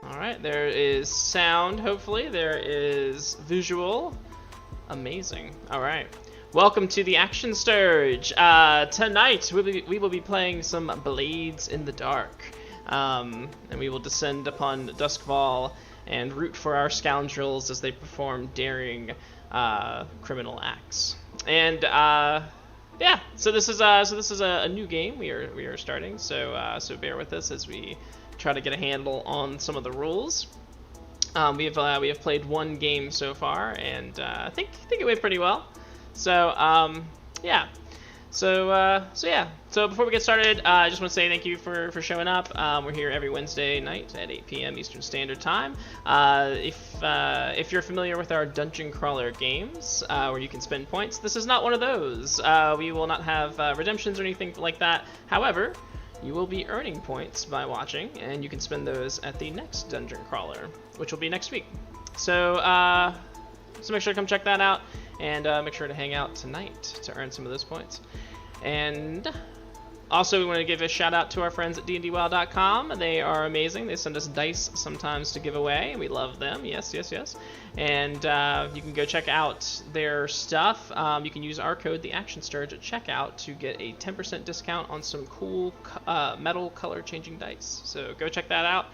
All right, there is sound, hopefully. There is visual. Amazing. All right. Welcome to the Action Sturge. Tonight, we will be playing some Blades in the Dark. And we will descend upon Duskfall and root for our scoundrels as they perform daring criminal acts. And yeah, so this is a new game we are starting. So bear with us as we try to get a handle on some of the rules. We have played one game so far, and I think it went pretty well. So yeah. So before we get started, I just want to say thank you for showing up. We're here every Wednesday night at 8 p.m. Eastern Standard Time. If you're familiar with our dungeon crawler games, where you can spend points, this is not one of those. We will not have redemptions or anything like that. However, you will be earning points by watching, and you can spend those at the next dungeon crawler, which will be next week. So make sure to come check that out, and make sure to hang out tonight to earn some of those points. And also, we want to give a shout out to our friends at dndwild.com. They are amazing. They send us dice sometimes to give away, and we love them. Yes. And you can go check out their stuff. You can use our code, theactionsturge, at checkout to get a 10% discount on some cool metal color changing dice. So go check that out.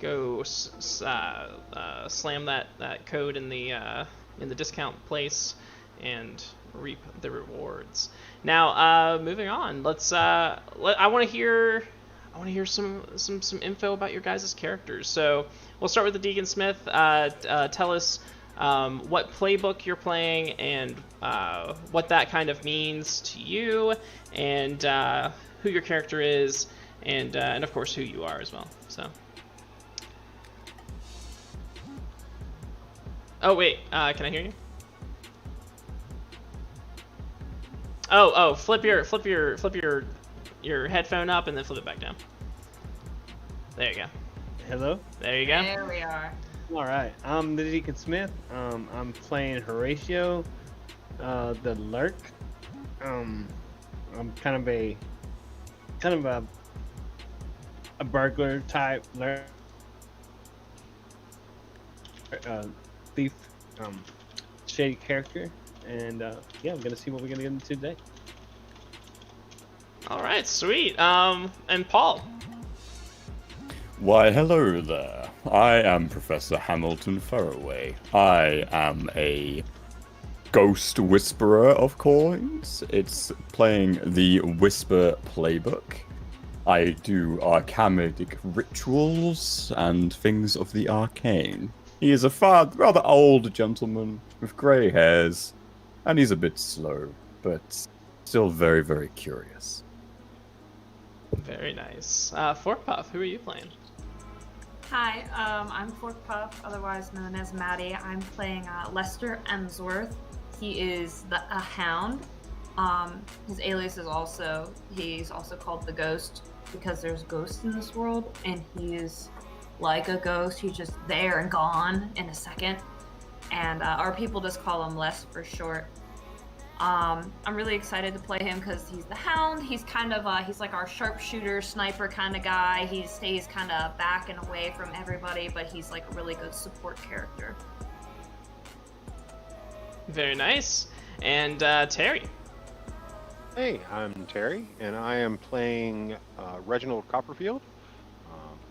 Go slam that code in the discount place and reap the rewards. Now, moving on. Let's. I want to hear some info about your guys' characters. So we'll start with the Deacon Smith. Tell us what playbook you're playing and what that kind of means to you, and who your character is, and of course who you are as well. So. Oh wait, can I hear you? Oh, flip your headphone up and then flip it back down. There you go. Hello? There you go. There we are. All right, I'm the Deacon Smith. I'm playing Horatio, the Lurk. I'm kind of a burglar type lurk, thief, shady character, and yeah, I'm gonna see what we're gonna get into today. All right, sweet. And Paul. Why, hello there. I am Professor Hamilton Faraway. I am a ghost whisperer of coins. It's playing the Whisper playbook. I do arcanic rituals and things of the arcane. He is a rather old gentleman with grey hairs, and he's a bit slow, but still very, very curious. Very nice. Fork Puff, who are you playing? Hi, I'm Fork Puff, otherwise known as Maddie. I'm playing Lester Emsworth. He is a hound. His alias is he's also called the Ghost because there's ghosts in this world, and he is like a ghost. He's just there and gone in a second. And our people just call him Les for short. I'm really excited to play him because he's the hound. He's kind of he's like our sharpshooter, sniper kind of guy. He stays kind of back and away from everybody, but he's like a really good support character. Very nice. And Terry. Hey, I'm Terry, and I am playing Reginald Copperfield,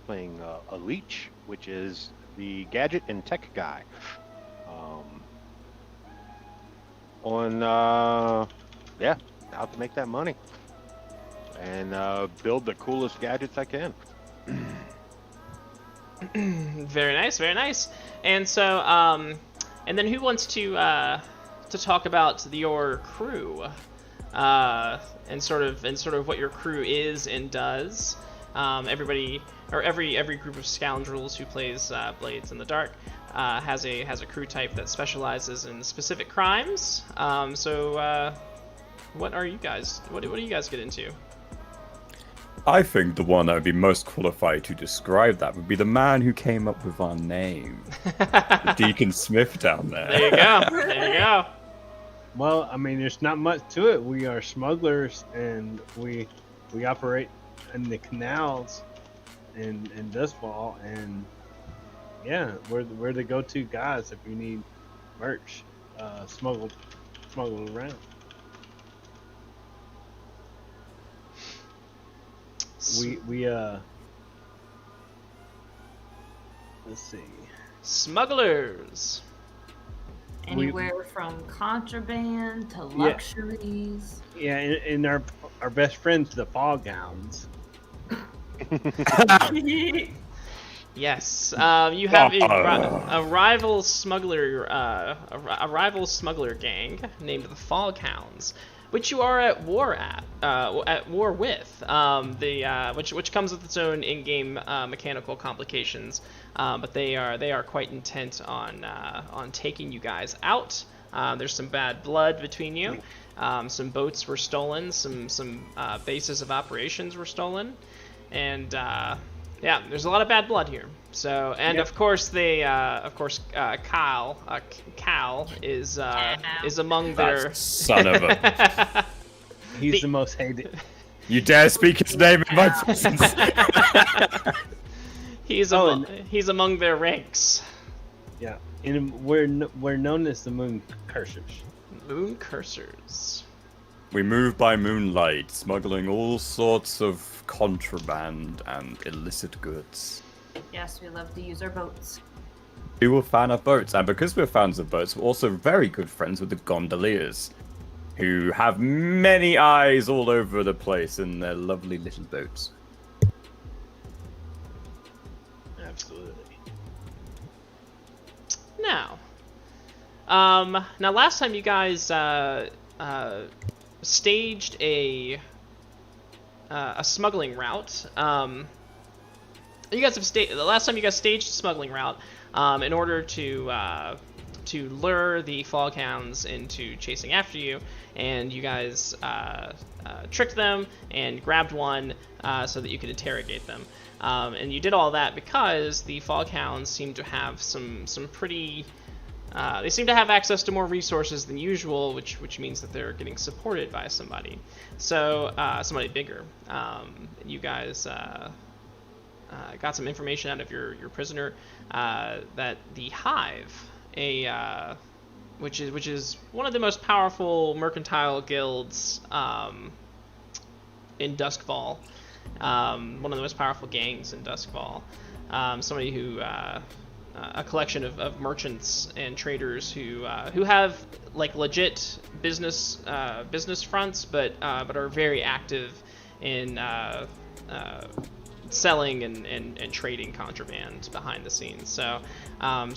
playing a leech, which is the gadget and tech guy. Out to make that money and build the coolest gadgets I can. Very nice, very nice. And so, and then who wants to talk about your crew, and sort of what your crew is and does? Everybody, or every group of scoundrels who plays Blades in the Dark has a crew type that specializes in specific crimes. What are you guys? What do you guys get into? I think the one that would be most qualified to describe that would be the man who came up with our name. The Deacon Smith down there. There you go. There you go. Well, I mean, there's not much to it. We are smugglers, and we operate in the canals in Dustfall, and yeah, we're the go-to guys if you need merch, smuggled around. We let's see. Smugglers. Anywhere from contraband to luxuries. Yeah, and our best friends, the Fog Hounds. Yes, you have a rival smuggler, a rival smuggler gang named the Fog Hounds, which you are at war with. Which comes with its own in-game mechanical complications, but they are quite intent on taking you guys out. There's some bad blood between you. Some boats were stolen. Some bases of operations were stolen, and yeah, there's a lot of bad blood here. So, and of course Cal is among their son of a. He's the most hated. You dare speak his name in my presence? He's among their ranks. Yeah, and we're known as the Moon Cursors. Moon Cursors. We move by moonlight, smuggling all sorts of contraband and illicit goods. Yes, we love to use our boats. We were a fan of boats, and because we're fans of boats, we're also very good friends with the gondoliers, who have many eyes all over the place in their lovely little boats. Absolutely. Now, last time you guys staged a smuggling route. You guys have the last time you guys staged a smuggling route in order to lure the Foghounds into chasing after you, and you guys tricked them and grabbed one so that you could interrogate them. And you did all that because the Foghounds seem to have some pretty. They seem to have access to more resources than usual, which means that they're getting supported by somebody. So somebody bigger. You guys got some information out of your prisoner that the Hive, which is one of the most powerful mercantile guilds in Duskfall, one of the most powerful gangs in Duskfall. Somebody who a collection of merchants and traders who have like legit business fronts, but are very active in selling and trading contraband behind the scenes. So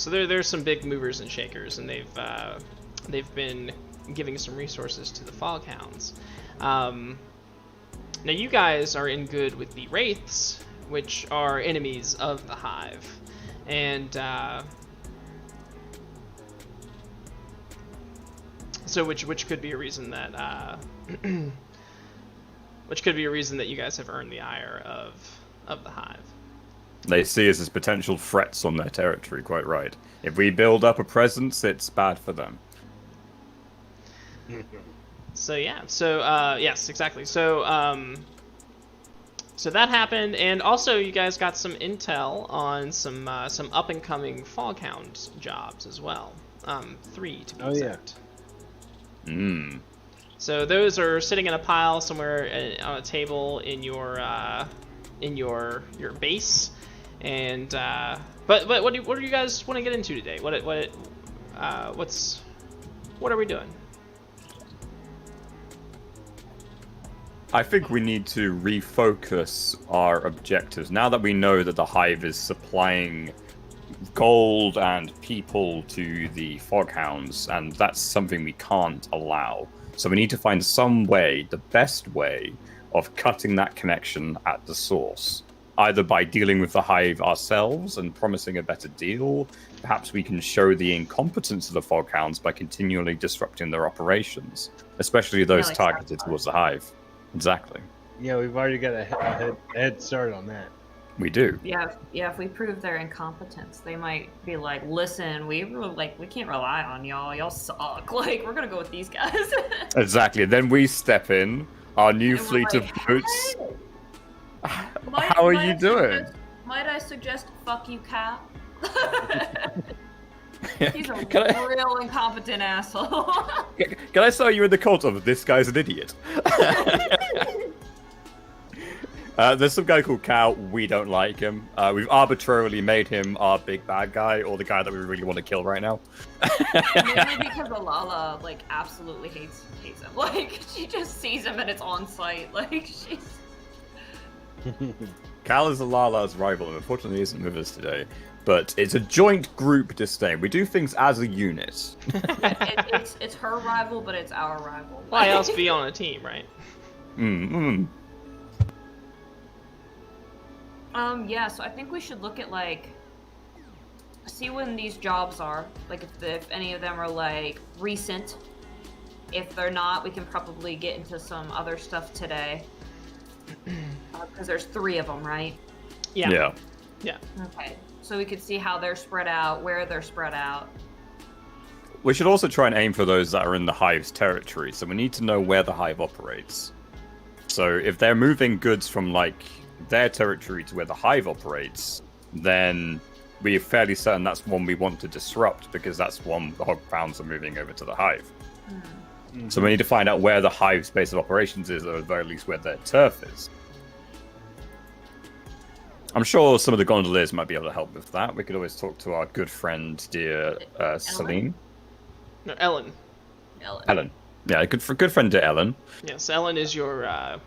there's some big movers and shakers, and they've been giving some resources to the Foghounds. Now you guys are in good with the Wraiths, which are enemies of the Hive. And so, which could be a reason that you guys have earned the ire of the Hive. They see us as potential threats on their territory. Quite right. If we build up a presence, it's bad for them. So yeah. So yes, exactly. So that happened, and also you guys got some intel on some up-and-coming Foghound jobs as well. 3 to be exact. Yeah. So those are sitting in a pile somewhere on a table in your base, and but what do you guys want to get into today? What are we doing? I think we need to refocus our objectives. Now that we know that the Hive is supplying gold and people to the Foghounds, and that's something we can't allow. So we need to find some way, the best way, of cutting that connection at the source. Either by dealing with the Hive ourselves and promising a better deal, perhaps we can show the incompetence of the Foghounds by continually disrupting their operations, especially those targeted towards the Hive. Exactly. Yeah, we've already got a head start on that. We do. Yeah. If we prove their incompetence, they might be like, "Listen, we can't rely on y'all. Y'all suck. Like, we're gonna go with these guys." Exactly. Then we step in, our new fleet of boats. Hey, How are you doing? Might I suggest fuck you, Cal? He's a Can I- real incompetent asshole. Can I say you're in the cult of this guy's an idiot? There's some guy called Cal. We don't like him. We've arbitrarily made him our big bad guy, or the guy that we really want to kill right now. Maybe because Alala like absolutely hates him. Like she just sees him and it's on sight. Like she's. Cal is Alala's rival, and unfortunately isn't with us today. But it's a joint group disdain. We do things as a unit. It's her rival, but it's our rival. Why else be on a team, right? Yeah, so I think we should look at like see when these jobs are. Like if any of them are like recent. If they're not, we can probably get into some other stuff today. Because there's 3 of them, right? Yeah. Okay. So we could see how they're spread out, where they're spread out. We should also try and aim for those that are in the Hive's territory, so we need to know where the Hive operates. So if they're moving goods from, like, their territory to where the Hive operates, then we're fairly certain that's one we want to disrupt, because that's one the Hogfounds are moving over to the Hive. Mm-hmm. So we need to find out where the Hive's base of operations is, or at the very least where their turf is. I'm sure some of the gondoliers might be able to help with that. We could always talk to our good friend, dear Celine. No, Ellen. Ellen. Yeah, good friend, dear Ellen. Yes, Ellen is your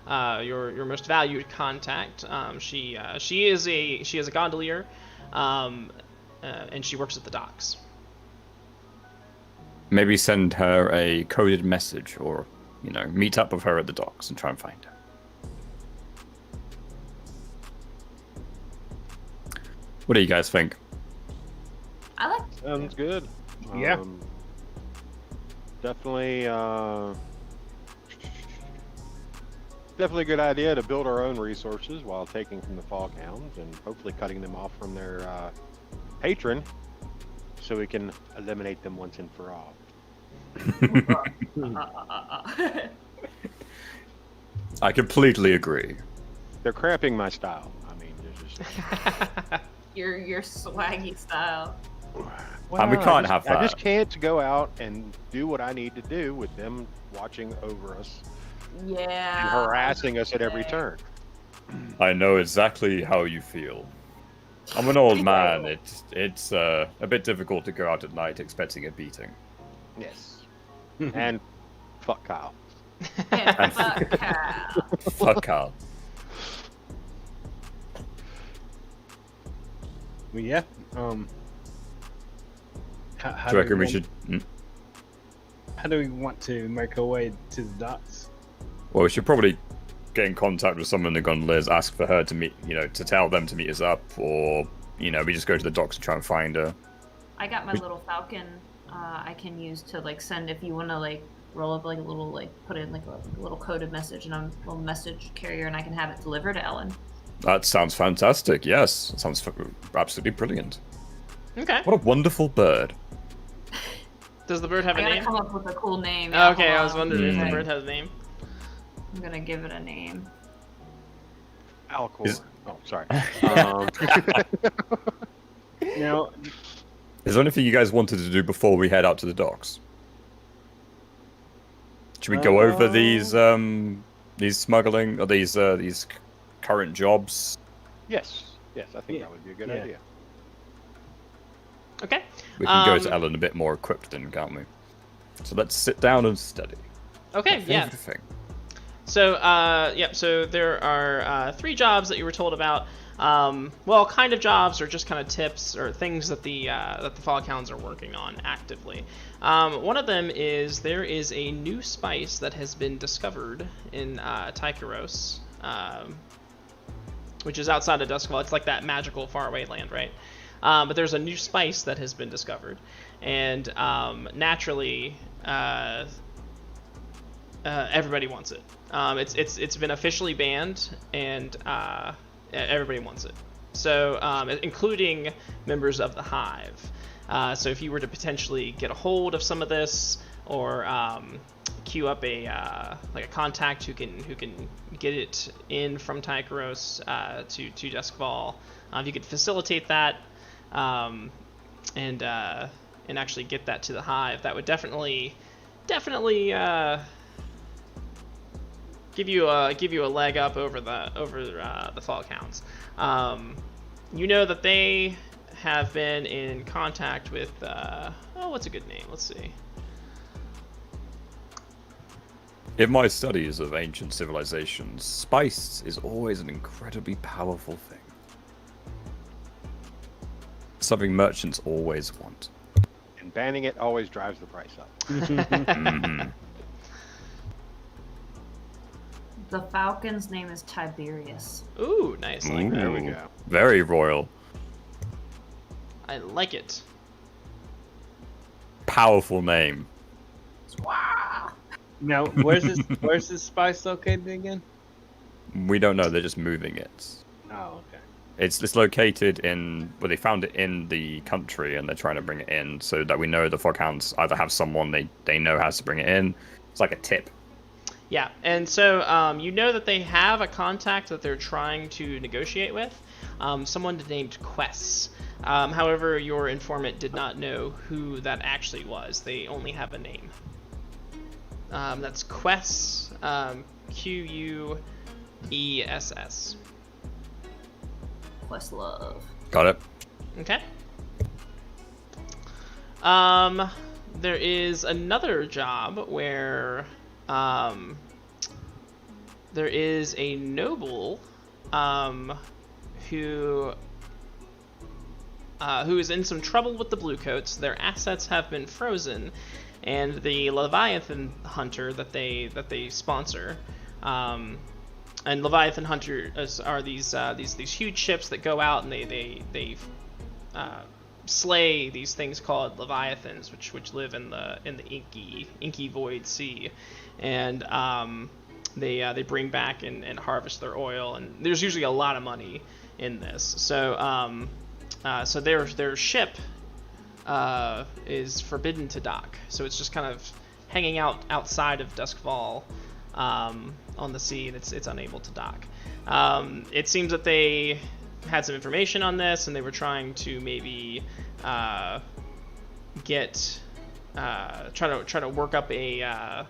most valued contact. She is a gondolier, and she works at the docks. Maybe send her a coded message, or meet up with her at the docks and try and find her. What do you guys think? I like. Sounds good. Yeah. Definitely a good idea to build our own resources while taking from the Foghounds and hopefully cutting them off from their patron, so we can eliminate them once and for all. I completely agree. They're cramping my style. I mean, there's just your swaggy style. And we can't have that. I just can't go out and do what I need to do with them watching over us Yeah. and harassing us at every turn. I know exactly how you feel. I'm an old man. It's a bit difficult to go out at night expecting a beating. Yes. And fuck Kyle. And fuck Cal. Fuck Carl. Well, yeah. How Do you reckon we want- should? How do we want to make our way to the docks? Well, we should probably get in contact with someone in the gondoliers, ask for her to meet, to tell them to meet us up, or, we just go to the docks and try and find her. I got my little falcon. I can use to like send if you want to like roll up like a little like put in like a little coded message, and I'm a little message carrier, and I can have it delivered to Ellen. That sounds fantastic. Yes, that sounds absolutely brilliant. Okay. What a wonderful bird. Does the bird have I a gotta name? come up with a cool name. Oh, Yeah, okay, hold I was on. wondering if the Mm. bird has a name. I'm gonna give it a name. Alcor. Is- Oh, sorry. Now, Is there anything you guys wanted to do before we head out to the docks? Should we go over these smuggling or these current jobs? Yes. Yes, I think Yeah. that would be a good Yeah. idea. Okay. We can go Um, to Ellen a bit more equipped then, can't we? So let's sit down and study. Okay, yeah. Favorite thing. So, so there are 3 jobs that you were told about. Well, kind of jobs, or just kind of tips or things that the Foghounds are working on actively. One of them is there is a new spice that has been discovered in Tykeros, which is outside of Duskfall. It's like that magical faraway land, right? But there's a new spice that has been discovered, and naturally, everybody wants it. It's been officially banned, and everybody wants it. So, including members of the Hive. So if you were to potentially get a hold of some of this, or queue up a contact who can get it in from Tykeros to Duskfall, if you could facilitate that, and actually get that to the hive. That would definitely give you a leg up over the fog hounds. You know that they have been in contact with what's a good name? Let's see. In my studies of ancient civilizations, spice is always an incredibly powerful thing. Something merchants always want. And banning it always drives the price up. Mhm. The falcon's name is Tiberius. Ooh, nice. I like that. There we Ooh, go. Very royal. I like it. Powerful name. Now, where's this spice located again? We don't know, they're just moving it. Oh, okay. It's located in, well, they found it in the country and they're trying to bring it in so that we know the foghounds either have someone they know has to bring it in. It's like a tip. Yeah, and so you know that they have a contact that they're trying to negotiate with, someone named Quess. However, your informant did not know who that actually was. They only have a name. That's Quess, Quess. Questlove. Got it? Okay. There is another job where there is a noble who is in some trouble with the Bluecoats. Their assets have been frozen, and the Leviathan hunter that they sponsor. And Leviathan hunters are these huge ships that go out and they slay these things called Leviathans, which live in the inky void sea, and they bring back and harvest their oil, and there's usually a lot of money in this. So so their ship is forbidden to dock, so it's just kind of hanging out outside of Duskfall on the sea, and it's unable to dock. It seems that they had some information on this, and they were trying to maybe try to work up a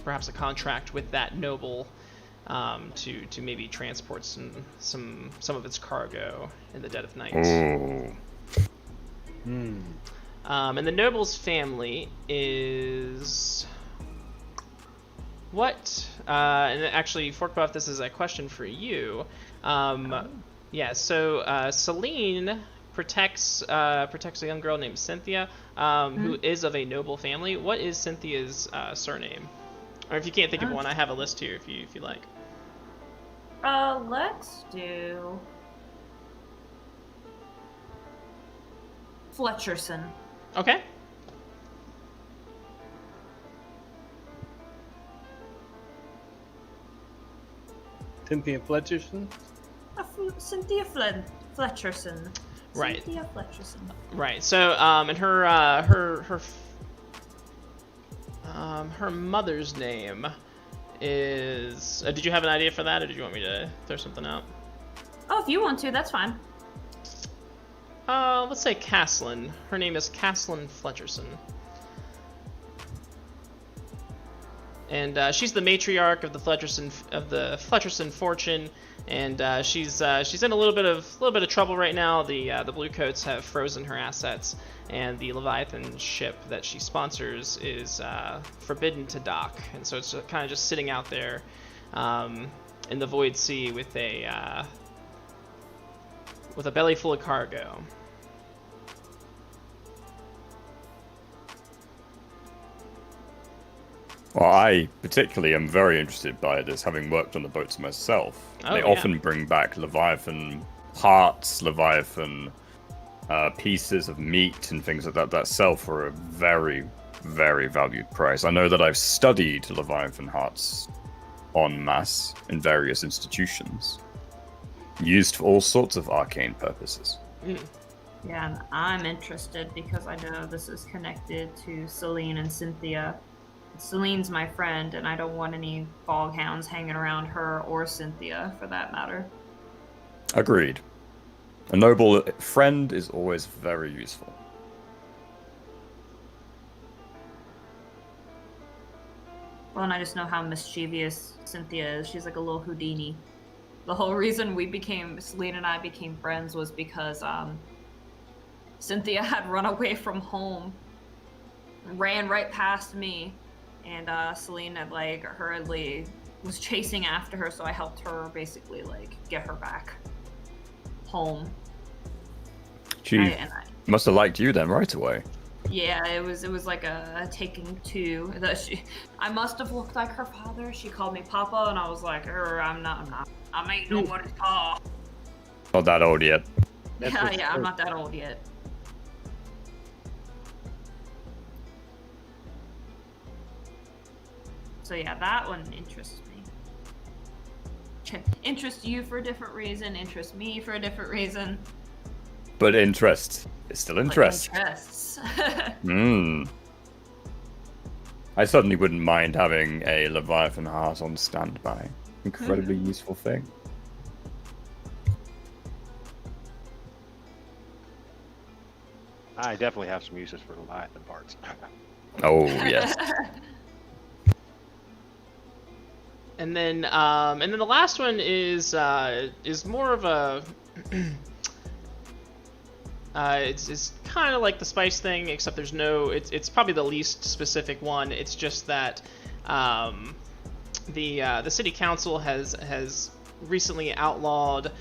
perhaps a contract with that noble to maybe transport some of its cargo in the dead of night. Ooh. And the noble's family is what? And actually, Forkbuff, this is a question for you. Yeah. So Celine protects a young girl named Cynthia, who is of a noble family. What is Cynthia's surname? Or if you can't think of one, I have a list here if you like. Let's do Fletcherson. Okay. Cynthia Fletcherson? Cynthia Fletcherson. Right. Cynthia Fletcherson. Right. So, and her mother's name is. Did you have an idea for that, or did you want me to throw something out? Oh, if you want to, that's fine. Let's say Caslin. Her name is Caslin Fletcherson. And she's the matriarch of the Fletcherson fortune, and she's in a little bit of trouble right now. The Bluecoats have frozen her assets, and the Leviathan ship that she sponsors is forbidden to dock, and so it's kind of just sitting out there in the void sea with a belly full of cargo. Well, I particularly am very interested by this, having worked on the boats myself. Oh, They yeah. often bring back Leviathan hearts, Leviathan pieces of meat and things like that sell for a very, very valued price. I know that I've studied Leviathan hearts en masse in various institutions, used for all sorts of arcane purposes. Yeah, and I'm interested because I know this is connected to Celine and Cynthia. Celine's my friend, and I don't want any foghounds hanging around her or Cynthia, for that matter. Agreed. A noble friend is always very useful. Well, and I just know how mischievous Cynthia is. She's like a little Houdini. The whole reason Celine and I became friends was because Cynthia had run away from home, ran right past me, and Celine had like hurriedly was chasing after her, so I helped her basically like get her back home. She must have liked you then right away. Yeah, it was like a taking two. I must have looked like her father. She called me Papa, and I was like, I'm not. I ain't nobody's pa. Not that old yet. Yeah, I'm not that old yet. So yeah, that one interests me. Interests you for a different reason. Interests me for a different reason. But interest is still interest. Interests. I certainly wouldn't mind having a Leviathan heart on standby. Incredibly useful thing. I definitely have some uses for Leviathan parts. Oh yes. And then the last one is more of a it's kind of like the spice thing, except there's no. It's probably the least specific one. It's just that the city council has recently outlawed.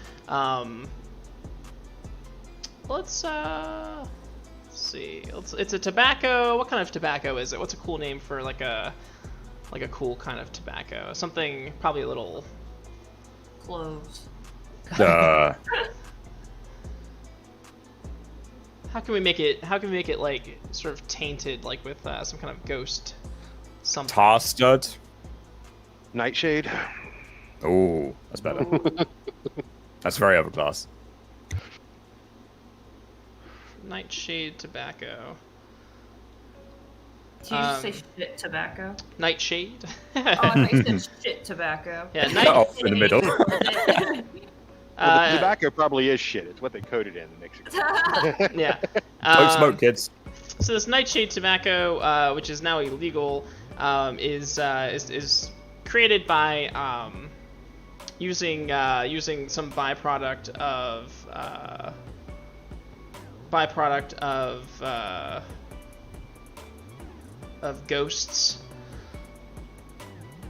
Let's see. It's a tobacco. What kind of tobacco is it? What's a cool name for like a cool kind of tobacco? Something probably a little. Cloves. How can we make it like sort of tainted, like with some kind of ghost something? Tar stud. Nightshade. Oh, that's better. That's very overclass. Nightshade tobacco. Did you just say shit tobacco? Nightshade. Oh, I thought you said shit tobacco. Yeah, Off in the middle. Well, the tobacco probably is shit. It's what they coated in that makes it good. Yeah. Smoke, kids. So this nightshade tobacco, which is now illegal, is created by using some byproduct of ghosts.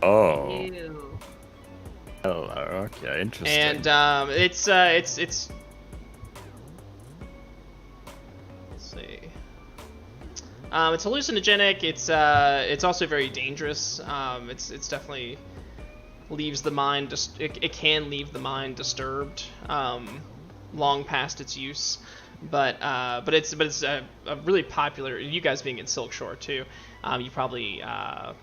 Oh. Ew. Hello. Okay, interesting. And it's let's see. It's hallucinogenic. It's also very dangerous. It's definitely leaves the mind. It can leave the mind disturbed long past its use. But it's a really popular. You guys being in Silk Shore too, you probably have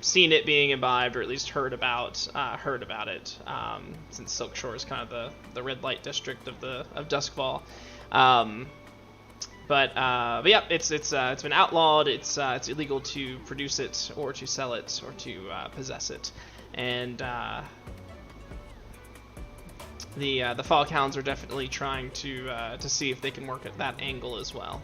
seen it being imbibed, or at least heard about it, since Silk Shore is kind of the red light district of Duskfall. But yeah, it's been outlawed. It's illegal to produce it or to sell it or to possess it, and the Foghounds are definitely trying to see if they can work at that angle as well.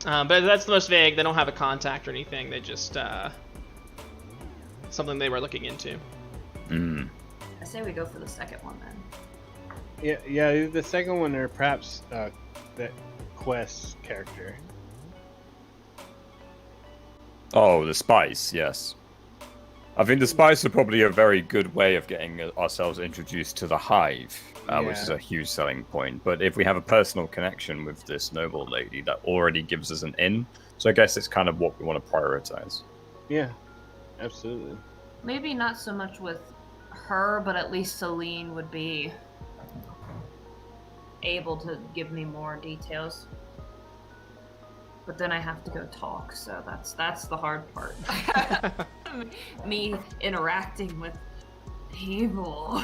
But that's the most vague. They don't have a contact or anything. They just something they were looking into. I say we go for the second one then. Yeah. The second one, or perhaps that Quest character. Oh, the spice. Yes. I think the spice are probably a very good way of getting ourselves introduced to the hive, which is a huge selling point. But if we have a personal connection with this noble lady, that already gives us an in. So I guess it's kind of what we want to prioritize. Yeah, absolutely. Maybe not so much with her, but at least Celine would be able to give me more details. But then I have to go talk, so that's the hard part. Me interacting with people.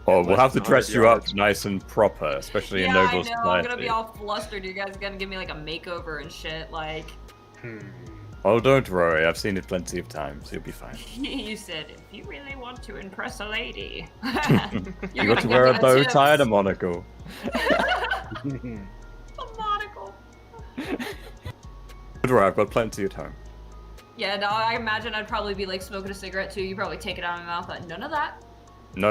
Oh, we'll have to dress you up nice and proper, especially in noble society. Yeah, I know. I'm gonna be all flustered. You guys are gonna give me like a makeover and shit. Like, Oh, don't worry. I've seen it plenty of times. You'll be fine. You said, if you really want to impress a lady, You got to wear a bow tie and a monocle. A monocle. Don't worry, I've got plenty at home. Yeah, no, I imagine I'd probably be like smoking a cigarette too. You probably take it out of my mouth, but none of that. No.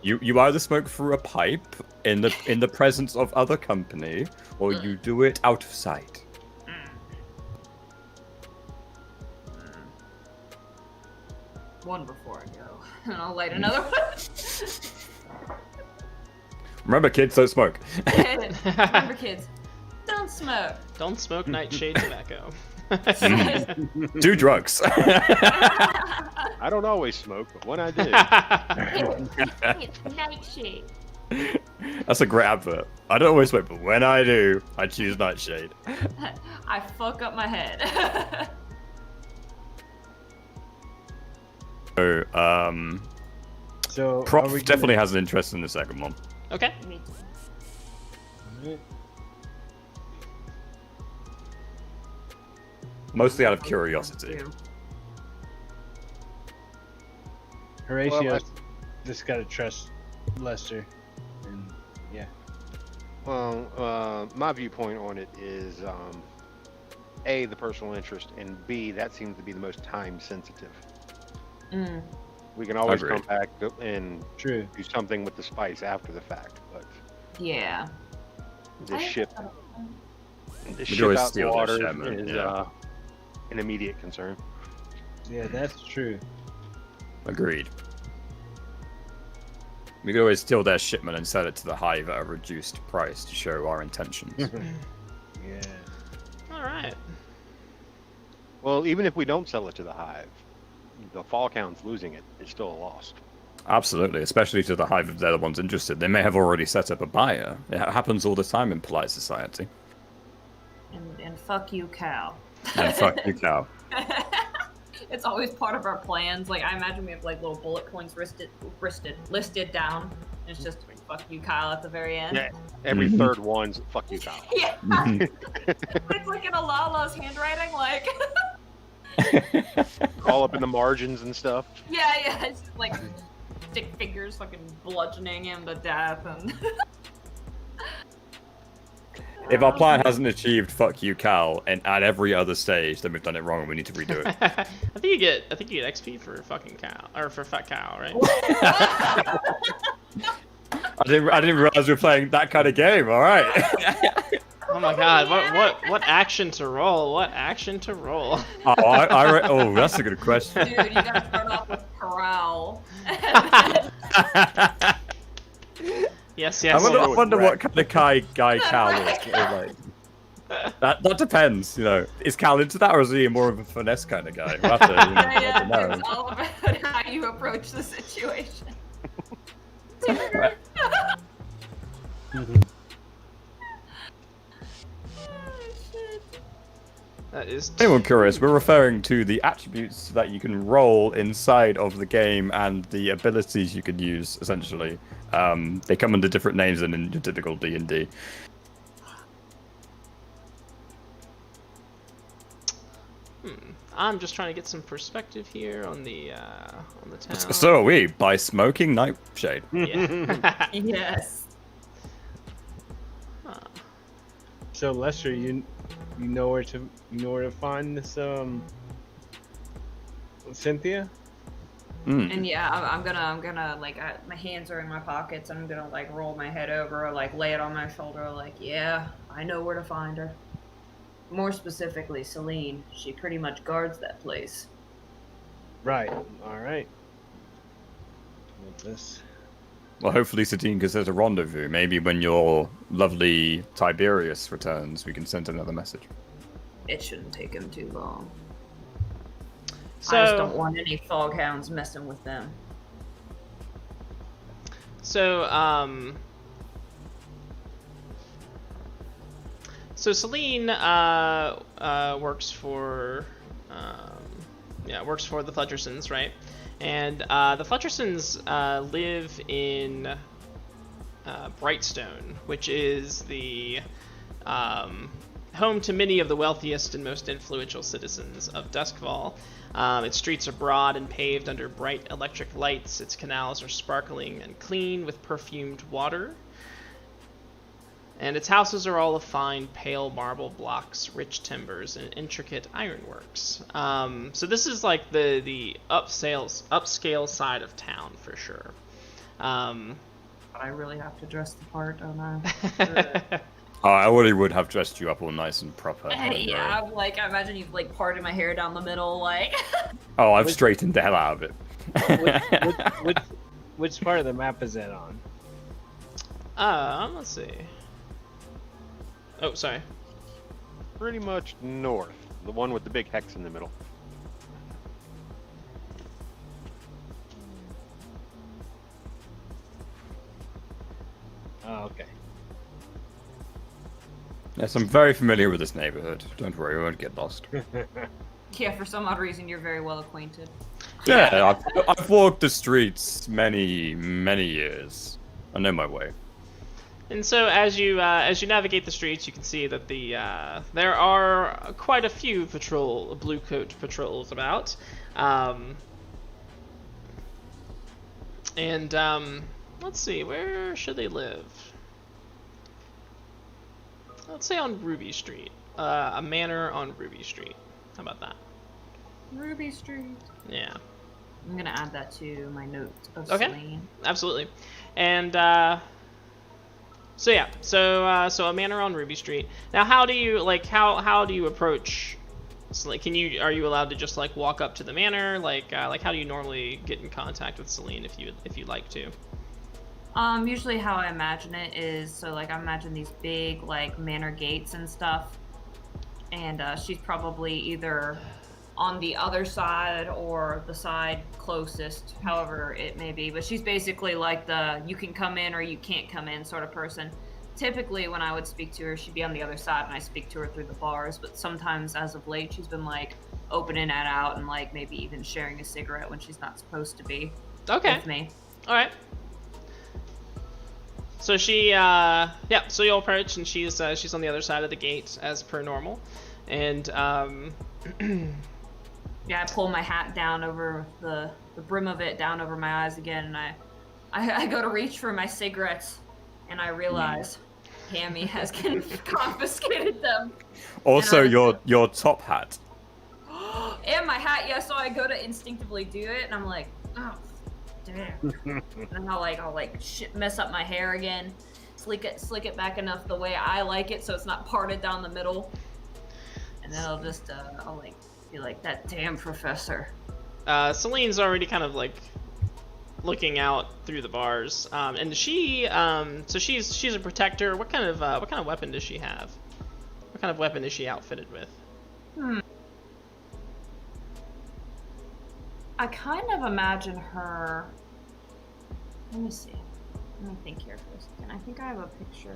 You either smoke through a pipe in the presence of other company, or you do it out of sight. One before I go, and I'll light another one. Remember, kids, don't smoke. Remember, kids, don't smoke. Don't smoke nightshade tobacco. Do drugs. I don't always smoke, but when I do. It's nightshade. That's a great advert. I don't always smoke, but when I do, I choose nightshade. I fuck up my head. So, So Prof definitely has an interest in the second one. Okay. Me too. Alright. Mostly out of curiosity. Horatio Well, just gotta trust Lester, and yeah. Well, my viewpoint on it is, A, the personal interest, and B, that seems to be the most time sensitive. Mm. We can always Agreed. come back and True. do something with the spice after the fact, but Yeah. the ship, could always out steal the their water shipment, is yeah. an immediate concern. Yeah, that's true. Agreed. We could always steal their shipment and sell it to the Hive at a reduced price to show our intentions. Yeah. All right. Well, even if we don't sell it to the Hive, the Fall Count's losing it. It's still a loss. Absolutely, especially to the Hive if they're the ones interested. They may have already set up a buyer. It happens all the time in polite society. And fuck you, Cal. And fuck you, cow. It's always part of our plans. Like, I imagine we have like little bullet points listed down. It's just fuck you, Kyle, at the very end. Yeah, every Mhm. third one's fuck you, Kyle. Yeah. Mhm. It's like in Alala's handwriting, like. All up in the margins and stuff. Yeah, it's just like stick figures fucking bludgeoning him to death and. If our plan hasn't achieved fuck you, Cal, and at every other stage, then we've done it wrong and we need to redo it. I think you get XP for fucking cow or for fuck cow, right? I didn't realize we were playing that kind of game. All right. Oh my god, what action to roll? What action to roll? Oh, that's a good question. Dude, you gotta start off with corral. Yes. I wonder with what Brett. kind of guy Cal is. Like, that depends, you know. Is Cal into that, or is he more of a finesse kind of guy? We'll have to, Yeah, know. it's all about how you approach the situation. That is. Anyone curious, we're referring to the attributes that you can roll inside of the game and the abilities you can use, essentially. They come under different names than in your typical D&D. I'm just trying to get some perspective here on the town. So are we, by smoking Nightshade. Yeah. Yes. Huh. So Lester, you know where to find this Cynthia? And yeah, I'm gonna like my hands are in my pockets. I'm gonna like roll my head over, like lay it on my shoulder, like yeah, I know where to find her. More specifically, Celine. She pretty much guards that place. Right. All right. With this. Well, hopefully Satine can set a rendezvous. Maybe when your lovely Tiberius returns, we can send another message. It shouldn't take him too long. So, I just don't want any foghounds messing with them. So Celine works for the Fletchersons, right? And the Fletchersons live in Brightstone, which is the home to many of the wealthiest and most influential citizens of Duskfall. Its streets are broad and paved under bright electric lights. Its canals are sparkling and clean with perfumed water. And its houses are all of fine, pale marble blocks, rich timbers, and intricate ironworks. So this is like the upscale side of town for sure. But I really have to dress the part, don't I? I already would have dressed you up all nice and proper. Yeah, I'm like, I imagine you've like parted my hair down the middle, like. Oh, I've straightened the hell out of it. Which part of the map is that on? Let's see. Oh, sorry. Pretty much north. The one with the big hex in the middle. Oh, okay. Yes, I'm very familiar with this neighborhood. Don't worry, we won't get lost. Yeah, for some odd reason, you're very well acquainted. Yeah, I've walked the streets many years. I know my way. And so as you navigate the streets, you can see that there are quite a few blue coat patrols about, let's see, where should they live? Let's say on Ruby Street, a manor on Ruby Street. How about that? Ruby Street. Yeah. I'm gonna add that to my notes of Okay. Selene. Absolutely, and so yeah, so a manor on Ruby Street. Now, how do you approach? So, like, are you allowed to just like walk up to the manor? Like how do you normally get in contact with Selene if you'd like to? Usually how I imagine it is, so like I imagine these big like manor gates and stuff, and she's probably either on the other side or the side closest, however it may be. But she's basically like the you can come in or you can't come in sort of person. Typically when I would speak to her, she'd be on the other side and I speak to her through the bars, but sometimes as of late she's been like opening that out and like maybe even sharing a cigarette when she's not supposed to be with me. All right. So she, so you'll approach, and she's on the other side of the gate as per normal, and yeah, I pull my hat down over the brim of it down over my eyes again, and I go to reach for my cigarettes, and I realize Hammy has confiscated them. Also, your top hat. And my hat, yeah. So I go to instinctively do it, and I'm like, oh. Damn. And I'll mess up my hair again, slick it back enough the way I like it, so it's not parted down the middle. And then I'll just I'll like be like, that damn professor. Celine's already kind of like looking out through the bars, and she so she's a protector. What kind of weapon does she have? What kind of weapon is she outfitted with? I kind of imagine her. Let me see. Let me think here for a second. I think I have a picture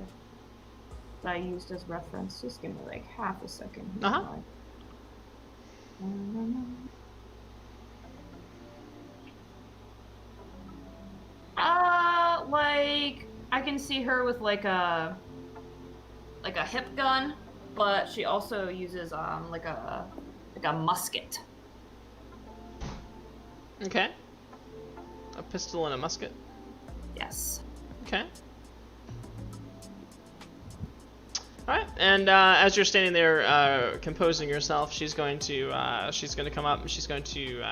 that I used as reference. Just give me like half a second. Like I can see her with like a hip gun, but she also uses like a musket. Okay. A pistol and a musket. Yes. Okay. All right. And as you're standing there composing yourself, she's going to come up and she's going to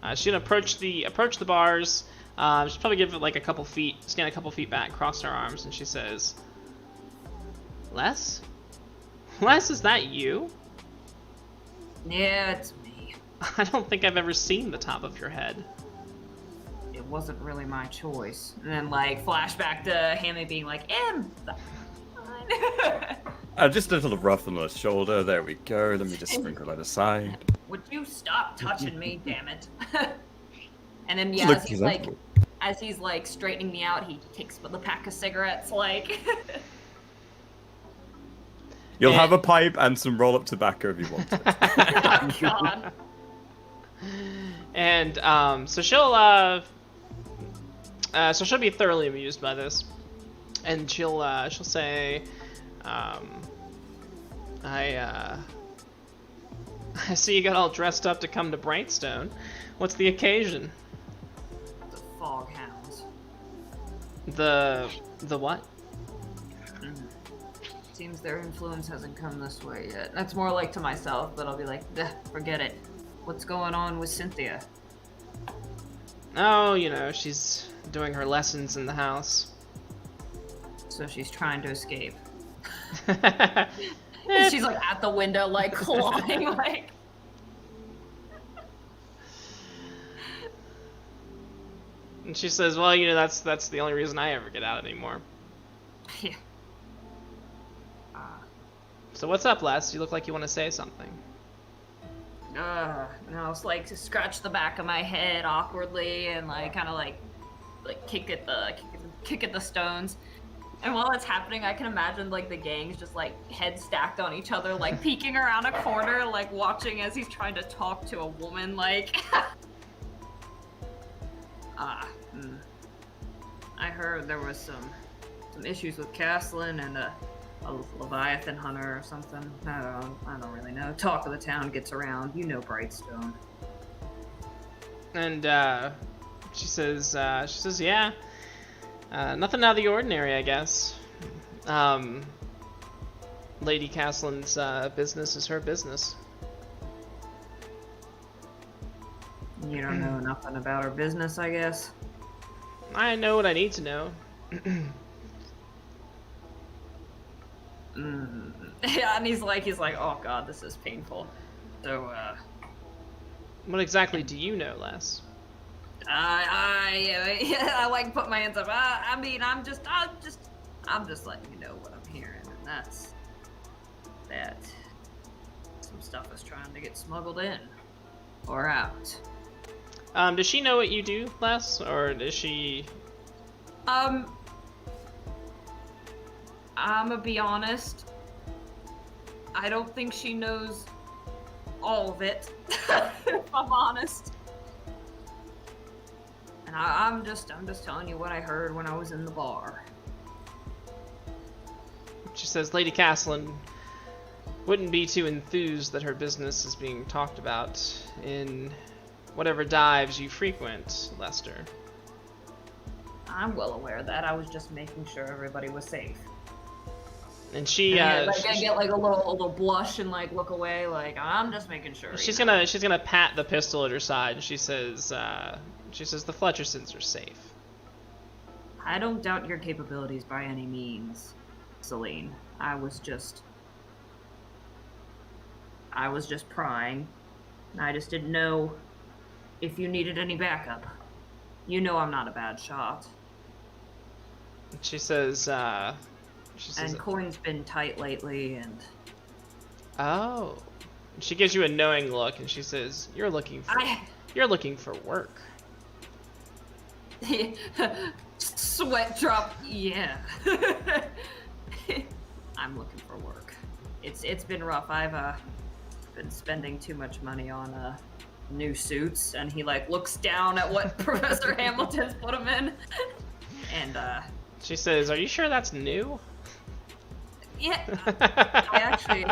approach the bars. She'll probably give it like stand a couple feet back, cross her arms, and she says, "Les? Les, is that you?" Yeah, it's me. I don't think I've ever seen the top of your head. It wasn't really my choice. And then like flashback to Hammy being like, Just a little rough on the shoulder. There we go. Let me just sprinkle that aside. Would you stop touching me, damn it? And then Look as he's like straightening me out, he takes the pack of cigarettes, like. You'll have a pipe and some roll-up tobacco if you want it. Oh, God. And so she'll be thoroughly amused by this, and she'll say, I see you got all dressed up to come to Brightstone. What's the occasion? The fog hounds. The what? Seems their influence hasn't come this way yet. That's more like to myself, but I'll be like, forget it. What's going on with Cynthia? Oh, you know, she's doing her lessons in the house. So she's trying to escape. She's like at the window, like clawing, like. And she says, well, you know, that's the only reason I ever get out anymore. Yeah. So what's up, Les? You look like you want to say something. No, it's like to scratch the back of my head awkwardly and like kind of like kick at the stones. And while it's happening, I can imagine like the gang's just like heads stacked on each other, like peeking around a corner, like watching as he's trying to talk to a woman. Like, I heard there was some issues with Caslin and a Leviathan hunter or something. I don't really know. Talk of the town gets around. You know Brightstone. And she says, yeah. Nothing out of the ordinary, I guess. Lady Caslin's business is her business. You don't know nothing about her business, I guess. I know what I need to know. Yeah, and he's like, oh god, this is painful. So, What exactly do you know, Les? I like put my hands up. I mean, I'm just letting you know what I'm hearing, and that's that some stuff is trying to get smuggled in or out. Does she know what you do, Les, or does she? I'm gonna be honest. I don't think she knows all of it, if I'm honest. And I'm just telling you what I heard when I was in the bar. She says Lady Caslin wouldn't be too enthused that her business is being talked about in whatever dives you frequent, Lester. I'm well aware of that. I was just making sure everybody was safe. And she, I get like a little blush and like look away, like I'm just making sure. She's gonna pat the pistol at her side, and she says the Fletchersons are safe. I don't doubt your capabilities by any means, Celine. I was just prying. I just didn't know if you needed any backup. You know I'm not a bad shot. She says, and coin's been tight lately, and... Oh. She gives you a knowing look, and she says, you're looking for work. Sweat drop, yeah. I'm looking for work. It's been rough. I've been spending too much money on new suits, and he like looks down at what Professor Hamilton's put him in, and she says, "Are you sure that's new?" Yeah, I actually,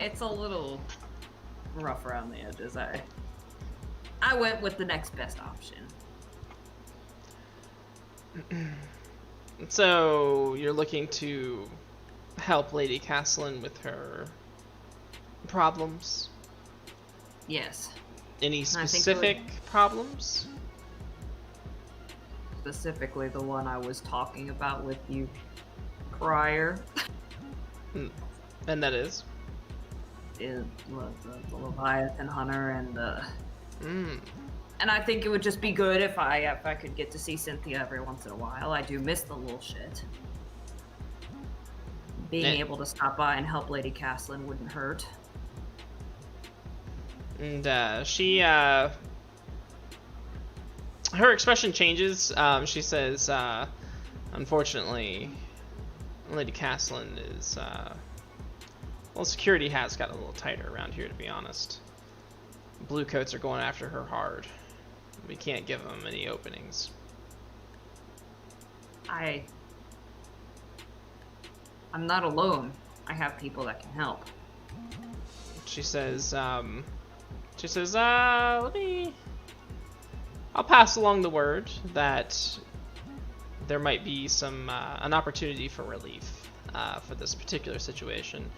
it's a little rough around the edges. I went with the next best option. So you're looking to help Lady Caslin with her problems? Yes. Any specific problems? Specifically the one I was talking about with you prior. And that is? The Leviathan hunter and the... And I think it would just be good if I could get to see Cynthia every once in a while. I do miss the little shit. Being able to stop by and help Lady Caslin wouldn't hurt. And she, her expression changes. She says, unfortunately, Lady Caslin is, well, security has gotten a little tighter around here, to be honest. Bluecoats are going after her hard. We can't give them any openings. I'm not alone. I have people that can help. She says, let me... I'll pass along the word that there might be an opportunity for relief for this particular situation.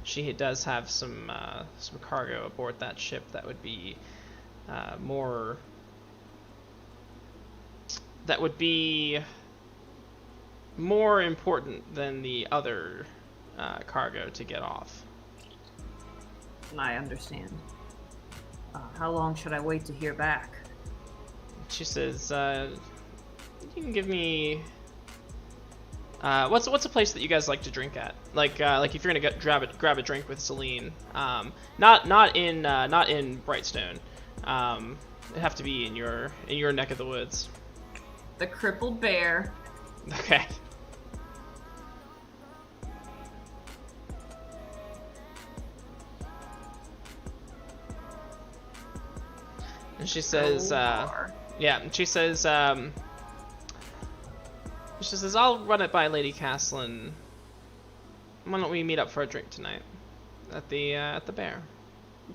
She does have some cargo aboard that ship that would be more important than the other cargo to get off. I understand. How long should I wait to hear back? She says, you can give me... what's a place that you guys like to drink at? Like if you're gonna grab a drink with Celine, not in Brightstone. It'd have to be in your neck of the woods. The Crippled Bear. Okay. And she says, yeah, and she says, I'll run it by Lady Caslin. Why don't we meet up for a drink tonight at the Bear?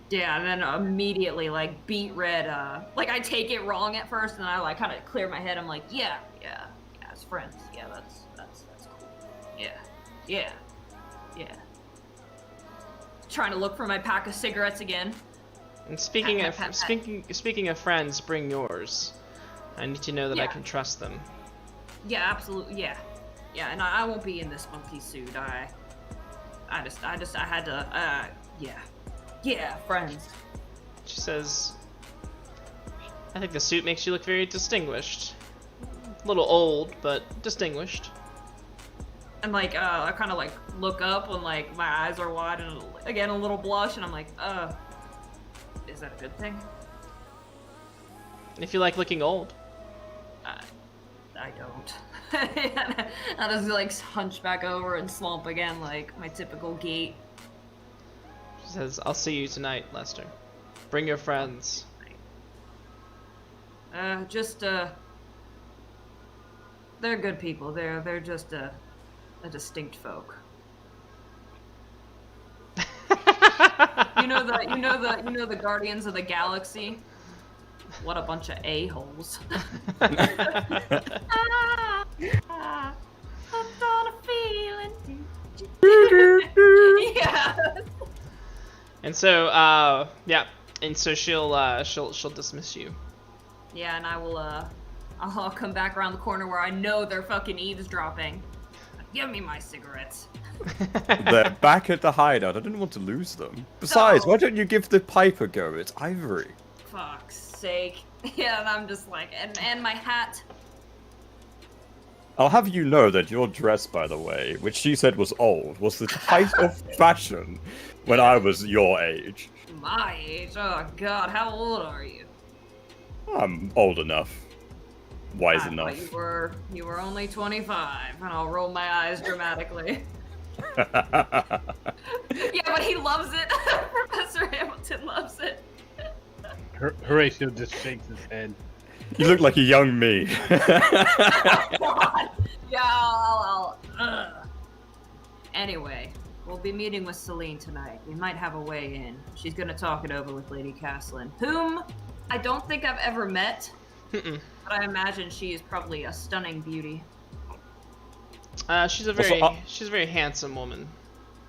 Yeah, and then immediately like beat red. Like I take it wrong at first, and I like kind of clear my head. I'm like, yeah, as friends. Yeah, that's cool. Yeah. Trying to look for my pack of cigarettes again. And speaking of friends, bring yours. I need to know that I can trust them. Yeah, absolutely. Yeah, and I won't be in this monkey suit. I had to. Yeah, friends. She says, I think the suit makes you look very distinguished. A little old, but distinguished. And like, I kind of like look up and like my eyes are wide and again a little blush, and I'm like, is that a good thing? If you like looking old. I don't. I just like hunch back over and slump again, like my typical gait. She says, I'll see you tonight, Lester. Bring your friends. They're good people. They're just a distinct folk. You know the Guardians of the Galaxy? What a bunch of a-holes. I've got a feeling. Yeah. And so, and so she'll dismiss you. Yeah, and I will, I'll come back around the corner where I know they're fucking eavesdropping. Give me my cigarettes. They're back at the hideout. I didn't want to lose them. Besides, why don't you give the pipe a go? It's ivory. Fuck's sake. Yeah, and I'm just like, and my hat. I'll have you know that your dress, by the way, which she said was old, was the height of fashion when I was your age. My age? Oh god, how old are you? I'm old enough. Wise enough. You were only 25, and I'll roll my eyes dramatically. Yeah, but he loves it. Professor Hamilton loves it. Horatio just shakes his head. You look like a young me. Oh, God. Yeah, Anyway, we'll be meeting with Celine tonight. We might have a way in. She's gonna talk it over with Lady Caslin, whom I don't think I've ever met. But I imagine she is probably a stunning beauty. She's a very handsome woman.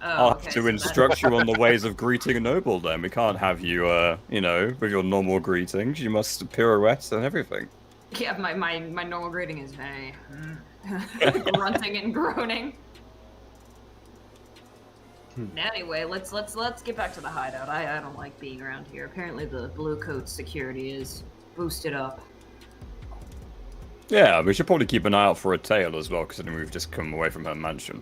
I'll have to instruct you on the ways of greeting a noble then. We can't have you, with your normal greetings. You must pirouette and everything. Yeah, my normal greeting is hey. Grunting and groaning. Anyway, let's get back to the hideout. I don't like being around here. Apparently the Blue Coat's security is boosted up. Yeah, we should probably keep an eye out for a tail as well, considering we've just come away from her mansion.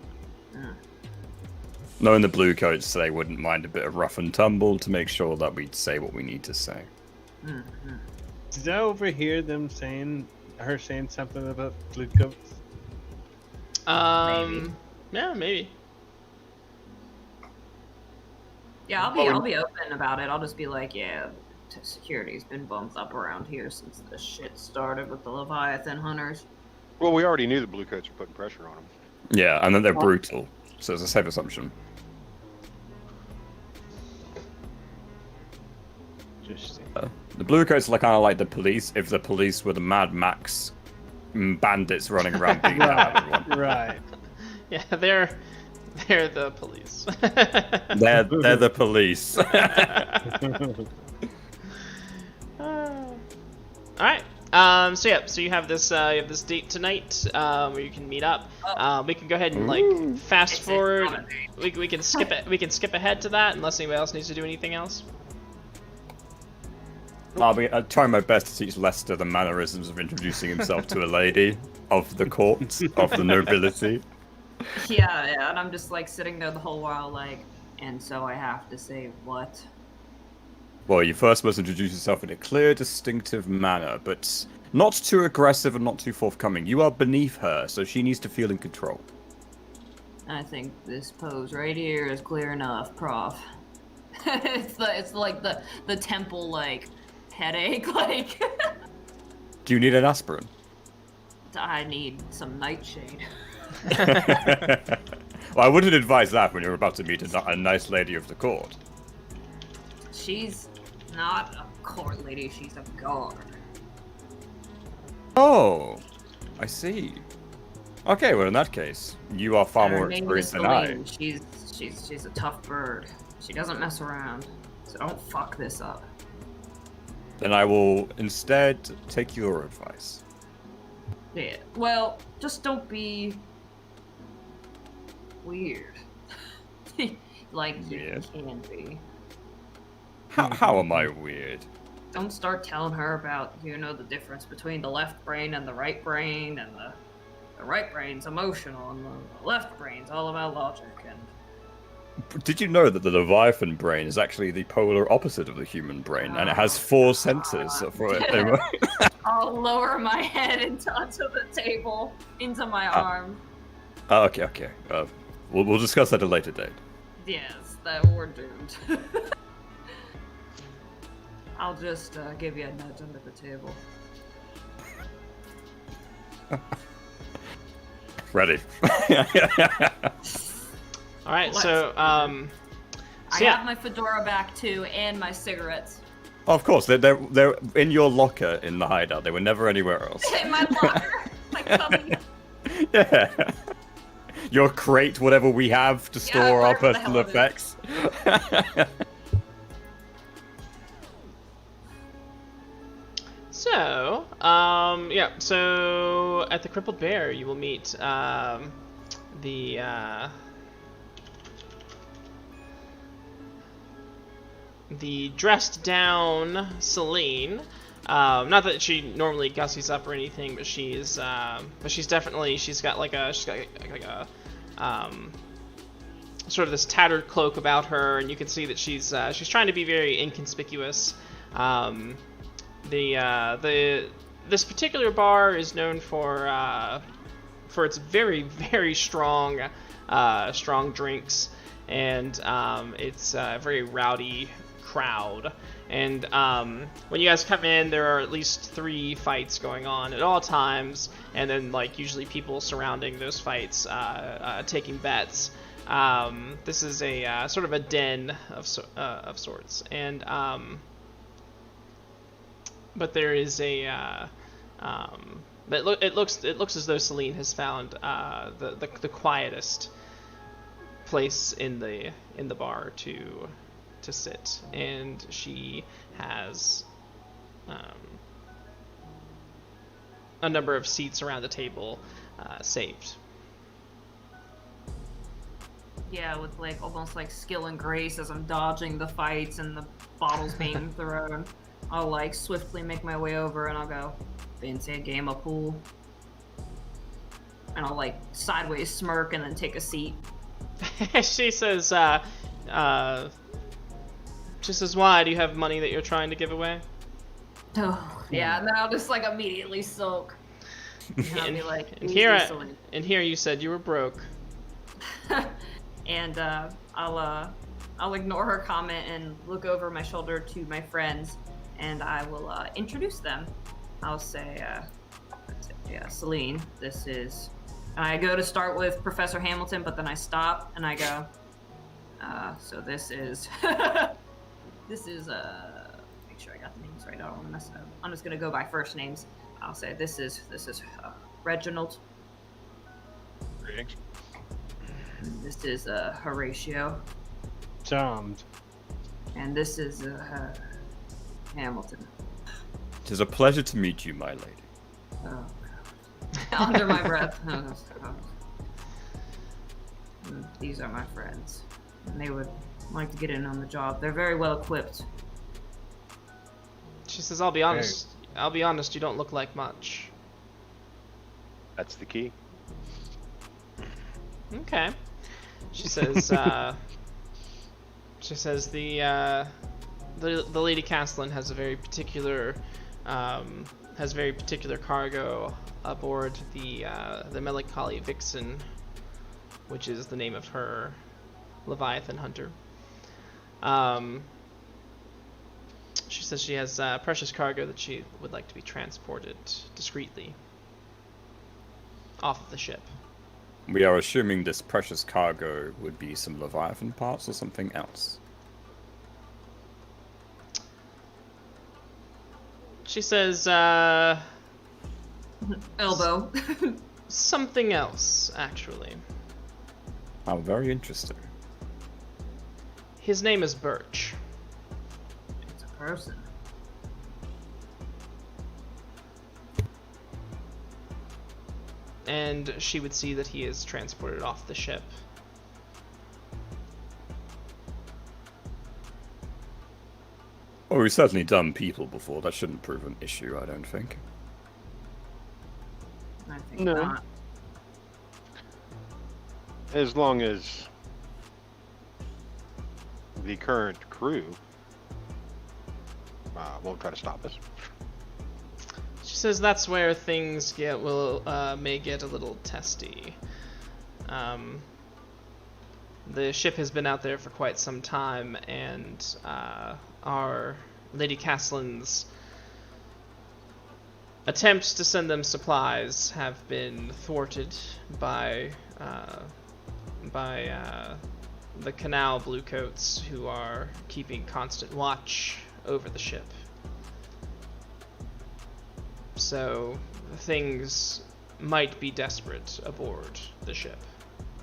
Knowing the Blue Coats, they wouldn't mind a bit of rough and tumble to make sure that we'd say what we need to say. Did I overhear them saying something about Blue Coats? Maybe. Yeah, maybe. Yeah, I'll be open about it. I'll just be like, yeah, security's been bumped up around here since this shit started with the Leviathan hunters. Well, we already knew the Blue Coats were putting pressure on them. Yeah, and then they're brutal, so it's a safe assumption. Interesting. The Bluecoats are kind of like the police, if the police were the Mad Max bandits running around beating up everyone. Right. Yeah, they're the police. They're the police. All right. So you have this date tonight where you can meet up. We can go ahead and like fast forward. We can skip it. We can skip ahead to that unless anybody else needs to do anything else. I'll trying my best to teach Lester the mannerisms of introducing himself to a lady of the court, of the nobility. Yeah, and I'm just like sitting there the whole while, like, and so I have to say what? Well, you first must introduce yourself in a clear, distinctive manner, but not too aggressive and not too forthcoming. You are beneath her, so she needs to feel in control. I think this pose right here is clear enough, Prof. it's like the temple like headache, like. Do you need an aspirin? I need some nightshade. Well, I wouldn't advise that when you're about to meet a nice lady of the court. She's not a court lady, she's a guard. Oh, I see. Okay, well in that case, you are far Her more name experienced is than I. Celine. She's a tough bird. She doesn't mess around. So don't fuck this up. Then I will instead take your advice. Yeah. Well, just don't be weird. Like you can be. How am I weird? Don't start telling her about, the difference between the left brain and the right brain, and the right brain's emotional, and the left brain's all about logic, and... Did you know that the Leviathan brain is actually the polar opposite of the human brain, and it has 4 senses for it? I'll lower my head onto the table, into my arm. Okay. We'll discuss that at a later date. Yes, that we're doomed. I'll just give you a nudge under the table. Ready. All right, so I have my fedora back too, and my cigarettes. Of course, they're in your locker in the hideout. They were never anywhere else. In my locker, my cubby. Yeah. Your crate, whatever we have to store our whatever the personal hell it is. effects. So, so at the Crippled Bear, you will meet the dressed down Celine. Not that she normally gussies up or anything, but she's definitely, she's got like a sort of this tattered cloak about her, and you can see that she's trying to be very inconspicuous. This particular bar is known for its very, very strong drinks, and it's a very rowdy crowd. And when you guys come in, there are at least 3 fights going on at all times, and then like usually people surrounding those fights taking bets. This is a sort of a den of sorts, and but there is a it looks as though Celine has found the quietest place in the bar to sit, and she has a number of seats around the table saved. Yeah, with like almost like skill and grace as I'm dodging the fights and the bottles being thrown. I'll like swiftly make my way over and I'll go, fancy a game of pool. And I'll like sideways smirk and then take a seat. She says, why? Do you have money that you're trying to give away? Oh, yeah, and then I'll just like immediately sulk. And I'll be like, and here you said you were broke. And I'll ignore her comment and look over my shoulder to my friends, and I will introduce them. I'll say, Celine, this is... And I go to start with Professor Hamilton, but then I stop and I go, so this is... this is make sure I got the names right. I don't want to mess it up. I'm just gonna go by first names. I'll say this is Reginald. Greetings. This is Horatio, Charmed. and this is Hamilton. It is a pleasure to meet you, my lady. Oh, God. Under my breath. These are my friends, and they would like to get in on the job. They're very well equipped. She says, I'll be honest. I'll be honest, you don't look like much. That's the key. Okay. She says, the Lady Castellan has a very particular, cargo aboard the Melancholy Vixen, which is the name of her Leviathan hunter. She says she has precious cargo that she would like to be transported discreetly off of the ship. We are assuming this precious cargo would be some Leviathan parts or something else. She says, Elbow. something else, actually. How very interesting. His name is Birch. It's a person. And she would see that he is transported off the ship. Oh, we've certainly done people before. That shouldn't prove an issue, I don't think. I think No. not. As long as the current crew won't try to stop us. She says that's where things may get a little testy. The ship has been out there for quite some time, and our Lady Castellan's attempts to send them supplies have been thwarted by the Canal Bluecoats, who are keeping constant watch over the ship. So things might be desperate aboard the ship,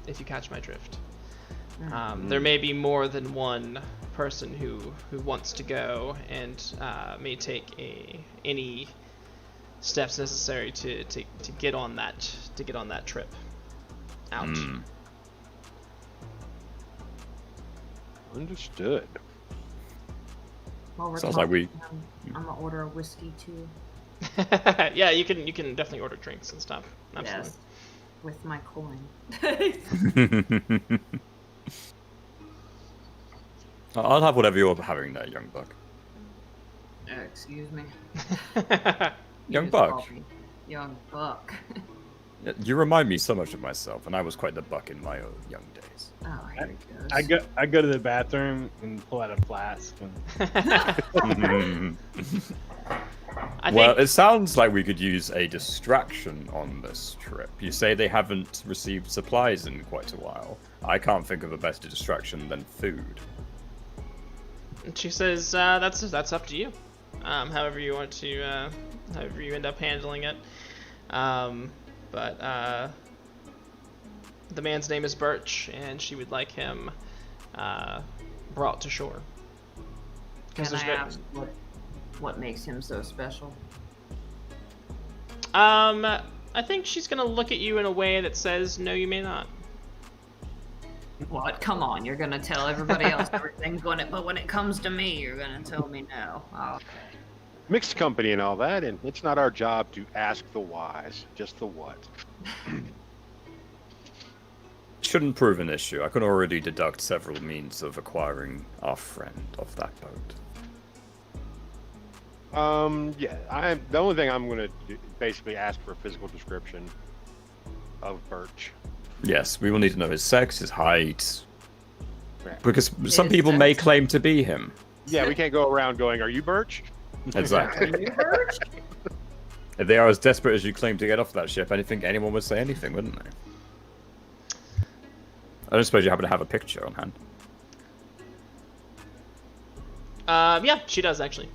if you catch my drift. There may be more than one person who wants to go and may take any steps necessary to get on that trip out. Understood. While we're Sounds like we- talking, I'm gonna order a whiskey too. Yeah, you can definitely order drinks and stuff. Absolutely. Yes, with my coin. I'll have whatever you're having there, young buck. Excuse me. Young just buck. called me Young buck. You remind me so much of myself, and I was quite the buck in my own young days. Oh, here it goes. I go to the bathroom and pull out a flask. And... Well, it sounds like we could use a distraction on this trip. You say they haven't received supplies in quite a while. I can't think of a better distraction than food. And she says that's up to you. However you want to, however you end up handling it. But the man's name is Birch, and she would like him brought to shore. Can I ask what makes him so special? I think she's gonna look at you in a way that says, no, you may not. What? Come on, you're gonna tell everybody else everything, but when it comes to me, you're gonna tell me no. Okay. Mixed company and all that, and it's not our job to ask the whys, just the what. Shouldn't prove an issue. I can already deduct several means of acquiring our friend off that boat. Yeah, the only thing I'm gonna do, basically ask for a physical description of Birch. Yes, we will need to know his sex, his height, Right. because some His people may sex? claim to be him. Yeah, we can't go around going, "Are you Birch?" Exactly. If they are as desperate as you claim to get off that ship, I think anyone would say anything, wouldn't they? I don't suppose you happen to have a picture on hand. Yeah, she does actually.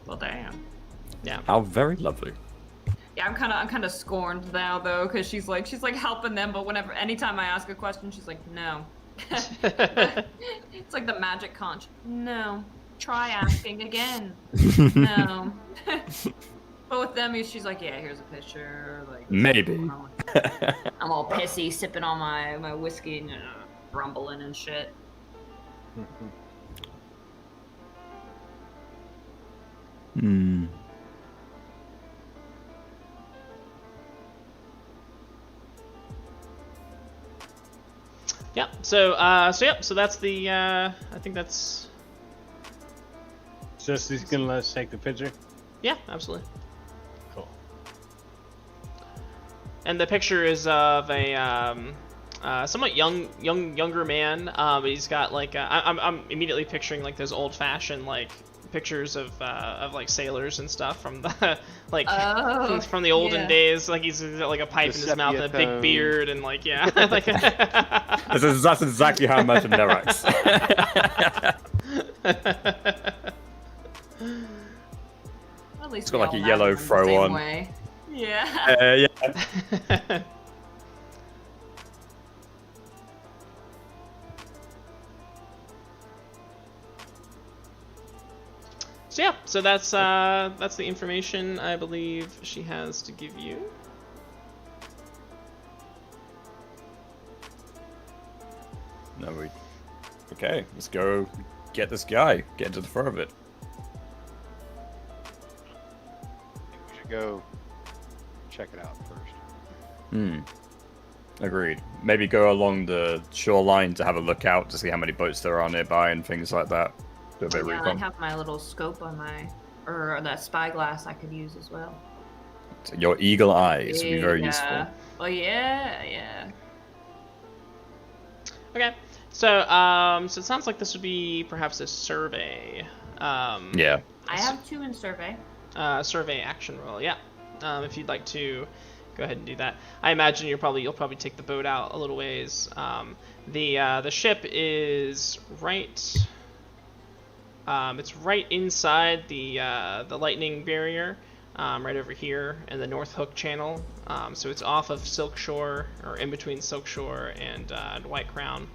Well, damn. Yeah. How very lovely. Yeah, I'm kind of scorned now though, because she's like helping them, but anytime I ask a question, she's like, no. It's like the magic conch. No. Try asking again. No. But with them, she's like, yeah, here's a picture. Like Maybe. I'm all pissy, sipping on my whiskey and grumbling and shit. Hmm. Yeah. So that's the. I think that's. Just he's gonna let us take the picture. Yeah, absolutely. Cool. And the picture is of a somewhat younger man. But he's got like I'm immediately picturing like those old-fashioned like pictures of like sailors and stuff from the like from the olden days. Like he's got like a pipe in his mouth and a big beard and like like. That's exactly how I imagine Nerax. At least It's got like we a all yellow imagine throw the same on. way. Yeah. Yeah. So yeah, so that's the information I believe she has to give you. No, okay, let's go get this guy. Get into the throw of it. We should go check it out first. Hmm. Agreed. Maybe go along the shoreline to have a look out to see how many boats there are nearby and things like that. Do a bit of Yeah, I recon. have my little scope on or that spyglass I could use as well. Your eagle eyes would be very useful. Oh yeah. Okay, so so it sounds like this would be perhaps a survey. Yeah. I have 2 in survey. Survey action roll. Yeah. If you'd like to go ahead and do that. I imagine you'll probably take the boat out a little ways. The ship is right. It's right inside the lightning barrier, right over here in the North Hook Channel. So it's off of Silk Shore, or in between Silk Shore and White Crown.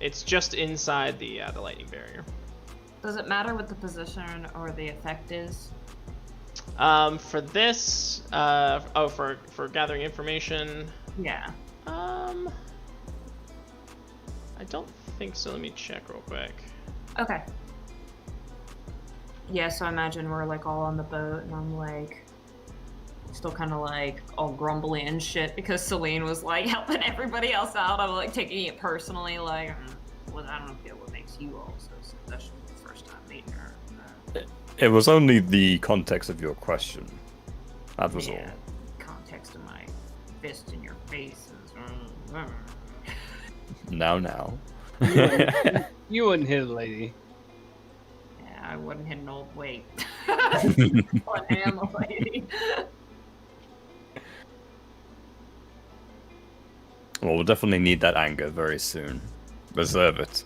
It's just inside the lightning barrier. Does it matter what the position or the effect is? For this, for gathering information. Yeah. I don't think so. Let me check real quick. Okay. Yeah, so I imagine we're like all on the boat and I'm like still kind of like all grumbly and shit because Celine was like helping everybody else out. I'm like taking it personally, like, well, I don't know what makes you all so special the first time meeting her. It was only the context of your question. That was all. Context of my fist in your face is... Now. You wouldn't hit a lady. Yeah, I wouldn't hit an old weight. One am a lady. Well, we'll definitely need that anger very soon. Reserve it.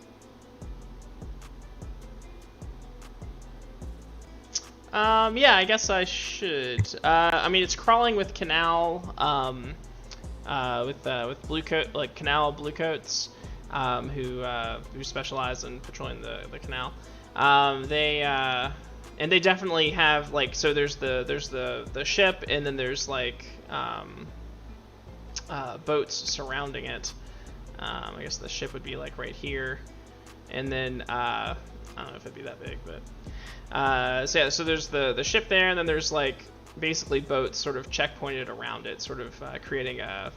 Yeah, I guess I should. I mean, it's crawling with canal, with blue coat, like canal bluecoats, who specialize in patrolling the canal. They definitely have like, so there's the ship, and then there's like boats surrounding it. I guess the ship would be like right here, and then I don't know if it'd be that big, but. So there's the ship there, and then there's like basically boats sort of checkpointed around it, sort of creating a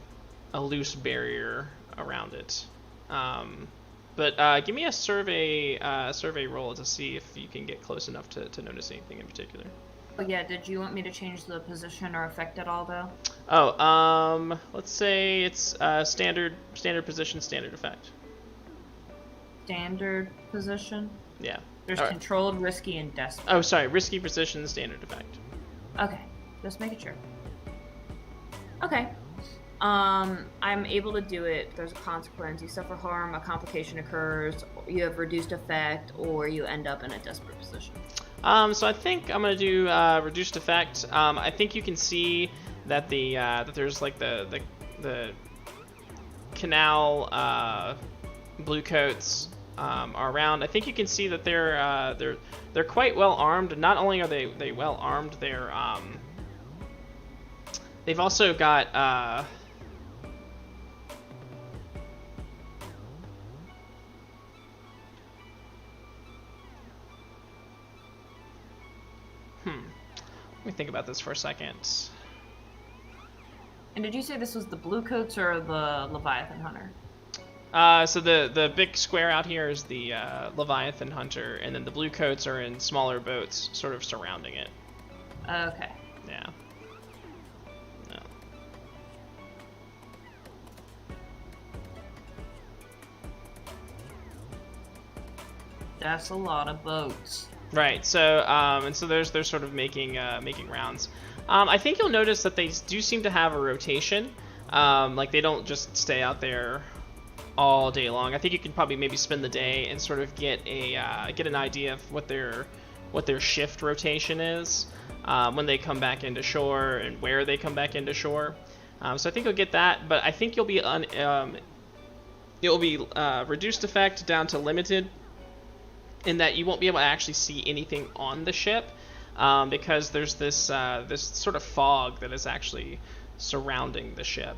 loose barrier around it. But give me a survey roll to see if you can get close enough to notice anything in particular. Oh yeah, did you want me to change the position or effect at all though? Oh, let's say it's standard position, standard effect. Standard position? Yeah. There's All right. controlled, risky, and desperate. Oh, sorry, risky position, standard effect. Okay, just making sure. Okay. I'm able to do it. There's a consequence. You suffer harm, a complication occurs, you have reduced effect, or you end up in a desperate position. So I think I'm gonna do reduced effect. I think you can see that that there's like the canal blue coats are around. I think you can see that they're quite well armed. Not only are they well armed, they've also got Let me think about this for a second. And did you say this was the Blue Coats or the Leviathan Hunter? So the big square out here is the Leviathan Hunter, and then the blue coats are in smaller boats, sort of surrounding it. Okay. Yeah. No. That's a lot of boats. Right. So and so they're sort of making rounds. I think you'll notice that they do seem to have a rotation. Like they don't just stay out there all day long. I think you can probably maybe spend the day and sort of get an idea of what their shift rotation is when they come back into shore and where they come back into shore. So I think you'll get that, but I think you'll be reduced effect down to limited, in that you won't be able to actually see anything on the ship because there's this sort of fog that is actually surrounding the ship.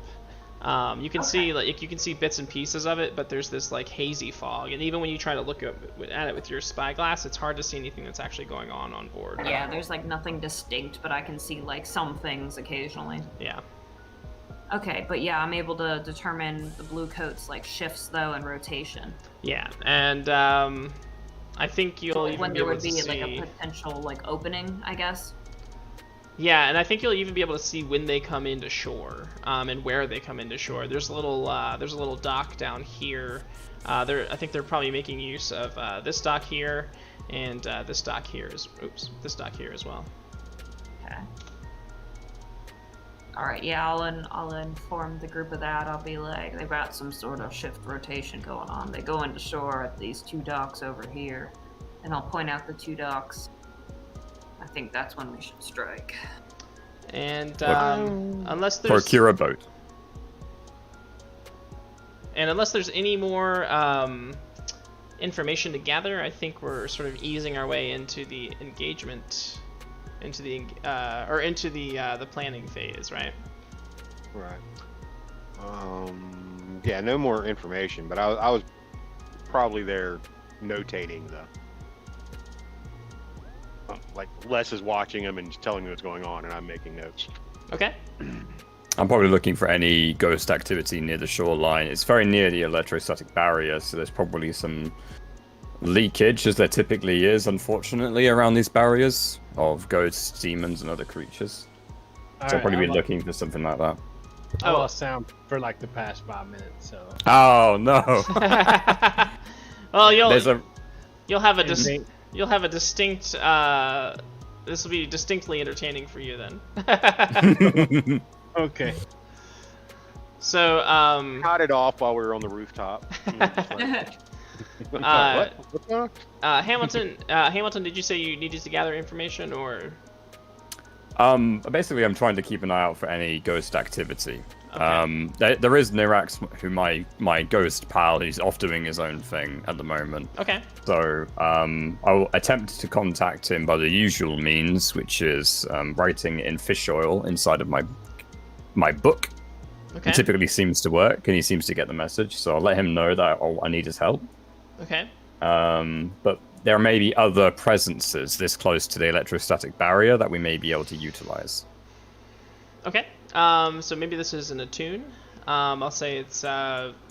You can see you can see bits and pieces of it, but there's this like hazy fog, and even when you try to look at it with your spyglass, it's hard to see anything that's actually going on board. Yeah, there's like nothing distinct, but I can see like some things occasionally. Yeah. Okay, but yeah, I'm able to determine the blue coats like shifts though and rotation. Yeah, and I think you'll even when be there able would to be see like a potential like opening, I guess. Yeah, and I think you'll even be able to see when they come into shore, and where they come into shore. There's a little dock down here. I think they're probably making use of this dock here, and this dock here this dock here as well. Okay. All right, yeah, I'll inform the group of that. I'll be like, they've got some sort of shift rotation going on. They go into shore at these two docks over here, and I'll point out the two docks. I think that's when we should strike. And unless there's Procure a boat. And unless there's any more information to gather, I think we're sort of easing our way into the engagement, into the planning phase, right? Right. Yeah, no more information, but I was probably there notating like Les is watching them and telling me what's going on, and I'm making notes. Okay. I'm probably looking for any ghost activity near the shoreline. It's very near the electrostatic barrier, so there's probably some leakage, as there typically is, unfortunately, around these barriers of ghosts, demons, and other creatures. So I'll probably be looking for something like that. I lost sound for like the past 5 minutes, so. Oh no! Well, you'll have a distinct. This will be distinctly entertaining for you then. Okay. So Cut it off while we were on the rooftop. uh, What's going on? Hamilton, did you say you needed to gather information, or? Basically, I'm trying to keep an eye out for any ghost activity. Okay. There is Nirax, who my ghost pal, who's off doing his own thing at the moment. Okay. So I'll attempt to contact him by the usual means, which is writing in fish oil inside of my book. Okay. It typically seems to work, and he seems to get the message. So I'll let him know that I need his help. Okay. But there may be other presences this close to the electrostatic barrier that we may be able to utilize. Okay. So maybe this is an attune. I'll say it's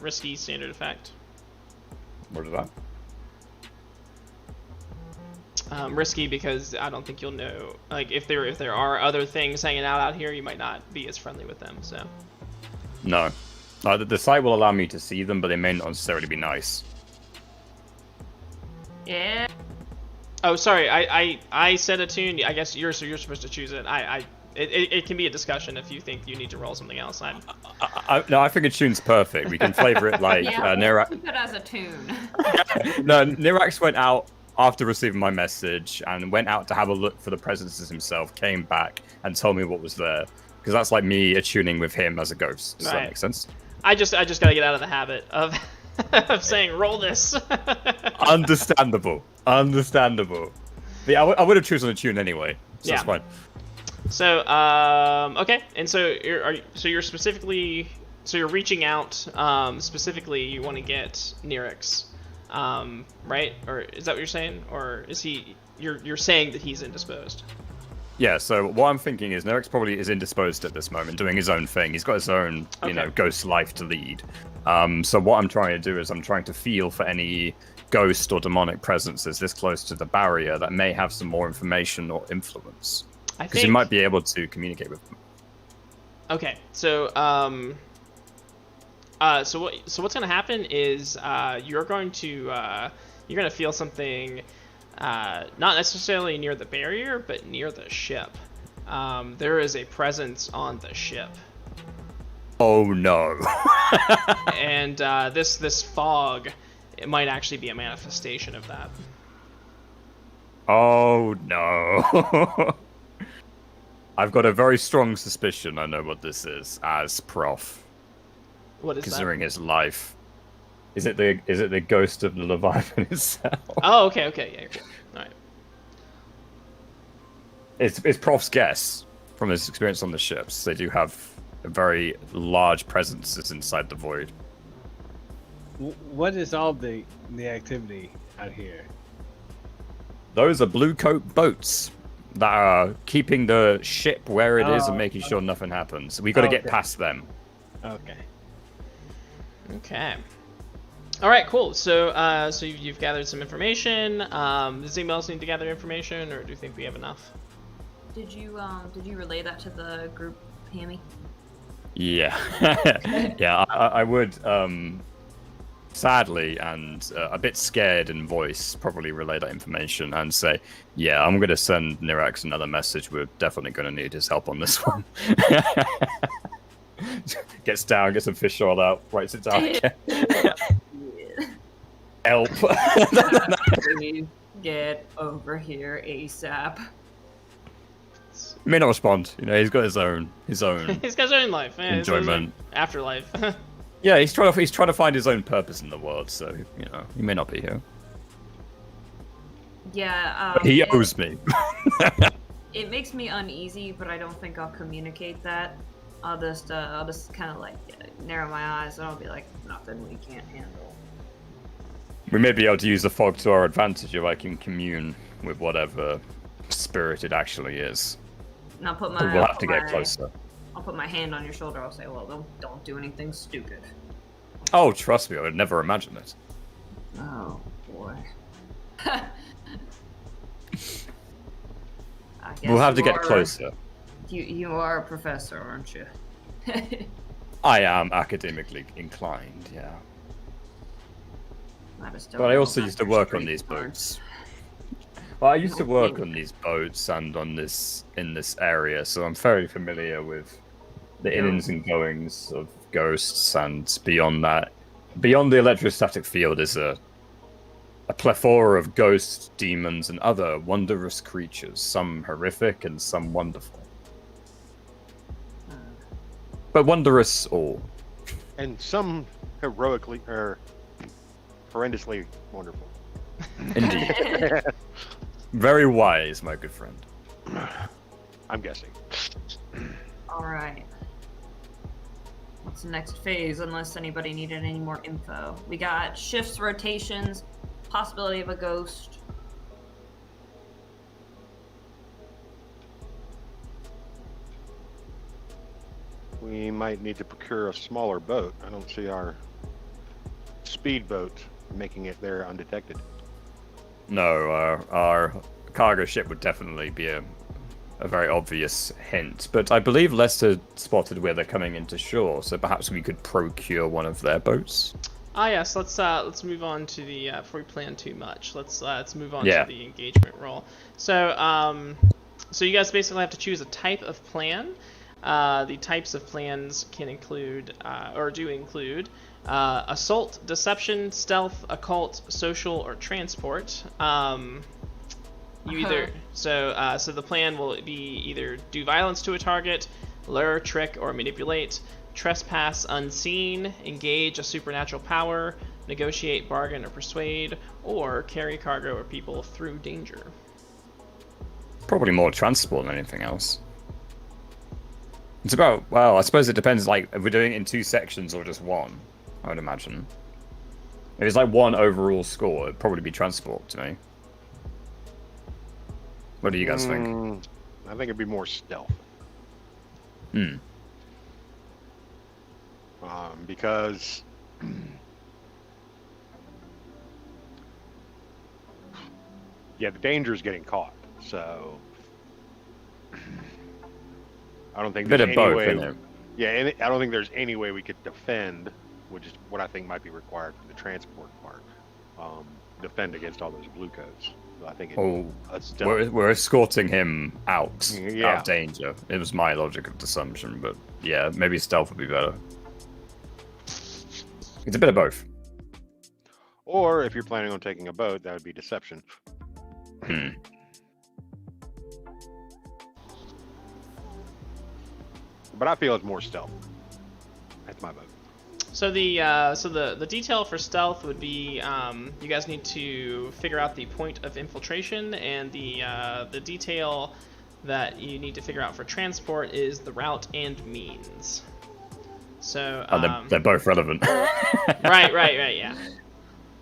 risky standard effect. What is that? Risky because I don't think you'll know. Like if there are other things hanging out here, you might not be as friendly with them. So. No. The site will allow me to see them, but they may not necessarily be nice. Yeah. Oh, sorry. I said attune. I guess you're supposed to choose it. It can be a discussion if you think you need to roll something else. No, I think attune's perfect. We can flavor it like Yeah, Nirax. keep it as a tune. No, Nirax went out after receiving my message and went out to have a look for the presences himself, came back and told me what was there. Because that's like me attuning with him as a ghost. Does that make sense? I just gotta get out of the habit of of saying roll this. Understandable. Yeah, I would have chosen a tune anyway. So that's fine. So okay, and so you're specifically you're reaching out specifically. You want to get Nirix, right? Or is that what you're saying? Or is he? You're saying that he's indisposed. Yeah, so what I'm thinking is Nerix probably is indisposed at this moment, doing his own thing. He's got his own, ghost life to lead. So what I'm trying to do is I'm trying to feel for any ghost or demonic presences this close to the barrier that may have some more information or influence. Because you might be able to communicate with them. Okay, so so what's going to happen is you're going to feel something. Not necessarily near the barrier, but near the ship. There is a presence on the ship. Oh no! And this fog, it might actually be a manifestation of that. Oh no! I've got a very strong suspicion I know what this is, as Prof. What is considering that? his life. Is it the ghost of the Leviathan itself? Oh, okay, yeah, cool. All right. It's Prof's guess from his experience on the ships. They do have a very large presence inside the void. What is all the activity out here? Those are blue coat boats that are keeping the ship where it is and making sure nothing happens. We got to get past them. Okay. All right, cool. So, so you've gathered some information. Does anyone else need to gather information, or do you think we have enough? Did you relay that to the group, Hammy? Yeah, yeah. I would, sadly and a bit scared in voice, probably relay that information and say, yeah, I'm gonna send Nirax another message. We're definitely gonna need his help on this one. Gets down, gets some fish oil out, writes it down again. Help. Please get over here ASAP. He may not respond. He's got his own. He's got his own life. Enjoyment. Afterlife. Yeah, he's trying to find his own purpose in the world. So he may not be here. Yeah. But he owes me. It makes me uneasy, but I don't think I'll communicate that. I'll just kind of narrow my eyes, and I'll be like, nothing we can't handle. We may be able to use the fog to our advantage if I can commune with whatever spirit it actually is. And I'll put We'll have to get closer. I'll put my hand on your shoulder. I'll say, well, don't do anything stupid. Oh, trust me, I would never imagine it. Oh, boy. We'll have to get closer. You are a professor, aren't you? I am academically inclined, yeah. But I also used to work on these boats. Well, I used to work on these boats and in this area, so I'm very familiar with the innings and goings of ghosts, and beyond that, beyond the electrostatic field is a plethora of ghosts, demons, and other wondrous creatures, some horrific and some wonderful. But wondrous all. And some heroically or horrendously wonderful. Indeed. Very wise, my good friend. I'm guessing. Alright. What's the next phase, unless anybody needed any more info? We got shifts, rotations, possibility of a ghost. We might need to procure a smaller boat. I don't see our speedboat making it there undetected. No, our cargo ship would definitely be a very obvious hint. But I believe Lester spotted where they're coming into shore, so perhaps we could procure one of their boats. Yes. Let's move on to the before we plan too much. Let's move on to the engagement roll. So so you guys basically have to choose a type of plan. The types of plans can include, or do include, assault, deception, stealth, occult, social, or transport. So the plan will be either do violence to a target, lure, trick, or manipulate, trespass unseen, engage a supernatural power, negotiate, bargain, or persuade, or carry cargo or people through danger. Probably more transport than anything else. It's about, well, I suppose it depends, like, if we're doing it in 2 sections or just one, I would imagine. If it's like 1 overall score, it'd probably be transport to me. What do you guys think? I think it'd be more stealth. Because yeah, the danger is getting caught. So I don't think Bit there's of any both, way. isn't it? Yeah, and I don't think there's any way we could defend, which is what I think might be required for the transport part. Defend against all those blue coats. So I think we're escorting him out Yeah. of danger. It was my logic of assumption, but yeah, maybe stealth would be better. It's a bit of both. Or if you're planning on taking a boat, that would be deception. But I feel it's more stealth. That's my vote. So the detail for stealth would be you guys need to figure out the point of infiltration, and the detail that you need to figure out for transport is the route and means. So they're both relevant. right, yeah.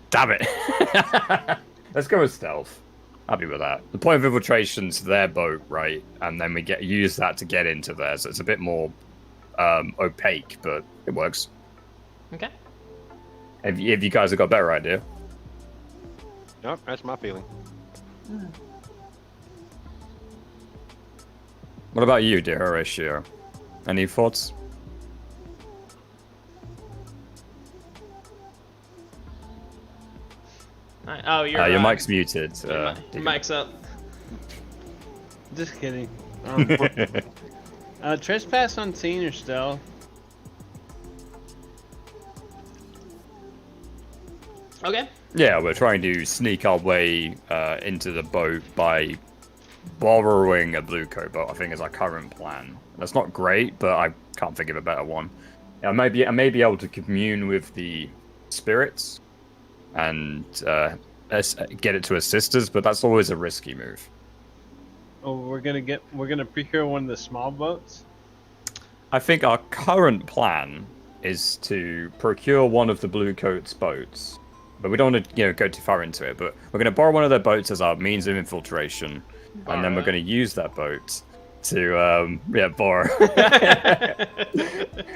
Damn it. Let's go with stealth. Happy with that. The point of infiltration's their boat, right? And then we use that to get into theirs. So it's a bit more opaque, but it works. Okay. Have you guys got a better idea? Nope, that's my feeling. What about you, dear Horatio? Any thoughts? Oh, your mic's muted. Your mic's up. Just kidding. Trespass unseen or stealth? Okay. Yeah, we're trying to sneak our way into the boat by borrowing a blue coat boat, I think is our current plan. That's not great, but I can't think of a better one. I may be able to commune with the spirits and get it to assist us, but that's always a risky move. Oh, we're gonna procure one of the small boats. I think our current plan is to procure one of the blue coats' boats, but we don't want to go too far into it. But we're going to borrow one of their boats as our means of infiltration, and then we're going to use that boat to borrow.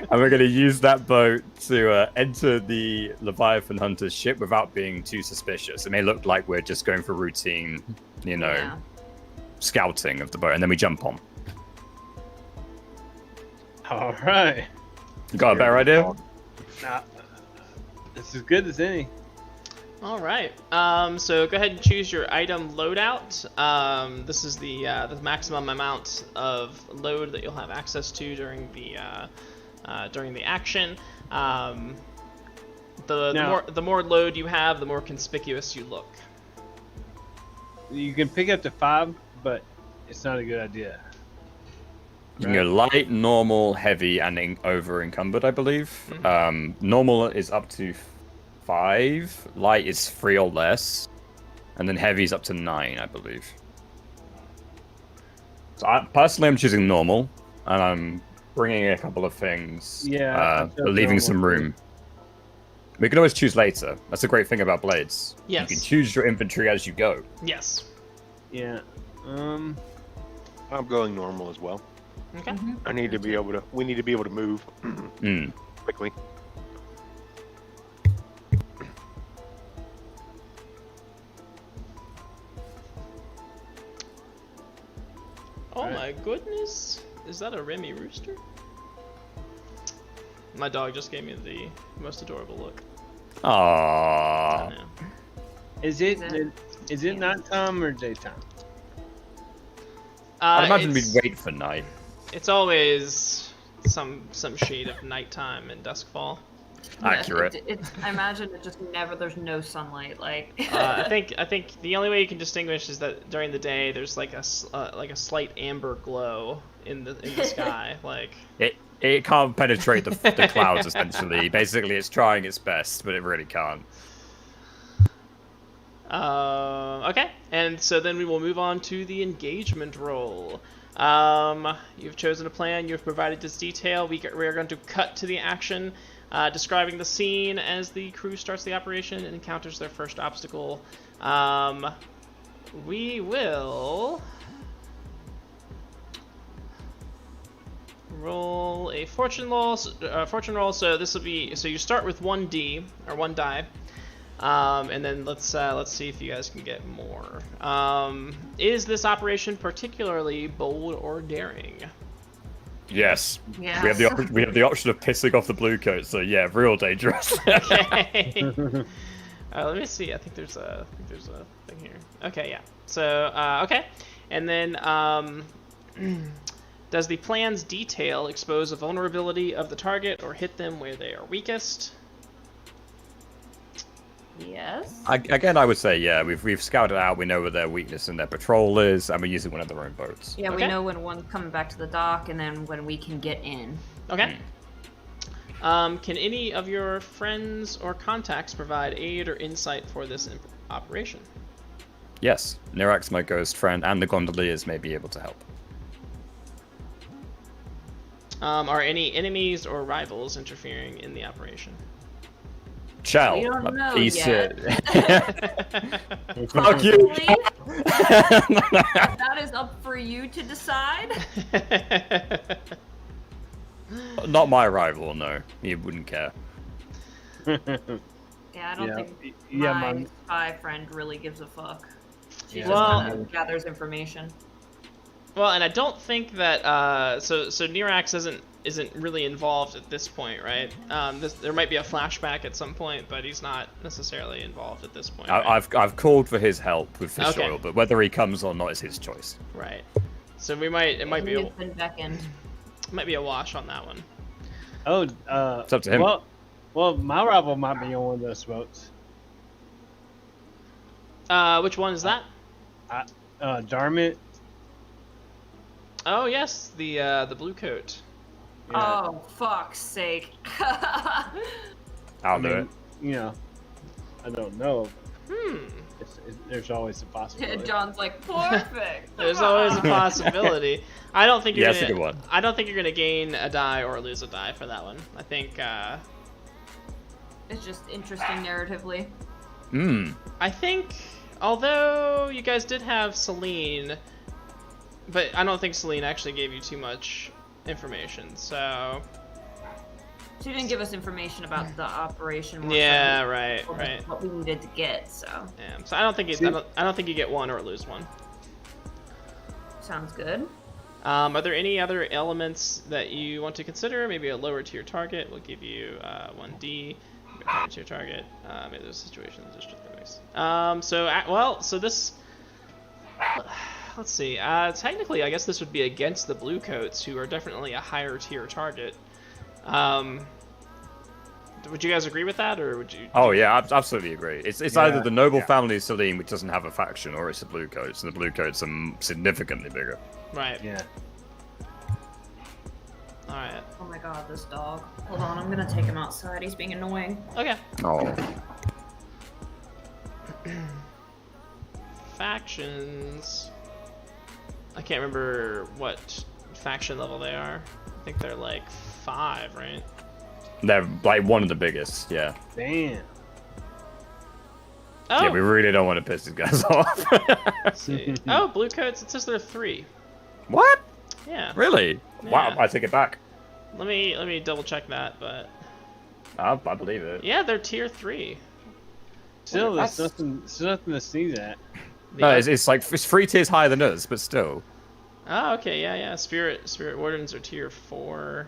And we're going to use that boat to enter the Leviathan Hunter's ship without being too suspicious. It may look like we're just going for routine, scouting of the boat, and then we jump on. All right. You got a better idea? Nah, it's as good as any. All right. So go ahead and choose your item loadout. This is the maximum amount of load that you'll have access to during the action. The more load you have, the more conspicuous you look. You can pick up to 5, but it's not a good idea. You can go light, normal, heavy, and over encumbered, I believe. Mm-hmm. Normal is up to 5, light is 3 or less, and then heavy is up to 9, I believe. So personally, I'm choosing normal, and I'm bringing a couple of things, but leaving some room. We can always choose later. That's the great thing about blades. Yes. You can choose your infantry as you go. Yes. Yeah. I'm going normal as well. Okay. We need to be able to move quickly. Oh my goodness. Is that a Remy rooster? My dog just gave me the most adorable look. Aww. Is it nighttime or daytime? I'd imagine we'd wait for night. It's always some shade of nighttime and duskfall. Accurate. I imagine it just never. There's no sunlight. Like. I think the only way you can distinguish is that during the day there's like a slight amber glow in the sky. Like it can't penetrate the clouds essentially. Basically, it's trying its best, but it really can't. Okay, and so then we will move on to the engagement roll. You've chosen a plan. You've provided this detail. We are going to cut to the action. Describing the scene as the crew starts the operation and encounters their first obstacle. We will roll a fortune roll. So this will be, so you start with 1d or 1 die, and then let's see if you guys can get more. Is this operation particularly bold or daring? Yes. Yes. We have the option of pissing off the blue coat, so yeah, real dangerous. Okay. Let me see. I think there's a thing here. Okay, yeah. So okay, and then does the plan's detail expose a vulnerability of the target or hit them where they are weakest? Yes. Again, I would say yeah. We've scouted out. We know where their weakness in their patrol is, and we're using one of their own boats. Yeah, Okay. we know when one's coming back to the dock, and then when we can get in. Okay. Can any of your friends or contacts provide aid or insight for this operation? Yes, Nirax, my ghost friend, and the gondoliers may be able to help. Are any enemies or rivals interfering in the operation? Ciao. We don't know Peace. yet. Fuck you. Really? That is up for you to decide. Not my rival, no. He wouldn't care. Yeah, I don't Yeah. think Yeah, my man. spy friend really gives a fuck. She Yeah. just Well- kind of gathers information. Well, and I don't think that so Nirax isn't really involved at this point, right? There might be a flashback at some point, but he's not necessarily involved at this point. Right? I've called for his help with fish Okay. oil, but whether he comes or not is his choice. Right. So it might be He's been beckoned. a wash on that one. Oh, It's up to him. Well, my rival might be on one of those boats. Which one is that? Darmit. Oh yes, the blue coat. Yeah. Oh, fuck's sake. I'll do it. You know, I don't know. Hmm. There's always a possibility. John's like, perfect. There's always a possibility. I don't think you're Yeah, that's gonna. a good one. I don't think you're gonna gain a die or lose a die for that one. I think. It's just interesting narratively. I think, although you guys did have Celine, but I don't think Celine actually gave you too much information. So. She didn't give us information about the operation. more Yeah. so Right. what- Right. What we needed to get. So Yeah. So I don't think I don't think you get one or lose one. sounds good. Are there any other elements that you want to consider? Maybe a lower tier target will give you 1d. Maybe a higher tier target. Maybe there's situations there's just ways. So this. Let's see. Technically, I guess this would be against the blue coats, who are definitely a higher tier target. Would you guys agree with that, or would you? Oh yeah, I absolutely agree. It's Yeah, either the noble yeah. family of Salim, which doesn't have a faction, or it's the blue coats, and the blue coats are significantly bigger. Right. Yeah. All right. Oh my god, this dog. Hold on, I'm gonna take him outside. He's being annoying. Okay. Oh. Factions. I can't remember what faction level they are. I think they're like 5, right? They're like one of the biggest, yeah. Damn. Oh, Yeah, we really don't want to piss these guys off. let's see. Oh, blue coats. It says they're 3. What? Yeah. Really? Wow, Yeah. I take it back. Let me double check that, but I believe it. yeah, they're tier 3. Still, That's- there's nothing to sneeze at. The No, oth- it's like it's 3 tiers higher than us, but still. Oh, okay, yeah. Spirit wardens are tier 4.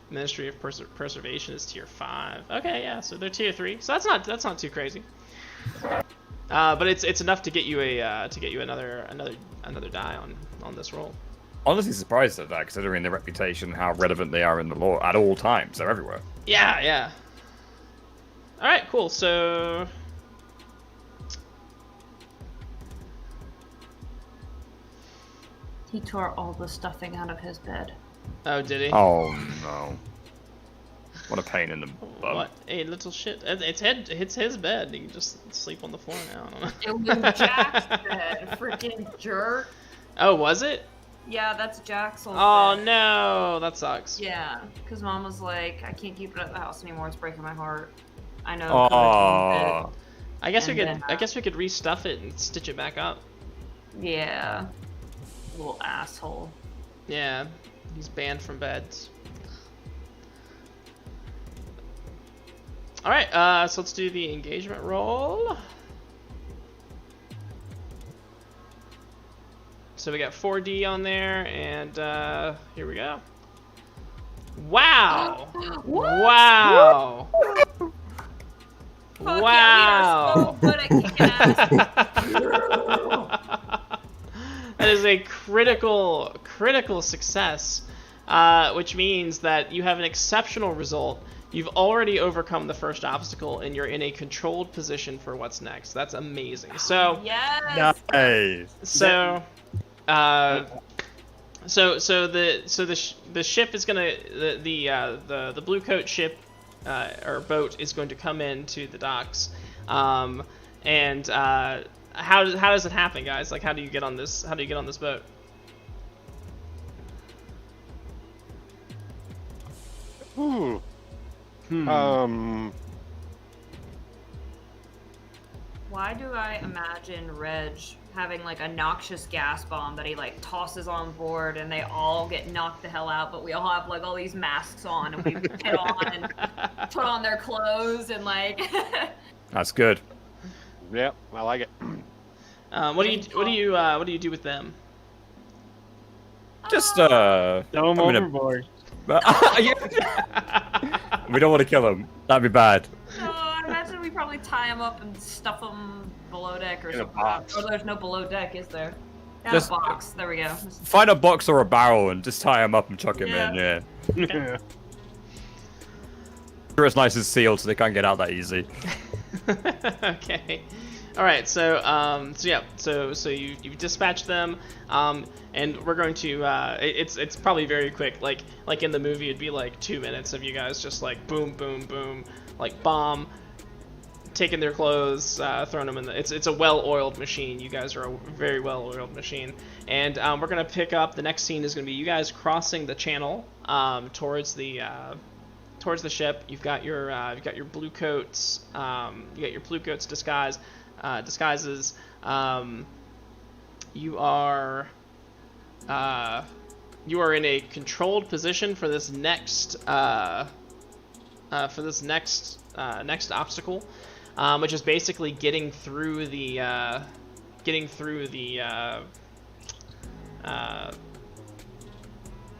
Ministry of Preservation is tier 5. Okay, yeah, so they're tier 3. So that's not too crazy. But it's enough to get you another die on this roll. honestly surprised at that, considering their reputation, how relevant they are in the lore at all times. They're everywhere. Yeah, yeah. All right, cool. So He tore all the stuffing out of his bed. oh, did he? Oh no! What a pain in the butt. What a little shit. It's his bed. He can just sleep on the floor now. I don't know. It was Jack's bed, freaking jerk. Oh, was it? Yeah, that's Jack's old Oh bed. no, that sucks. Yeah, because Mom was like, I can't keep it at the house anymore. It's breaking my heart. I know. Oh. I guess we And could. then, I guess we could restuff it and stitch it back up. Yeah. Little asshole. Yeah, he's banned from beds. All right, so let's do the engagement roll. So we got 4D on there, and here we go. Wow! Wow! Fuck Wow! Yeah, we are so good at kicking ass. That is a critical success, which means that you have an exceptional result. You've already overcome the first obstacle, and you're in a controlled position for what's next. That's amazing. So, Yes. Nice. so the ship is gonna the blue coat ship or boat is going to come into the docks, and how does it happen, guys? Like, how do you get on this? How do you get on this boat? Ooh. Why do I imagine Reg having like a noxious gas bomb that he like tosses on board and they all get knocked the hell out, but we all have like all these masks on and we get on and put on their clothes and like That's good. Yep, I like it. What do you do with them? Just Throw him I mean, overboard. we don't want to kill him. That'd be bad. No, I imagine we probably tie him up and stuff him below deck or In a something. box. Or there's no below deck, is there? Yeah, Just- a box. There we go. Find a box or a barrel and just tie him up and chuck him Yeah. in. Yeah. Yeah. Sure, it's nice and sealed, so they can't get out that easy. Okay. All right. So you dispatch them, and we're going to. It's probably very quick. Like in the movie, it'd be like 2 minutes of you guys just like boom, boom, boom, like bomb, taking their clothes, throwing them in the. It's a well-oiled machine. You guys are a very well-oiled machine, and we're gonna pick up. The next scene is gonna be you guys crossing the channel towards the ship. You've got your blue coats. You got your blue coats disguises. You are in a controlled position for this next next obstacle, which is basically getting through the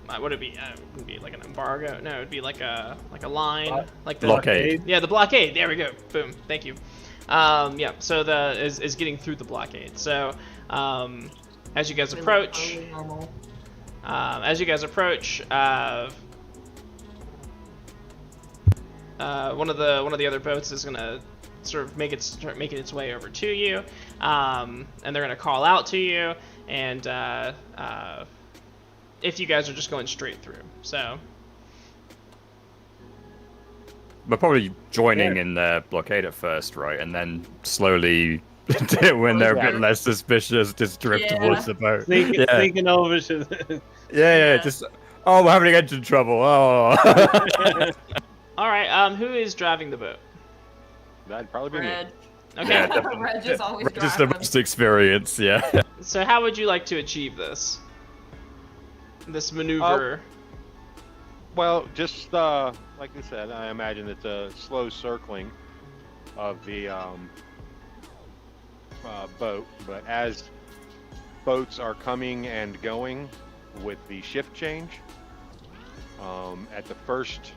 what would it be? It would be like an embargo. No, it would be like a line, like the Blockade. Yeah, the blockade. There we go. Boom. Thank you. Yeah. So is getting through the blockade. So as you guys approach, Totally normal. one of the other boats is gonna sort of start making its way over to you, and they're gonna call out to you, and if you guys are just going straight through, so We're probably joining in the blockade at first, right? And then slowly, when they're a bit less suspicious, just drift Yeah. towards the boat. Thinking over to Yeah, just, oh, we're having engine trouble. Oh. all right. Who is driving the boat? That'd probably be Reg. Okay. Yeah, definitely. Reg is always Just the driving. most experience, yeah. So how would you like to achieve this maneuver? Well, just like I said, I imagine it's a slow circling of the boat, but as boats are coming and going with the shift change, at the first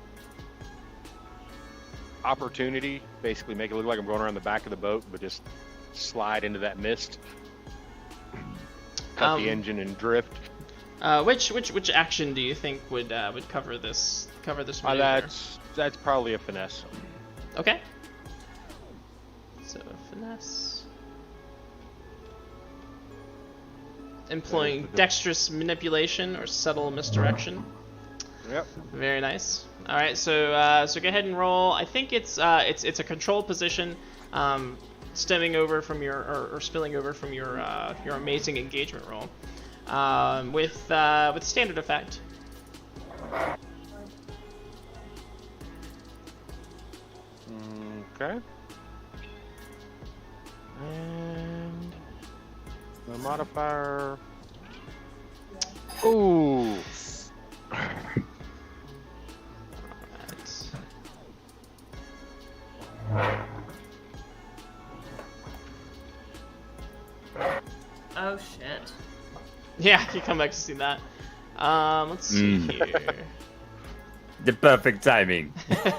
opportunity, basically make it look like I'm going around the back of the boat, but just slide into that mist, cut the engine and drift. Which action do you think would cover this maneuver? That's probably a finesse. Okay. So finesse. Employing dexterous manipulation or subtle misdirection. Yep. Very nice. All right, so go ahead and roll. I think it's a controlled position, stemming over from your or spilling over from your amazing engagement roll, with standard effect. Okay. And the modifier. Ooh. Oh shit. Yeah, you come back to see that. Let's see here. The perfect timing. There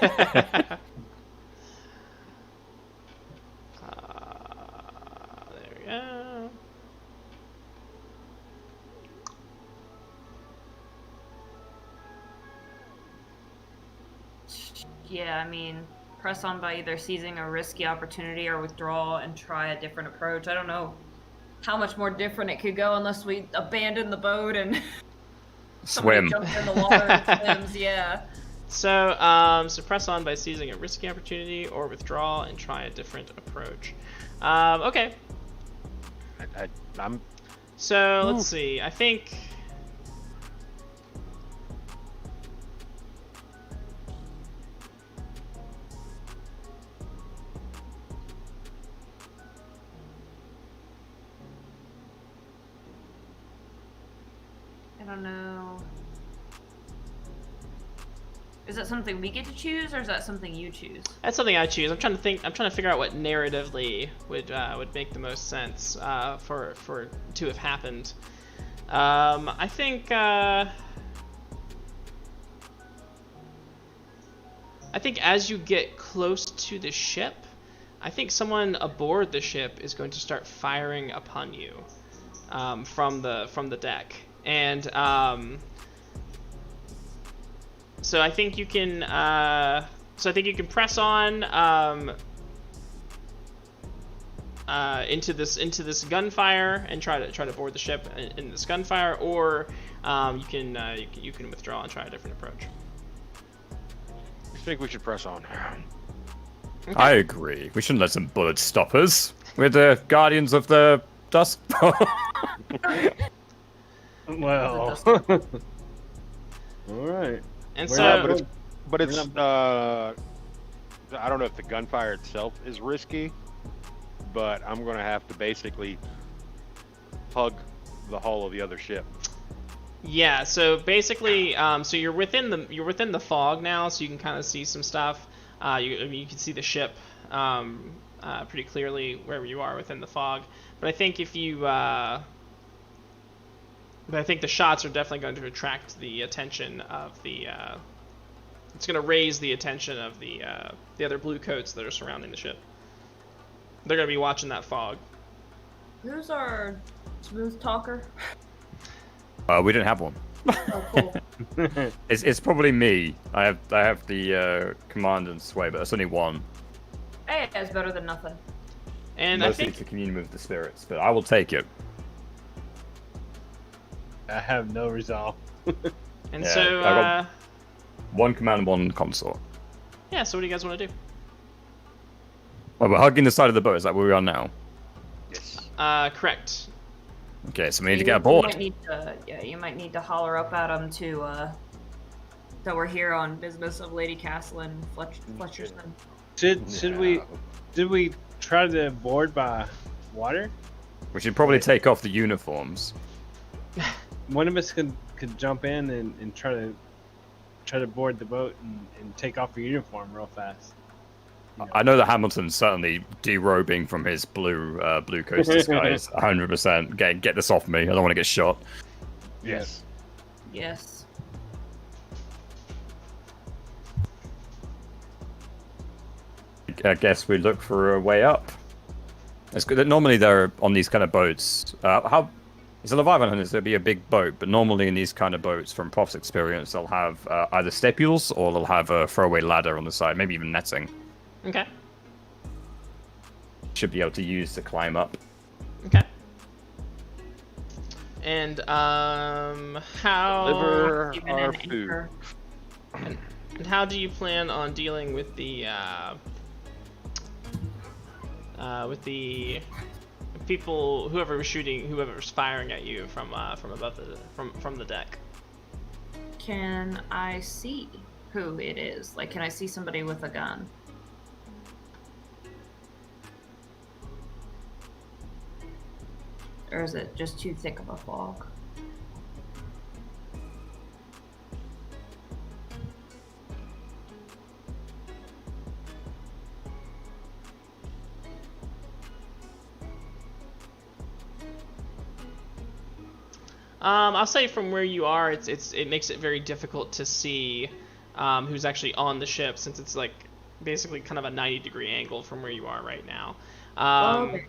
we go. Yeah, I mean, press on by either seizing a risky opportunity or withdraw and try a different approach. I don't know how much more different it could go unless we abandon the boat and Swim. jumps in the water and swims. Yeah. So press on by seizing a risky opportunity or withdraw and try a different approach. Okay. I'm. So let's see. I think. I don't know. Is that something we get to choose, or is that something you choose? That's something I choose. I'm trying to think. I'm trying to figure out what narratively would make the most sense for to have happened. I think as you get close to the ship, I think someone aboard the ship is going to start firing upon you from the deck, and so I think you can press on into this gunfire and try to board the ship in this gunfire, or you can withdraw and try a different approach. I think we should press on. Okay. I agree. We shouldn't let some bullets stop us. We're the guardians of the dust. Well. All right. And We're so, not- But it's I don't know if the gunfire itself is risky, but I'm gonna have to basically hug the hull of the other ship. yeah. So basically, so you're within the fog now, so you can kind of see some stuff. You can see the ship pretty clearly wherever you are within the fog. But I think but I think the shots are definitely going to attract the attention of the. It's going to raise the attention of the other blue coats that are surrounding the ship. They're going to be watching that fog. Who's our smooth talker? We didn't have one. Oh, cool. It's probably me. I have the command and sway, but that's only one. Hey, it's better than nothing. And Mostly I think to commune with the spirits, but I will take it. I have no resolve. and Yeah, so I got- One command, one consort. yeah. So what do you guys want to do? Well, we're hugging the side of the boat. Is that where we are now? Yes. Correct. Okay, so we need to You- get aboard. you might need to holler up at them to that we're here on business of Lady Castle and Fletcher's men. Did we try to board by water? We should probably take off the uniforms. One of us could jump in and try to board the boat and take off your uniform real fast. I know that Hamilton's certainly derobing from his blue coat disguise. 100%. Get this off me. I don't want to get shot. Yes. Yes. I guess we look for a way up. It's good that normally they're on these kind of boats. Is It's a Leviathan Hunters. It'll be a big boat, but normally in these kind of boats, from Prof's experience, they'll have either stepules or they'll have a throwaway ladder on the side, maybe even netting. Okay. Should be able to use to climb up. Okay. And how Deliver Even our an food. anchor. and how do you plan on dealing with the people, whoever's firing at you from above from the deck? Can I see who it is? Like, can I see somebody with a gun? Or is it just too thick of a fog? I'll say from where you are, it makes it very difficult to see who's actually on the ship, since it's like basically kind of a 90-degree angle from where you are right now. Okay.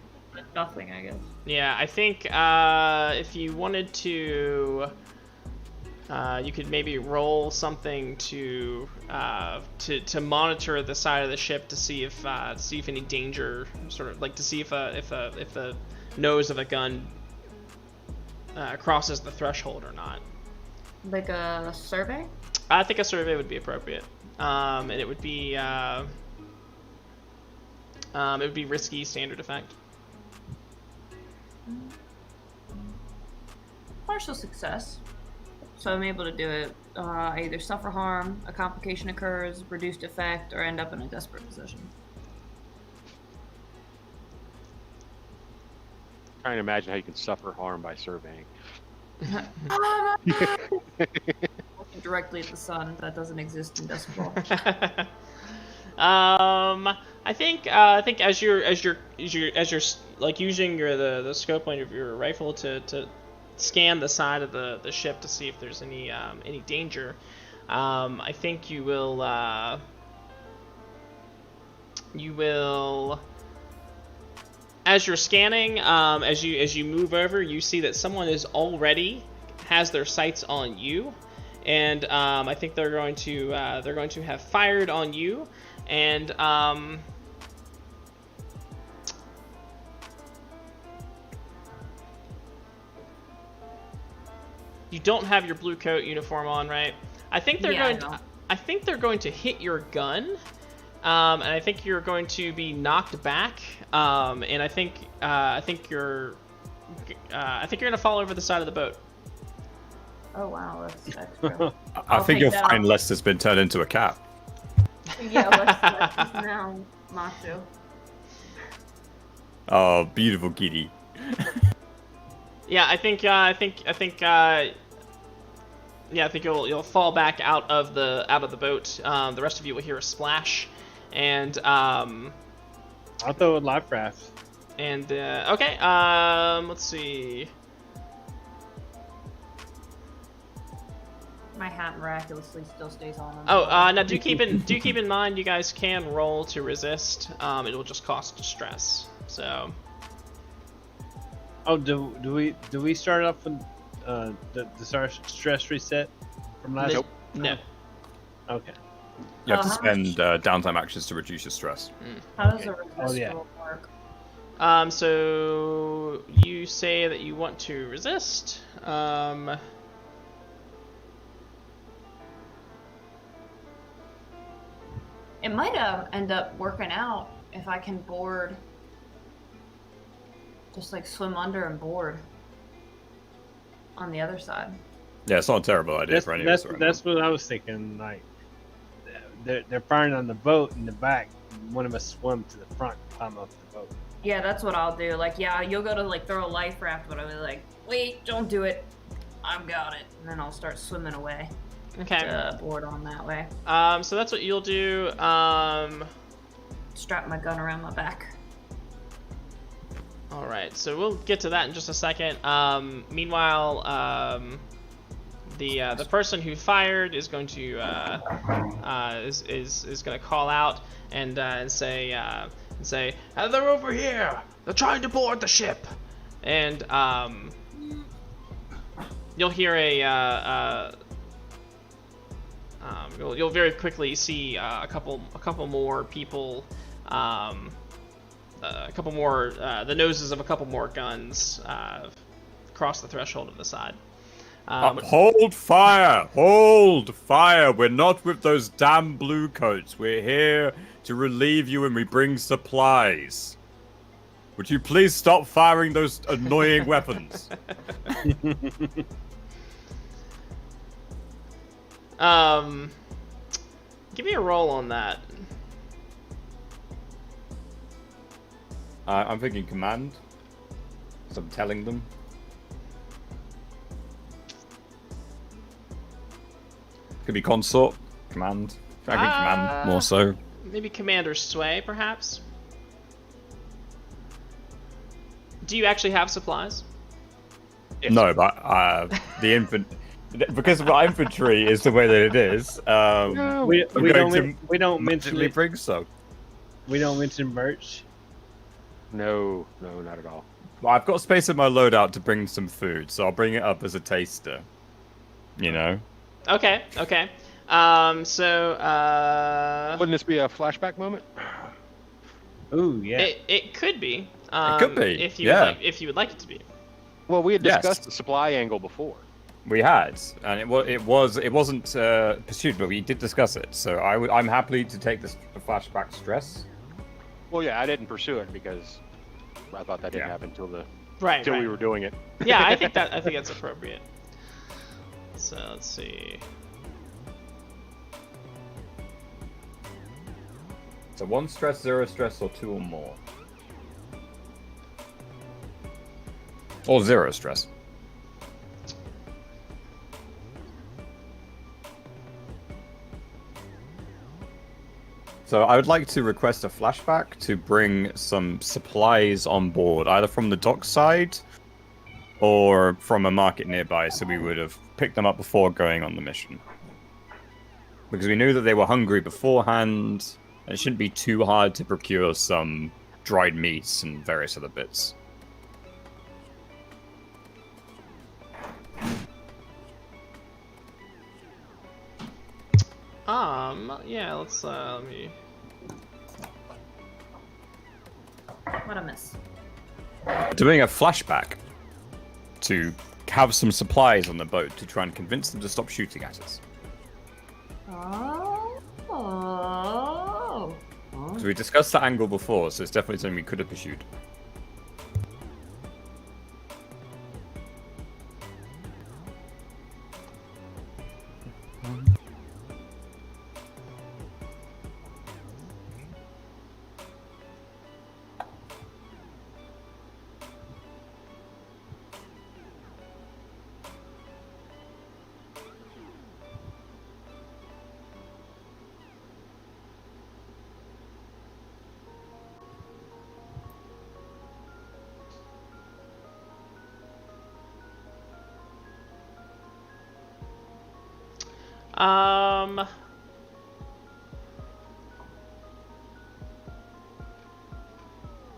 Nothing, I guess. Yeah, I think if you wanted to, you could maybe roll something to monitor the side of the ship to see if any danger, sort of like to see if the nose of a gun crosses the threshold or not. Like a survey? I think a survey would be appropriate, and it would be risky standard effect. Partial success. So I'm able to do it. I either suffer harm, a complication occurs, reduced effect, or end up in a desperate position. Trying to imagine how you can suffer harm by surveying. Looking directly at the sun, that doesn't exist in Decibel. I think as you're like using the scope on your rifle to scan the side of the ship to see if there's any danger, I think you will as you're scanning, as you move over, you see that someone has their sights on you, and I think they're going to have fired on you, and you don't have your blue coat uniform on, right? I think they're going to hit your gun. And I think you're going to be knocked back, and I think you're gonna fall over the side of the boat. Oh wow, that's extra. I think you'll find Lester's been turned into a cat. Yeah, let's now macho. Oh, beautiful kitty. Yeah, I think you'll fall back out of the boat. The rest of you will hear a splash, and I'll throw a life raft. And okay, let's see. My hat miraculously still stays on. Oh, now do keep in mind you guys can roll to resist. It will just cost stress. So. Oh, do we start off with the stress reset from last? Nope. No. Okay. You have to how spend much- downtime actions to reduce your stress. How does a resist Oh, yeah. roll work? So you say that you want to resist. It might end up working out if I can board. Just like swim under and board on the other side. Yeah, it's not a terrible idea for any of us. That's what I was thinking. Like, they're firing on the boat in the back. One of us swim to the front, climb up the boat. Yeah, that's what I'll do. Like, yeah, you'll go to like throw a life raft, but I'll be like, wait, don't do it. I've got it, and then I'll start swimming away. Okay. To board on that way. So that's what you'll do. Strap my gun around my back. All right. So we'll get to that in just a second. Meanwhile, the person who fired is going to is going to call out and say they're over here. They're trying to board the ship. And you'll hear you'll very quickly see a couple more people, a couple more the noses of a couple more guns cross the threshold of the side. Hold fire! Hold fire! We're not with those damn blue coats. We're here to relieve you and we bring supplies. Would you please stop firing those annoying weapons? Give me a roll on that. I'm thinking command. So I'm telling them. Could be consort, command. I think command more so. Maybe commander sway, perhaps. Do you actually have supplies? Yes. No, but the infant, because my infantry is the way that it is. We don't mention it. Bring some. We don't mention merch. No, not at all. Well, I've got space in my loadout to bring some food, so I'll bring it up as a taster. You know. Okay. Wouldn't this be a flashback moment? Ooh, yeah. It could be. It could be. If you would like it to be. Well, we had discussed the supply angle before. We had, and it wasn't pursued, but we did discuss it. So I'm happy to take the flashback stress. Well, yeah, I didn't pursue it because I thought that didn't happen until we were doing it. Yeah, I think that's appropriate. So let's see. So 1 stress, 0 stress, or 2 or more. Or 0 stress. So I would like to request a flashback to bring some supplies on board, either from the dock side or from a market nearby, so we would have picked them up before going on the mission. Because we knew that they were hungry beforehand, and it shouldn't be too hard to procure some dried meats and various other bits. Yeah, let me... What a miss. Doing a flashback to have some supplies on the boat to try and convince them to stop shooting at us. Oh. So we discussed that angle before, so it's definitely something we could have pursued.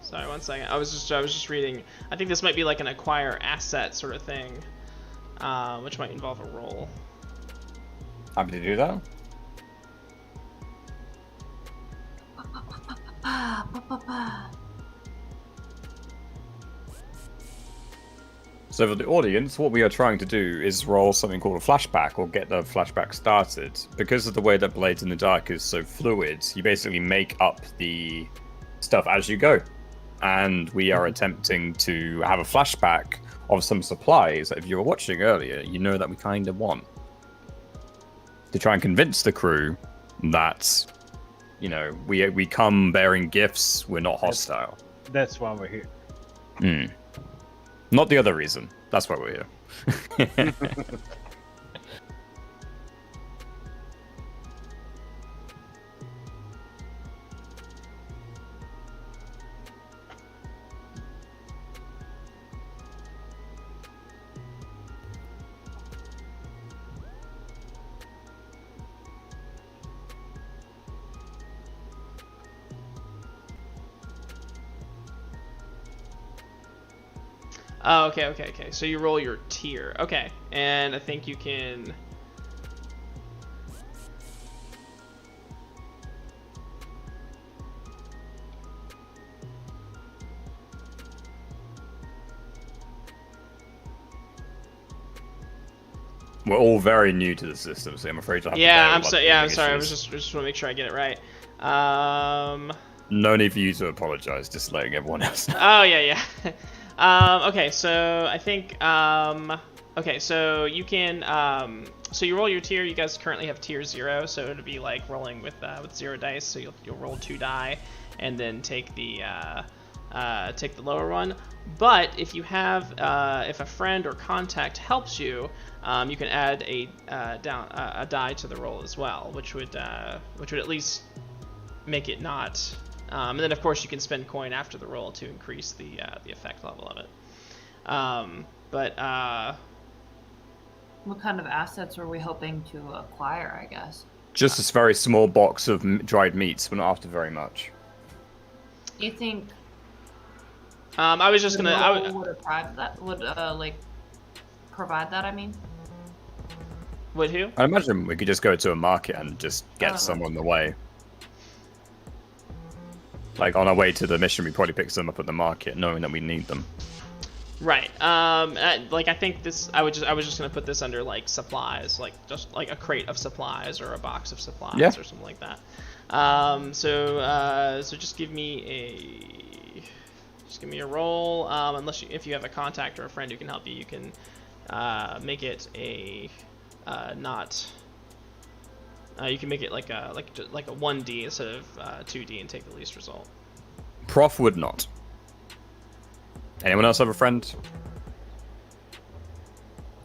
Sorry, 1 second. I was just reading. I think this might be like an acquire asset sort of thing, which might involve a roll. Happy to do that. So for the audience, what we are trying to do is roll something called a flashback, or get the flashback started. Because of the way that Blades in the Dark is so fluid, you basically make up the stuff as you go. And we are attempting to have a flashback of some supplies that if you were watching earlier, you know that we kind of want. To try and convince the crew that, you know, we come bearing gifts, we're not hostile. That's why we're here. Not the other reason. That's why we're here. Oh, okay. So you roll your tier. Okay, and I think you can. We're all very new to the system, so I'm afraid to have to Yeah, bear I'm with so our yeah, I'm teething sorry. I issues. just want to make sure I get it right. No need for you to apologize, just letting everyone else know. Oh yeah. Okay, so I think okay, so you can so you roll your tier. You guys currently have tier 0, so it'll be like rolling with 0 dice. So you'll roll 2 die, and then take the lower one. But if you have if a friend or contact helps you, you can add a die to the roll as well, which would at least make it not. And then of course you can spend coin after the roll to increase the effect level of it. What kind of assets were we hoping to acquire, I guess? Just this very small box of dried meats. We're not after very much. Do you think I was just the gonna. role would provide that? I mean, Would who? I imagine we could just go to a market and just get Oh. some on the way. Like on our way to the mission, we probably pick some up at the market, knowing that we need them. Right. Like I think this. I was just gonna put this under like supplies, like just like a crate of supplies or a box of supplies Yeah. or something like that. So just give me a roll. Unless if you have a contact or a friend who can help you, you can make it a not. You can make it like a 1D instead of 2D and take the least result. Prof would not. Anyone else have a friend?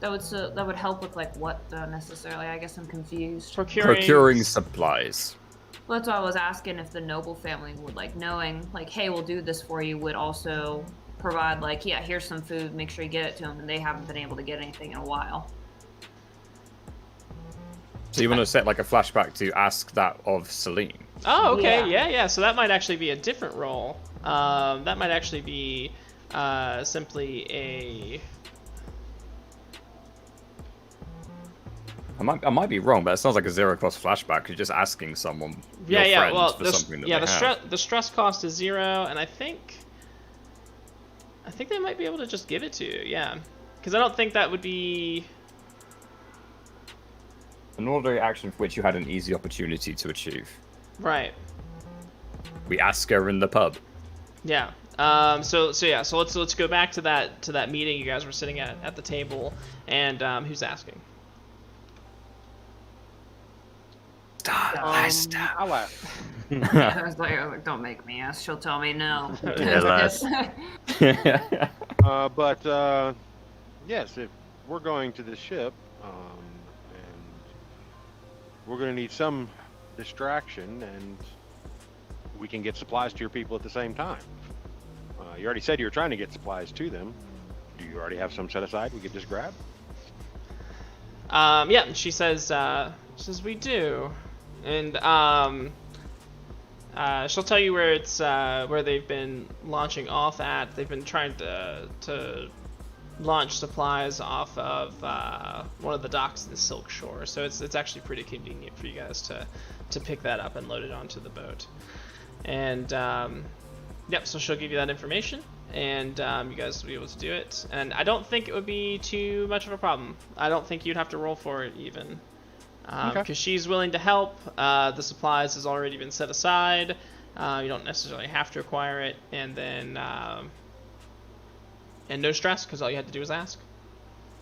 that would help with like what necessarily? I guess I'm confused. Procuring supplies. Well, that's why I was asking if the noble family would like knowing like, hey, we'll do this for you, would also provide like, yeah, here's some food, make sure you get it to them, and they haven't been able to get anything in a while. So you want to set like a flashback to ask that of Celine? Oh, okay, Yeah. yeah. So that might actually be a different role. That might actually be simply a. I might be wrong, but it sounds like a zero-cost flashback. You're just asking someone, your Yeah. friend, Well, for something that yeah. they have. The stress cost is 0, and I think they might be able to just give it to you. Yeah, because I don't think that would be. An ordinary action for which you had an easy opportunity to achieve. Right. We ask her in the pub. Yeah. So let's go back to that meeting you guys were sitting at the table, and who's asking? I'll ask. I was like, don't make me ask. She'll tell me no. Yeah, lass. But yes, if we're going to the ship, and we're going to need some distraction, and we can get supplies to your people at the same time. You already said you were trying to get supplies to them. Do you already have some set aside we could just grab? Yeah. She says we do, and she'll tell you where it's where they've been launching off at. They've been trying to launch supplies off of one of the docks in the Silk Shore, so it's actually pretty convenient for you guys to pick that up and load it onto the boat. And yep, so she'll give you that information, and you guys will be able to do it. And I don't think it would be too much of a problem. I don't think you'd have to roll for it even, because she's willing to help. The supplies has already been set aside. You don't necessarily have to acquire it, and then and no stress, because all you had to do was ask.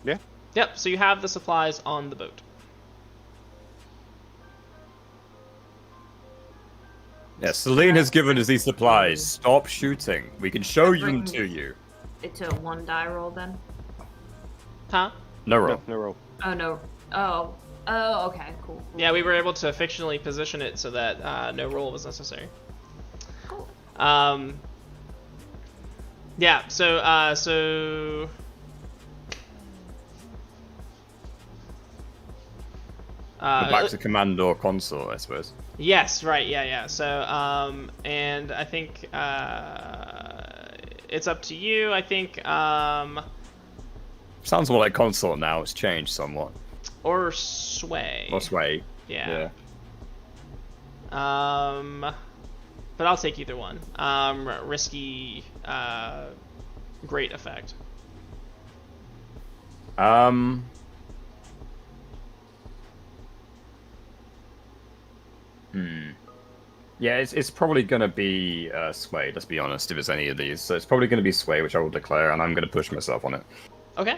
Yeah. Yep. So you have the supplies on the boat. Yeah, Celine has given us these supplies. Stop shooting. We can show them to you. It's a 1 die roll then? Huh? No roll. No roll. Oh, no. Oh, okay, cool. Yeah, we were able to fictionally position it so that no roll was necessary. Cool. Yeah, so Back to command or console, I suppose. yes, right, yeah. So and I think it's up to you. I think Sounds more like consort now. It's changed somewhat. or sway. Or sway. Yeah. But I'll take either one. Risky, great effect. Yeah, it's probably gonna be sway. Let's be honest. If it's any of these, so it's probably gonna be sway, which I will declare, and I'm gonna push myself on it. Okay.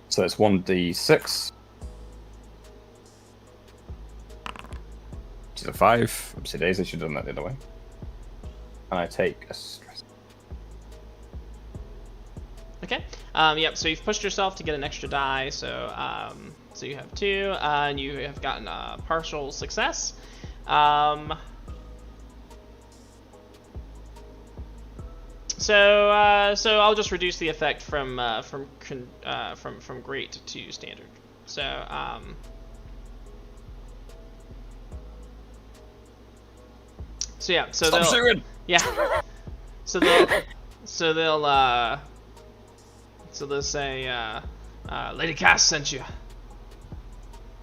So it's 1d6. Which is a 5. Oopsie daisy, I should have done that the other way. And I take a stress. Okay. Yep. So you've pushed yourself to get an extra die. So so you have 2, and you have gotten a partial success. So I'll just reduce the effect from great to standard. So yeah. So Stop shooting! yeah. So they'll say Lady Cass sent you.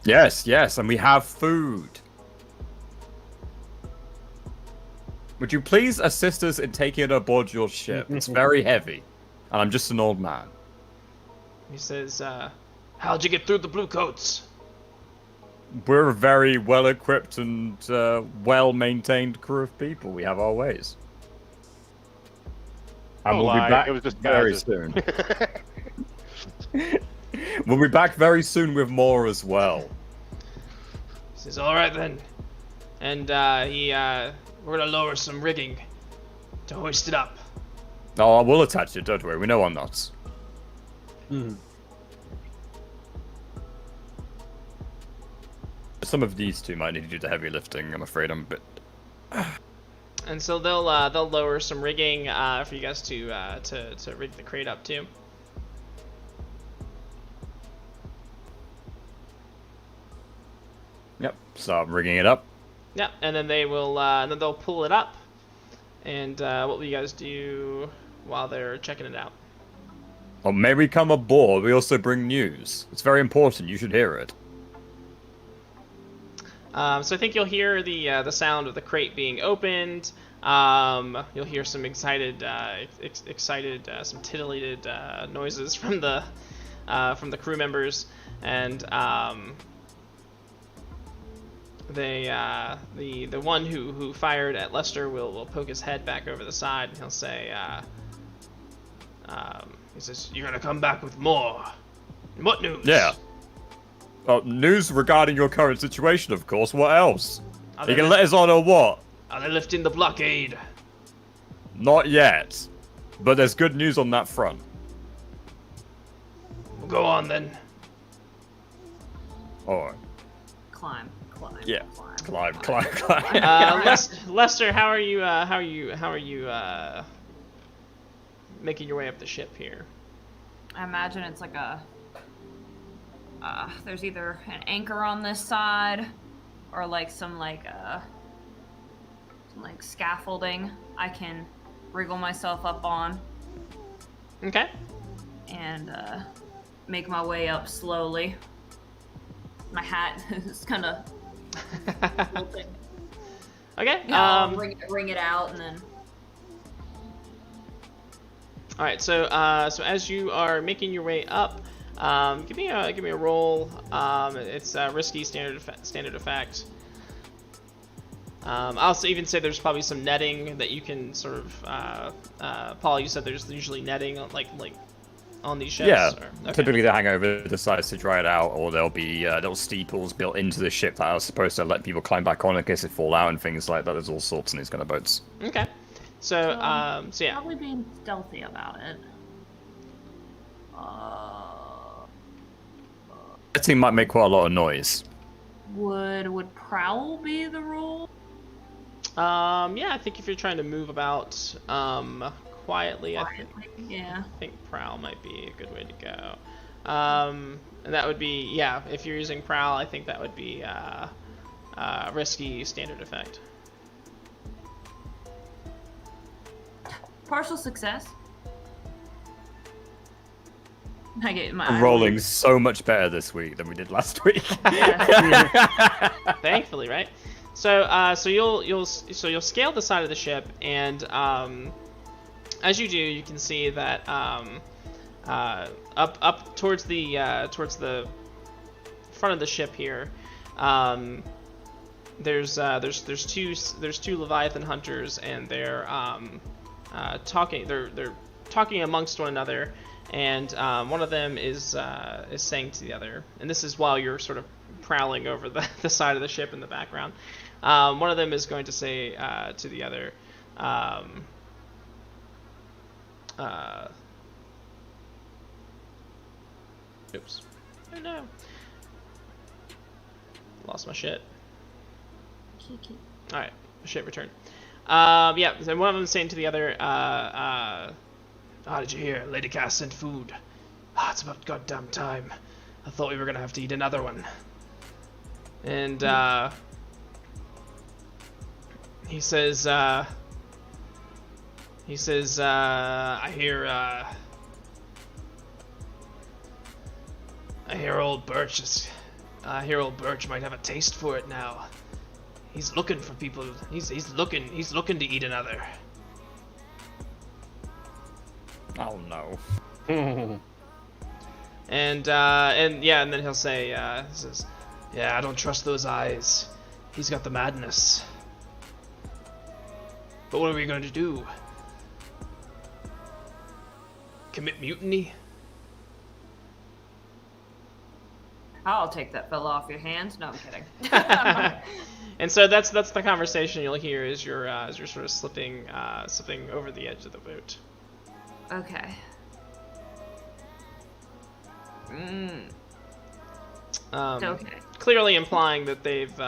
Yes, and we have food. Would you please assist us in taking it aboard your ship? It's very heavy, and I'm just an old man. He says, how'd you get through the blue coats? We're a very well-equipped and well-maintained crew of people. We have our ways. And we'll be back It was just very soon. We'll be back very soon with more as well. He says, all right then. And we're gonna lower some rigging to hoist it up. Oh, I will attach it, don't worry. We know I'm not. Some of these two might need to do the heavy lifting. I'm afraid I'm a bit... And so they'll lower some rigging for you guys to rig the crate up too. Yep, so I'm rigging it up. Yeah, and then they'll pull it up. And what will you guys do while they're checking it out? Well, may we come aboard? We also bring news. It's very important. You should hear it. So I think you'll hear the sound of the crate being opened. You'll hear some excited, some titillated noises from the crew members, and the one who fired at Lester will poke his head back over the side, and he'll say, he says, "You're gonna come back with more. What news?" Yeah. News regarding your current situation, of course. What else? You can let us on or what? Are they lifting the blockade? Not yet. But there's good news on that front. Well, go on then. Alright. Climb. Yeah. Climb. Lester, how are you making your way up the ship here? I imagine it's like a... there's either an anchor on this side, or like some scaffolding I can wriggle myself up on. Okay. And make my way up slowly. My hat is kind of tilting. Okay. I'll wring it out and then. All right. So as you are making your way up, give me a roll. It's risky standard effect. I'll also even say there's probably some netting that you can sort of. Paul, you said there's usually netting like on these ships. Yeah. Okay. Typically they hang over the sides to dry it out, or there'll be little steeples built into the ship that are supposed to let people climb back on in case they fall out and things like that. There's all sorts in these kind of boats. Okay. So yeah. Probably being stealthy about it. That team might make quite a lot of noise. Would prowl be the rule? Yeah, I think if you're trying to move about quietly, I think prowl might be a good way to go. And that would be, yeah, if you're using prowl, I think that would be risky standard effect. partial success. I get my I'm rolling so much better this week than we did last week. Thankfully, right? So, you'll scale the side of the ship, and as you do, you can see that up towards the front of the ship here, there's two Leviathan hunters, and they're talking. They're talking amongst one another. And one of them is saying to the other, and this is while you're sort of prowling over the side of the ship in the background. One of them is going to say to the other, oops, oh no, lost my shit. Kiki. All right, shit returned. Yeah, so one of them is saying to the other, did you hear? Lady Cass sent food. It's about goddamn time. I thought we were gonna have to eat another one. And, he says, I hear old Birch might have a taste for it now. He's looking for people. He's looking to eat another. Oh no. And then he'll say, yeah, I don't trust those eyes. He's got the madness. But what are we going to do? Commit mutiny? I'll take that fella off your hands. No, I'm kidding. And so that's the conversation you'll hear as you're sort of slipping over the edge of the boat. Okay. Okay. Clearly implying that they've,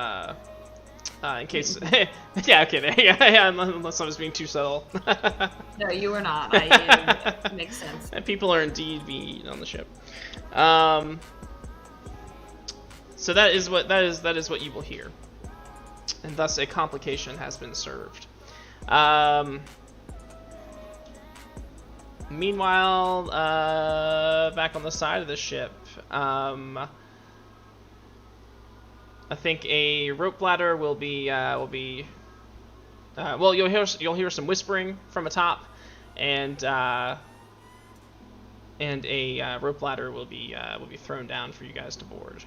in case, yeah, okay, yeah, unless I was being too subtle. No, you were not. It makes sense. And people are indeed being eaten on the ship. So that is what you will hear, and thus a complication has been served. Meanwhile, back on the side of the ship, I think a rope ladder will be well, you'll hear some whispering from atop, and a rope ladder will be thrown down for you guys to board.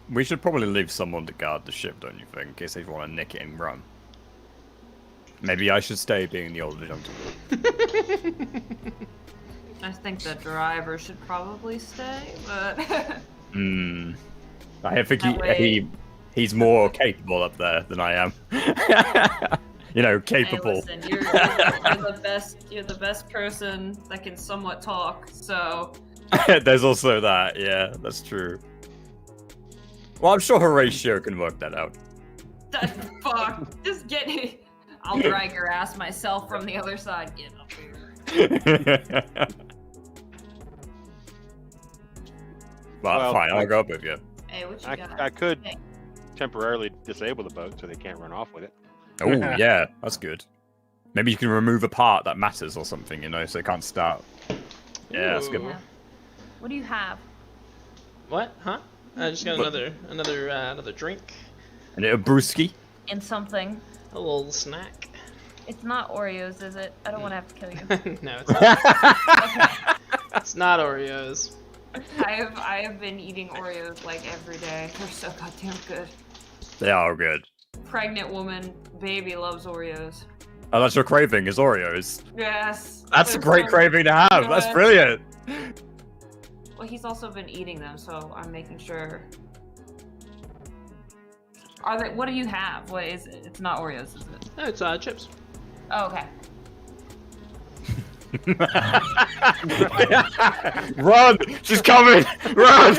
We should probably leave someone to guard the ship, don't you think, in case they want to nick it and run. Maybe I should stay being the older gentleman. I think the driver should probably stay, but... I think he's more capable up there than I am. Capable. Hey, listen, you're the best person that can somewhat talk, so... There's also that, yeah, that's true. Well, I'm sure Horatio can work that out. Fuck, just get me... I'll drag your ass myself from the other side. Get up here. Well, fine, I'll go up with you. Hey, what you got? I could temporarily disable the boat so they can't run off with it. Oh, yeah, that's good. Maybe you can remove a part that matters or something, so they can't start. Yeah, that's good. Yeah. What do you have? What? Huh? I just got another drink. And a brewski? And something. A little snack. It's not Oreos, is it? I don't want to have to kill you. No, it's not. Okay. It's not Oreos. I have been eating Oreos like every day. They're so goddamn good. They are good. Pregnant woman, baby loves Oreos. Oh, that's your craving, is Oreos? Yes. That's a great craving to have. good. That's brilliant. Well, he's also been eating them, so I'm making sure. What do you have? What is it? It's not Oreos, is it? No, it's chips. Oh, okay. Run! She's coming! Run!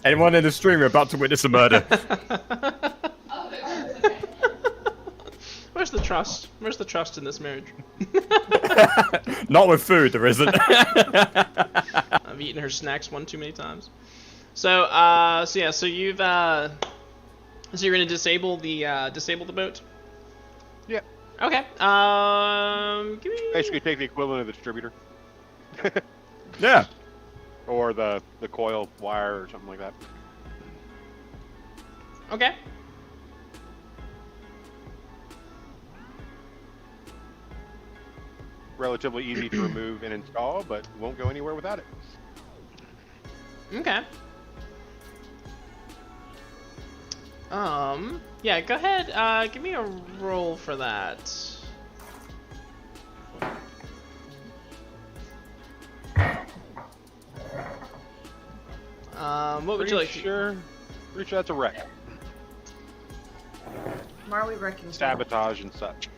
Anyone in the stream are about to witness a murder. Where's the trust? Where's the trust in this marriage? Not with food, there isn't. I've eaten her snacks one too many times. So you've So you're gonna disable the boat. Yeah. Okay. Give me. Basically, take the equivalent of the distributor. Yeah. Or the coil wire or something like that. Okay. Relatively easy to remove and install, but won't go anywhere without it. Okay. Yeah, go ahead, give me a roll for that. What would you like to... Pretty sure that's a wreck. Why are we wrecking? Sabotage and such.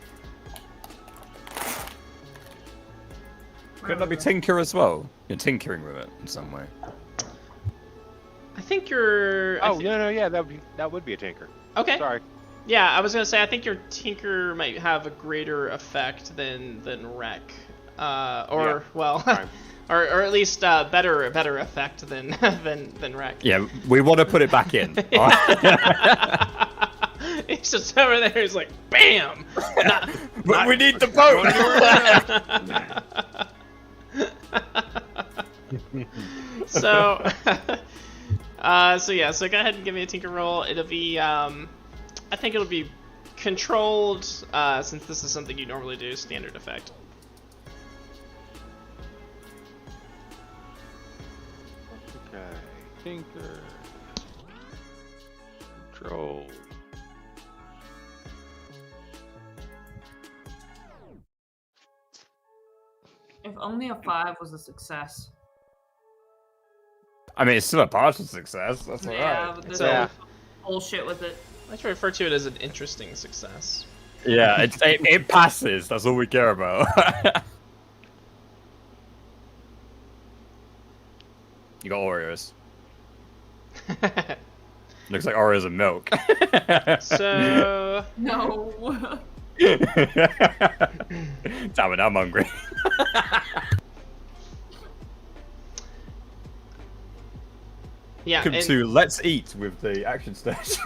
Couldn't that be tinker as well? You're tinkering with it in some way. I think you're... Oh, no, yeah, that would be a tinker. Okay. Sorry. Yeah, I was gonna say, I think your tinker might have a greater effect than wreck. Or, Yeah. well... Fine. Or at least better effect than wreck. Yeah, we want to put it back in. He's just over there. He's like, bam! But we need the boat. So, so go ahead and give me a tinker roll. It'll be, I think it'll be controlled, since this is something you normally do, standard effect. Okay. Tinker. Control. If only a 5 was a success. I mean, it's still a partial success. That's Yeah, alright. but there's Yeah. bullshit with it. I like to refer to it as an interesting success. Yeah, it passes. That's all we care about. You got Oreos. Looks like Oreos and milk. So, No. Damn it, I'm hungry. yeah, Welcome and to Let's Eat with the Action Sturge.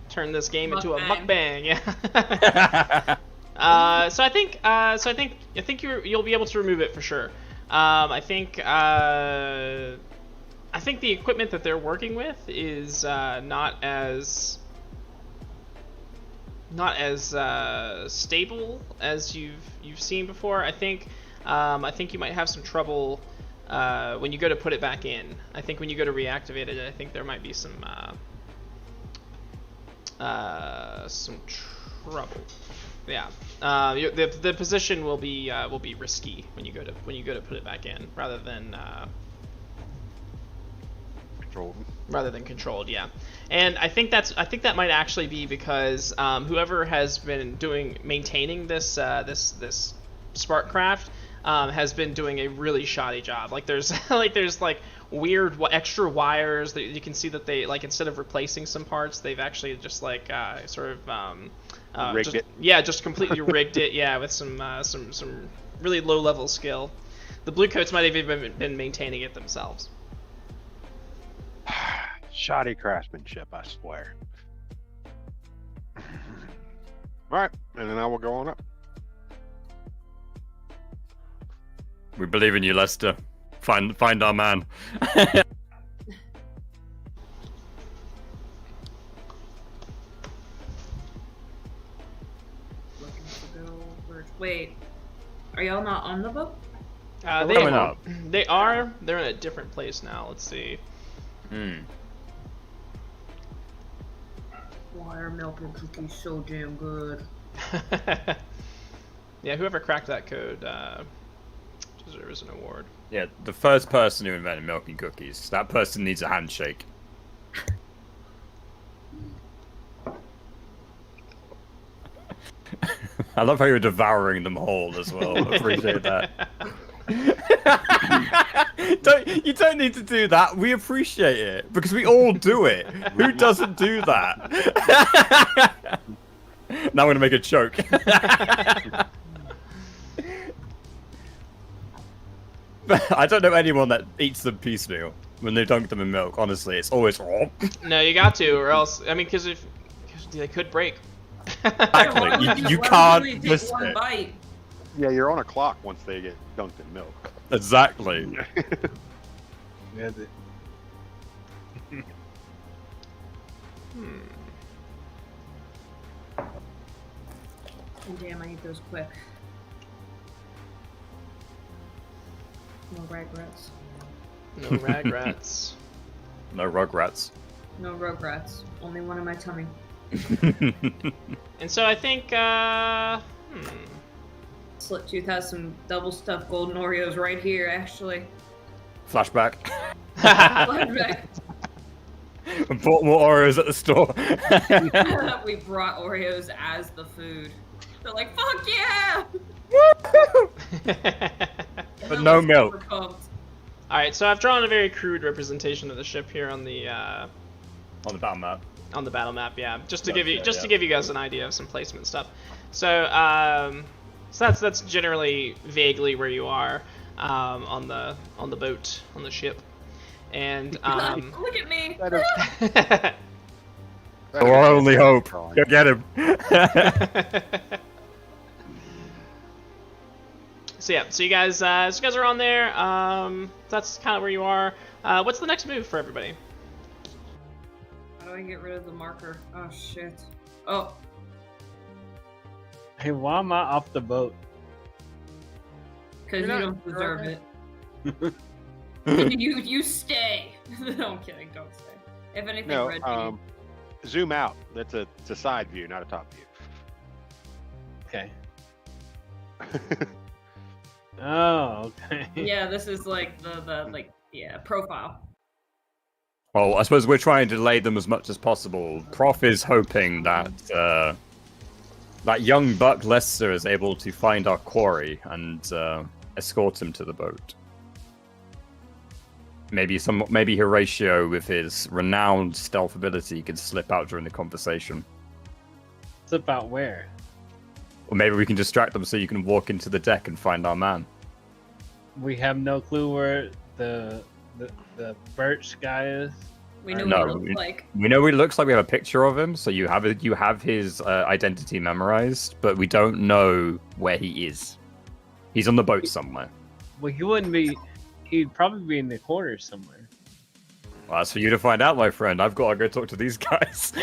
turn this game into a Mukbang. mukbang. Yeah. So I think you'll be able to remove it for sure. I think the equipment that they're working with is not as stable as you've seen before. I think you might have some trouble when you go to put it back in. I think when you go to reactivate it, I think there might be some trouble. Yeah. The position will be risky when you go to put it back in rather than controlled. Yeah. And I think that might actually be because whoever has been maintaining this this Sparkcraft has been doing a really shoddy job. Like there's weird extra wires that you can see that they, like, instead of replacing some parts, they've actually just rigged it. Yeah, just completely rigged it. Yeah, with some really low level skill. The Bluecoats might have even been maintaining it themselves. Shoddy craftsmanship, I swear. Alright, and then I will go on up. We believe in you, Lester. Find our man. Wait, are y'all not on the boat? Coming up. They are. They're in a different place now. Let's see. Why are milk and cookies so damn good? Yeah, whoever cracked that code deserves an award. Yeah, the first person who invented milk and cookies. That person needs a handshake. I love how you're devouring them whole as well. I appreciate that. You don't need to do that. We appreciate it because we all do it. Who doesn't do that? Now I'm gonna make a joke. I don't know anyone that eats them piecemeal. when they dunk them in milk. Honestly, it's always wrong. No, you got to, or else I mean, because they could break. Exactly. Why would You why would can't take miss one it. bite. Yeah, you're on a clock once they get dunked in milk. Exactly. Yeah, the- Oh, damn, I eat those quick. No regrets. No regrets. No Rugrats. No regrets. Only one in my tummy. And so I think, Slittooth has some double stuffed golden Oreos right here, actually. Flashback. Flashback. Bought more Oreos at the store. We brought Oreos as the food. They're like, fuck yeah! But no milk. All right, so I've drawn a very crude representation of the ship here on the On the battle map. yeah, just to Gotcha, give you yeah. to give you guys an idea of some placement stuff. So so that's generally vaguely where you are on the boat, on the ship, and Look at me! Our only hope. Go get him. So yeah, so you guys are on there. That's kind of where you are. What's the next move for everybody? How do I get rid of the marker? Oh shit. Oh, Hey, why am I off the boat? because you You're don't not- deserve it. you stay. No, I'm kidding. Don't stay. If anything, No, red meaning. zoom out. It's a side view, not a top view. Okay. Oh, okay. Yeah, this is like the profile. Well, I suppose we're trying to delay them as much as possible. Prof is hoping that that young buck Lester is able to find our quarry and escort him to the boat. Maybe Horatio, with his renowned stealth ability, could slip out during the conversation. Slip out where? Or maybe we can distract them so you can walk into the deck and find our man. We have no clue where the birch guy is. We know No, what it looks we- like. We know what he looks like. We have a picture of him, so you have his identity memorized, but we don't know where he is. He's on the boat somewhere. Well, he wouldn't be. He'd probably be in the corner somewhere. Well, that's for you to find out, my friend. I've got to go talk to these guys.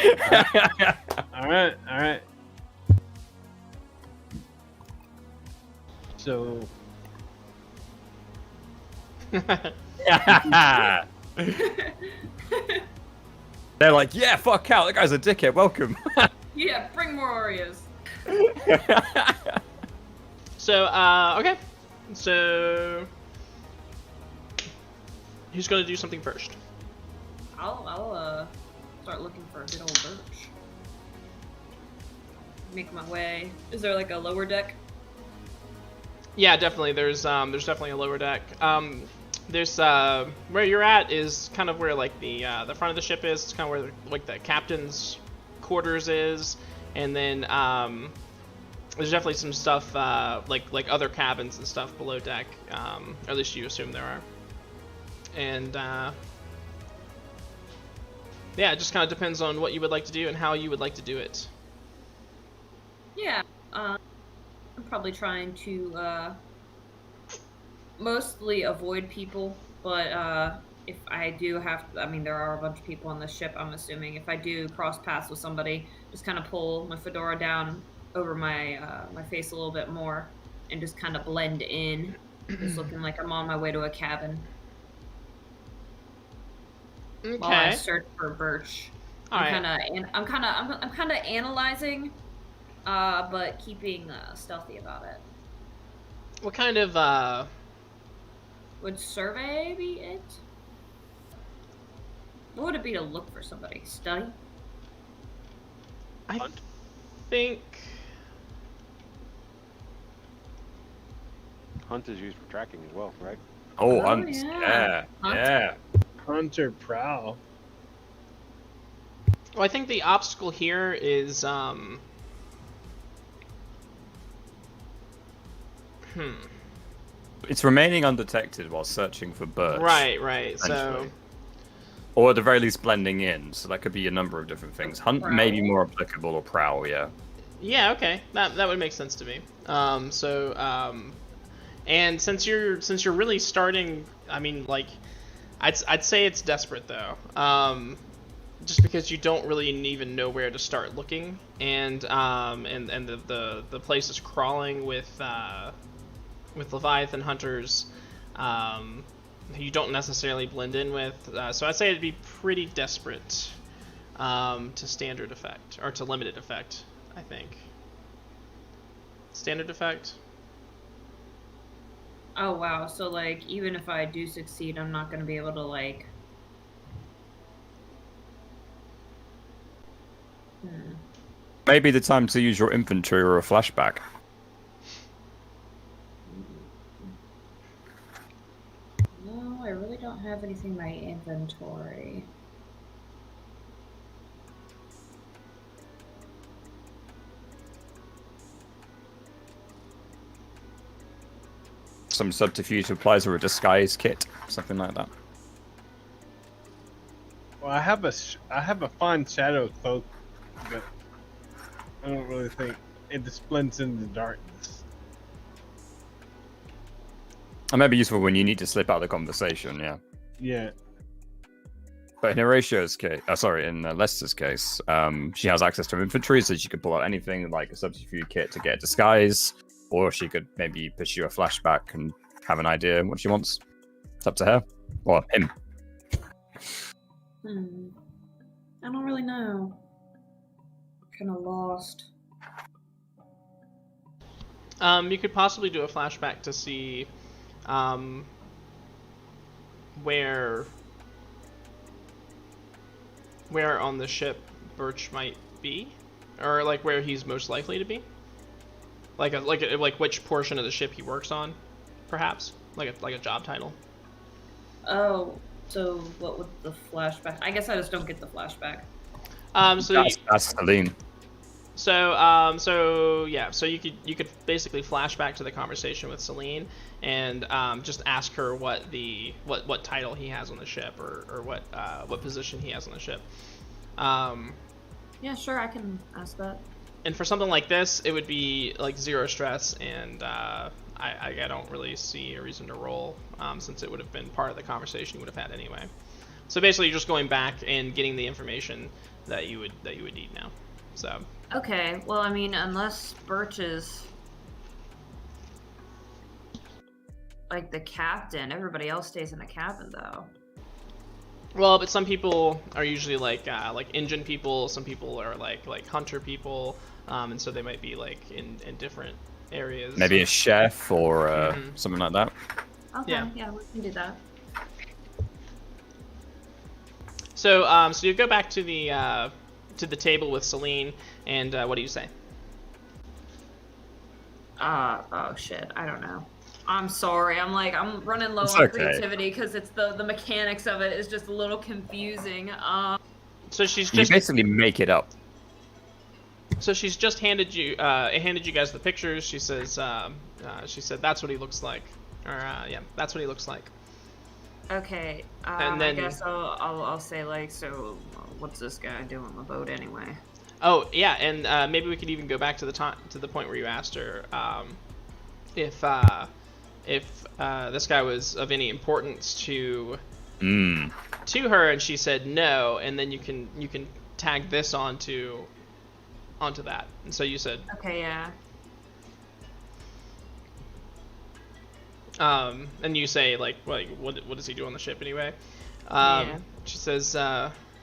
All right, all right. So They're like, yeah, fuck out. That guy's a dickhead. Welcome. Yeah, bring more Oreos. So okay, so who's gonna do something first? I'll start looking for a good old birch. Make my way. Is there like a lower deck? Yeah, definitely. There's definitely a lower deck. There's where you're at is kind of where like the front of the ship is. It's kind of where like the captain's quarters is, and then there's definitely some stuff like other cabins and stuff below deck. Or at least you assume there are. And yeah, it just kind of depends on what you would like to do and how you would like to do it. Yeah. I'm probably trying to mostly avoid people, but if I do have to, I mean, there are a bunch of people on the ship, I'm assuming. If I do cross paths with somebody, just kind of pull my fedora down over my my face a little bit more and just kind of blend in, just looking like I'm on my way to a cabin while I Okay. search for birch. All right. I'm kind of analyzing, but keeping stealthy about it. What kind of Would survey be it? What would it be to look for somebody? Study? I Hunt? think Hunt is used for tracking as well, right? Oh, Oh, hunt. yeah. Yeah. Hunt. Yeah. hunter prowl. well, I think the obstacle here is It's remaining undetected while searching for birds. right. So Essentially. Or at the very least blending in, so that could be a number of different things. Hunt may be Prowl. more applicable, or prowl, yeah. Yeah, okay, that would make sense to me. And since you're really starting, I mean, like, I'd say it's desperate though. Just because you don't really even know where to start looking, and the place is crawling with Leviathan hunters. You don't necessarily blend in with, so I'd say it'd be pretty desperate to standard effect, or to limited effect, I think. Standard effect? Oh wow, so like even if I do succeed, I'm not gonna be able to like. Maybe the time to use your inventory or a flashback. No, I really don't have anything in my inventory. Some subterfuge applies or a disguise kit, something like that. Well, I have a fine shadow cloak, but I don't really think it just blends in the darkness. It may be useful when you need to slip out of the conversation, yeah. Yeah. But in Horatio's case, in Lester's case, she has access to inventory, so she could pull out anything like a subterfuge kit to get a disguise, or she could maybe pursue a flashback and have an idea what she wants. It's up to her. Or him. I don't really know. Kind of lost. You could possibly do a flashback to see where on the ship Birch might be, or like where he's most likely to be. Like which portion of the ship he works on, perhaps like a job title. Oh, so what would the flashback? I guess I just don't get the flashback. That's Celine. So you could basically flash back to the conversation with Celine and just ask her what title he has on the ship, or what position he has on the ship. Yeah, sure, I can ask that. And for something like this, it would be like 0 stress, and I don't really see a reason to roll, since it would have been part of the conversation you would have had anyway. So basically, you're just going back and getting the information that you would need now. So. Okay, well, I mean, unless Birch is like the captain, everybody else stays in the cabin, though. Well, but some people are usually like engine people. Some people are like hunter people, and so they might be like in different areas. Maybe a chef or something like that. Okay, yeah, we can do that. So you go back to the table with Celine, and what do you say? Oh shit, I don't know. I'm sorry. I'm running low It's on okay. creativity because it's the mechanics of it is just a little confusing. So she's You just basically make it up. So she's just handed you guys the pictures. She says she said that's what he looks like, or yeah, that's what he looks like. Okay, And then- I guess I'll say like, so what's this guy doing on the boat anyway? Oh yeah, and maybe we could even go back to the point where you asked her if this guy was of any importance to her, and she said no, and then you can tag this onto that. And so you said, Okay, yeah. and you say like what does he do on the ship anyway? Yeah. She says,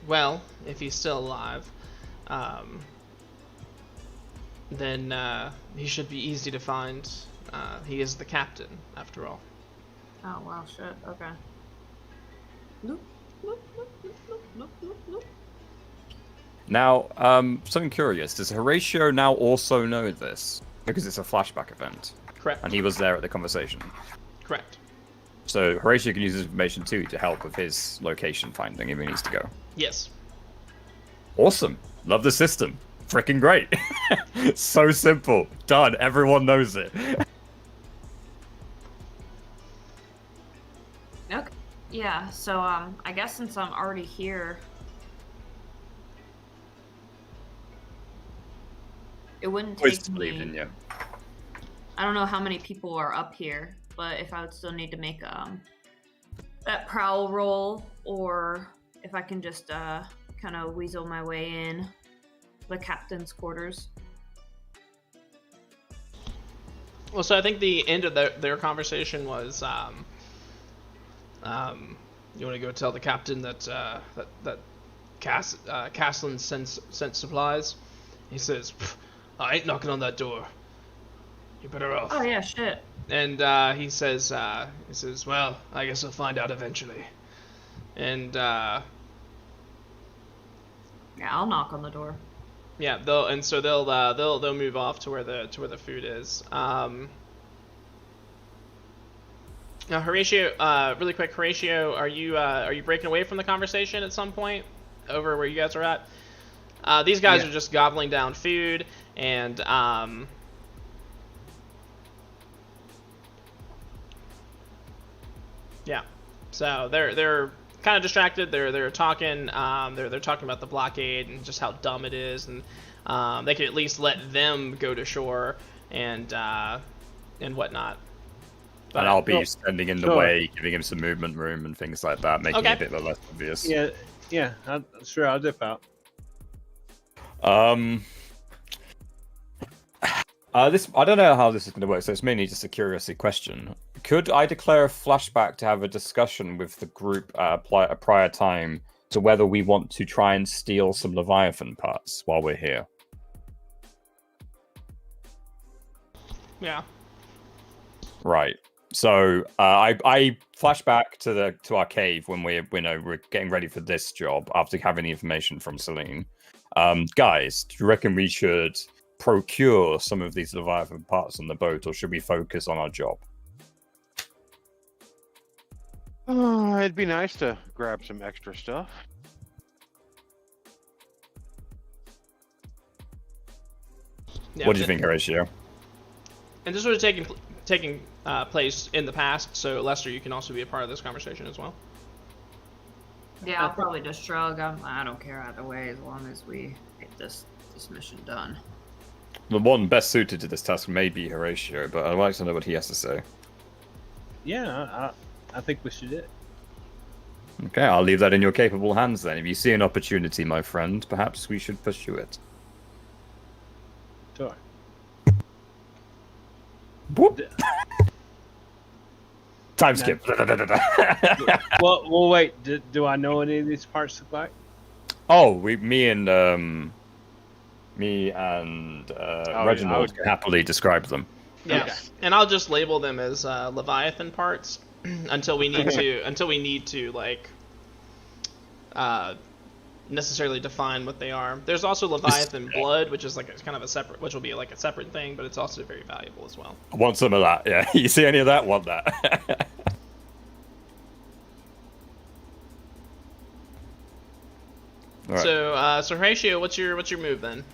well, if he's still alive, then he should be easy to find. He is the captain, after all. Oh wow, shit. Okay. Nope. Now, something curious. Does Horatio now also know this? Because it's a flashback event. Correct. And he was there at the conversation. Correct. So Horatio can use this information too to help with his location finding if he needs to go. Yes. Awesome. Love the system. Freaking great. So simple. Done. Everyone knows it. Okay. Yeah, so I guess since I'm already here, it wouldn't Always take believed in me. you. I don't know how many people are up here, but if I would still need to make that prowl roll, or if I can just kind of weasel my way in the captain's quarters. Well, so I think the end of their conversation was, you want to go tell the captain that Caslin sent supplies. He says, I ain't knocking on that door. You're better off. Oh yeah, shit. And he says, well, I guess we'll find out eventually. And Yeah, I'll knock on the door. yeah, they'll move off to where the food is. Now, Horatio, really quick, Horatio, are you breaking away from the conversation at some point over where you guys are at? These guys Yeah. are just gobbling down food, and yeah, so they're kind of distracted. They're talking they're talking about the blockade and just how dumb it is, and they could at least let them go to shore and whatnot. But, And I'll be Well, standing in the sure. way, giving him some movement room and things like that, making Okay. it a bit less obvious. Yeah. Sure, I'll dip out. This I don't know how this is going to work, so it's mainly just a curiosity question. Could I declare a flashback to have a discussion with the group at a prior time to whether we want to try and steal some Leviathan parts while we're here? yeah. Right. So I flash back to our cave when we're getting ready for this job after having the information from Celine. Guys, do you reckon we should procure some of these Leviathan parts on the boat, or should we focus on our job? It'd be nice to grab some extra stuff. Yeah, What do you think, Horatio? And this would have taken place in the past, so Lester, you can also be a part of this conversation as well. Yeah, I'll probably just shrug. I don't care either way as long as we get this mission done. The one best suited to this task may be Horatio, but I'd like to know what he has to say. Yeah, I think we should do it. Okay, I'll leave that in your capable hands then. If you see an opportunity, my friend, perhaps we should pursue it. Sure. Whoop. Time skip. Well, wait. Do I know any of these parts look like? Oh, me and Reginald would- can happily describe them. Yeah, Okay. and I'll just label them as Leviathan parts until we need to like necessarily define what they are. There's also Leviathan blood, which is like kind of a separate, which will be like a separate thing, but it's also very valuable as well. I want some of that. Yeah, you see any of that? Want that? All right. So Horatio, what's your move then?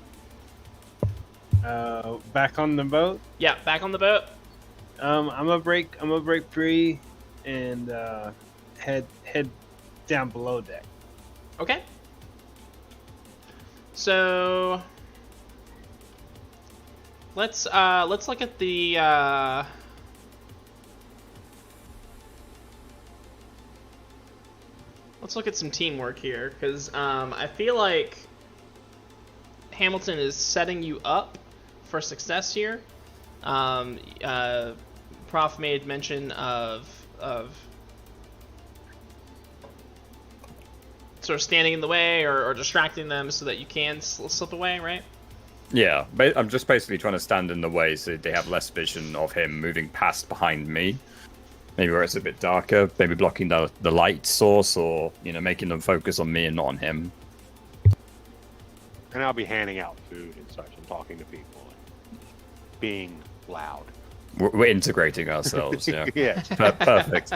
Back on the boat. Yeah, back on the boat. I'm gonna break free and head down below deck. Okay. So let's look at the let's look at some teamwork here, because I feel like Hamilton is setting you up for success here. Prof made mention of sort of standing in the way or distracting them so that you can slip away, right? Yeah, I'm just basically trying to stand in the way so they have less vision of him moving past behind me. Maybe where it's a bit darker, maybe blocking the light source, or making them focus on me and not on him. And I'll be handing out food and such and talking to people and being loud. We're integrating ourselves. Yeah, Yes. Perfect.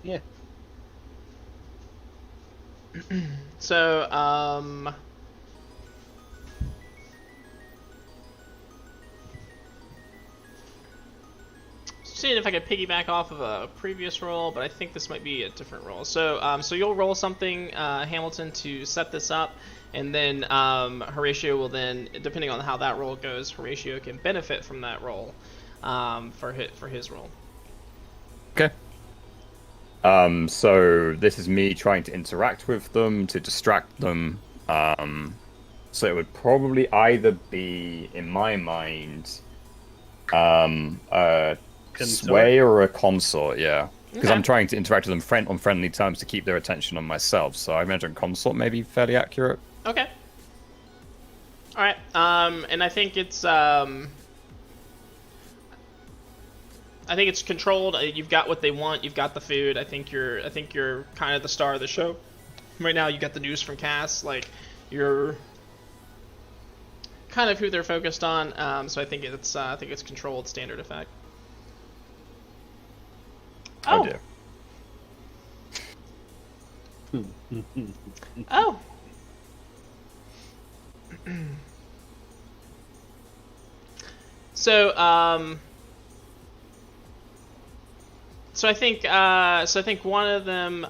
Yeah. So, seeing if I could piggyback off of a previous roll, but I think this might be a different roll. So, so you'll roll something, Hamilton, to set this up, and then Horatio will then, depending on how that roll goes, Horatio can benefit from that roll for his roll. Okay. So this is me trying to interact with them, to distract them. So it would probably either be, in my mind, a sway or a consort, yeah. Because I'm trying to interact with them on friendly terms to keep their attention on myself. So I imagine consort may be fairly accurate. Okay. All right. And I think it's controlled. You've got what they want. You've got the food. I think you're kind of the star of the show. Right now, you got the news from Cass. Like, you're kind of who they're focused on. So I think it's controlled standard effect. Oh dear. Oh. So I think one of them,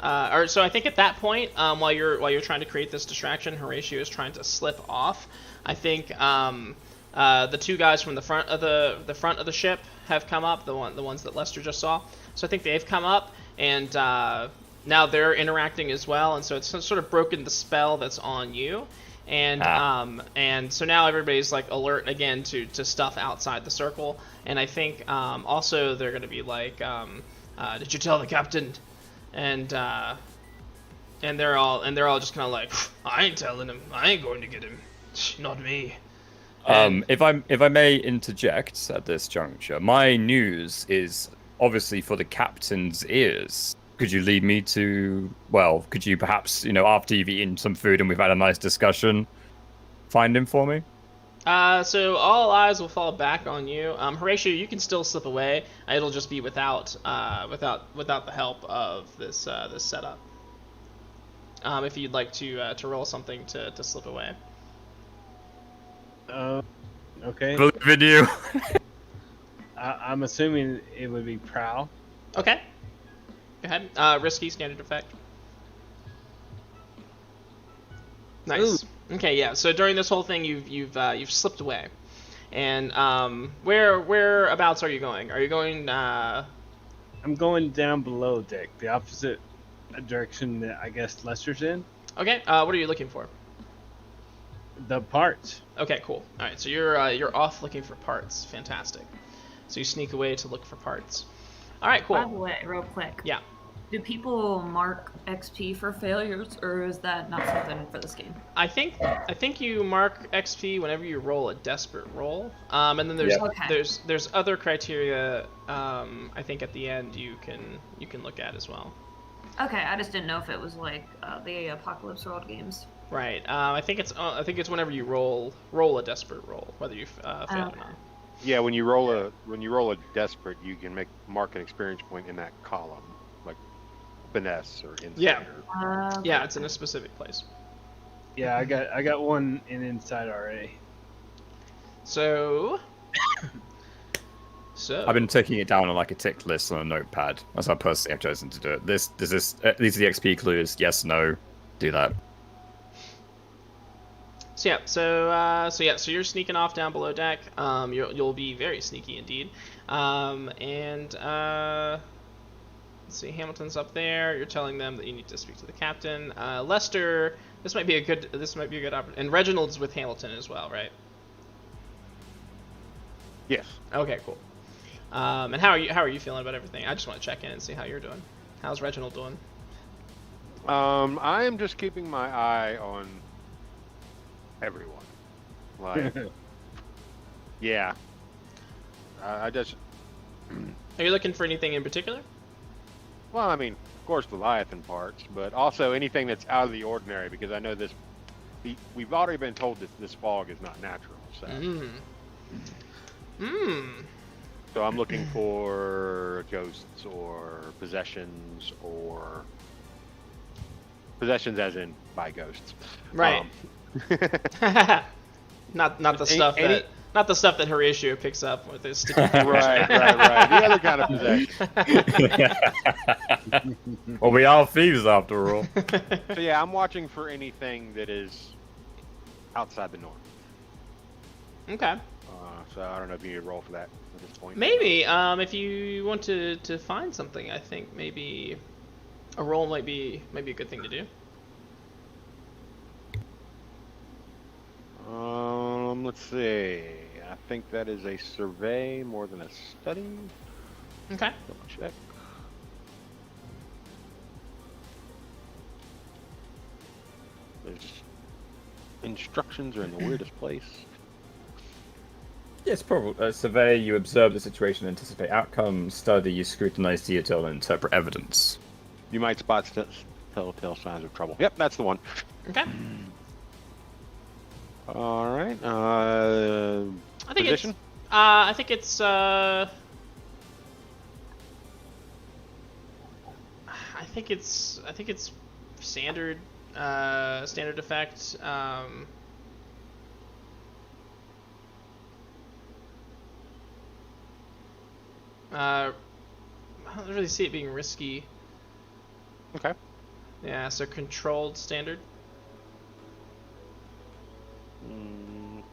so I think at that point, while you're trying to create this distraction, Horatio is trying to slip off. I think the two guys from the front of the ship have come up, the ones that Lester just saw. So I think they've come up, and now they're interacting as well, and so it's sort of broken the spell that's on you. And so now everybody's like alert again to stuff outside the circle, and I think also they're going to be like, did you tell the captain? And they're all just kind of like, I ain't telling him. I ain't going to get him. Not me. If I may interject at this juncture, my news is obviously for the captain's ears. Could you lead me to, well, could you perhaps, after you've eaten some food and we've had a nice discussion, find him for me? So all eyes will fall back on you. Horatio, you can still slip away. It'll just be without the help of this setup. If you'd like to roll something to slip away. Okay. Believe in you. I'm assuming it would be prowl. Okay. Go ahead. Risky standard effect. Nice. Ooh. Okay, yeah. So during this whole thing, you've slipped away, and whereabouts are you going? Are you going? I'm going down below deck, the opposite direction that I guess Lester's in. Okay. What are you looking for? The parts. Okay, cool. All right. So you're off looking for parts. Fantastic. So you sneak away to look for parts. All right, cool. By the way, real quick. Yeah. Do people mark XP for failures, or is that not something for this game? I think you mark XP whenever you roll a desperate roll, and then there's other criteria. I think at the end you can look at as well. Okay, I just didn't know if it was like the Apocalypse World games. Right. I think it's whenever you roll a desperate roll, whether you fail or not. Yeah, when you roll a desperate, you can mark an experience point in that column, like finesse or insight. Yeah. Okay. Yeah, it's in a specific place. Yeah, I got one in inside already. So I've been taking it down on like a tick list on a notepad. That's how personally I've chosen to do it. These are the XP clues. Yes, no, do that. So you're sneaking off down below deck. You'll be very sneaky indeed. Let's see, Hamilton's up there. You're telling them that you need to speak to the captain. Lester, this might be a good opportunity. And Reginald's with Hamilton as well, right? Yes. Okay, cool. And how are you feeling about everything? I just want to check in and see how you're doing. How's Reginald doing? I am just keeping my eye on everyone. Like, yeah. I just. Are you looking for anything in particular? Well, I mean, of course, Leviathan parts, but also anything that's out of the ordinary, because I know this. We've already been told that this fog is not natural. So. So I'm looking for ghosts or possessions, as in by ghosts. Right. Not the Not the stuff that Horatio picks up with his sticky Right. The other kind of possession. Well, we are thieves after all. So yeah, I'm watching for anything that is outside the norm. Okay. So I don't know if you need to roll for that at this point. Maybe, if you want to find something, I think maybe a roll might be a good thing to do. Let's see. I think that is a survey more than a study. Okay. Double check. There's instructions are in the weirdest place. Yes, probably. Survey, you observe the situation, anticipate outcomes. Study, you scrutinize detail and interpret evidence. You might spot telltale signs of trouble. Yep, that's the one. Okay. All right. I think position? I think it's. I think it's standard. Standard effect. I don't really see it being risky. Okay. Yeah, so controlled standard.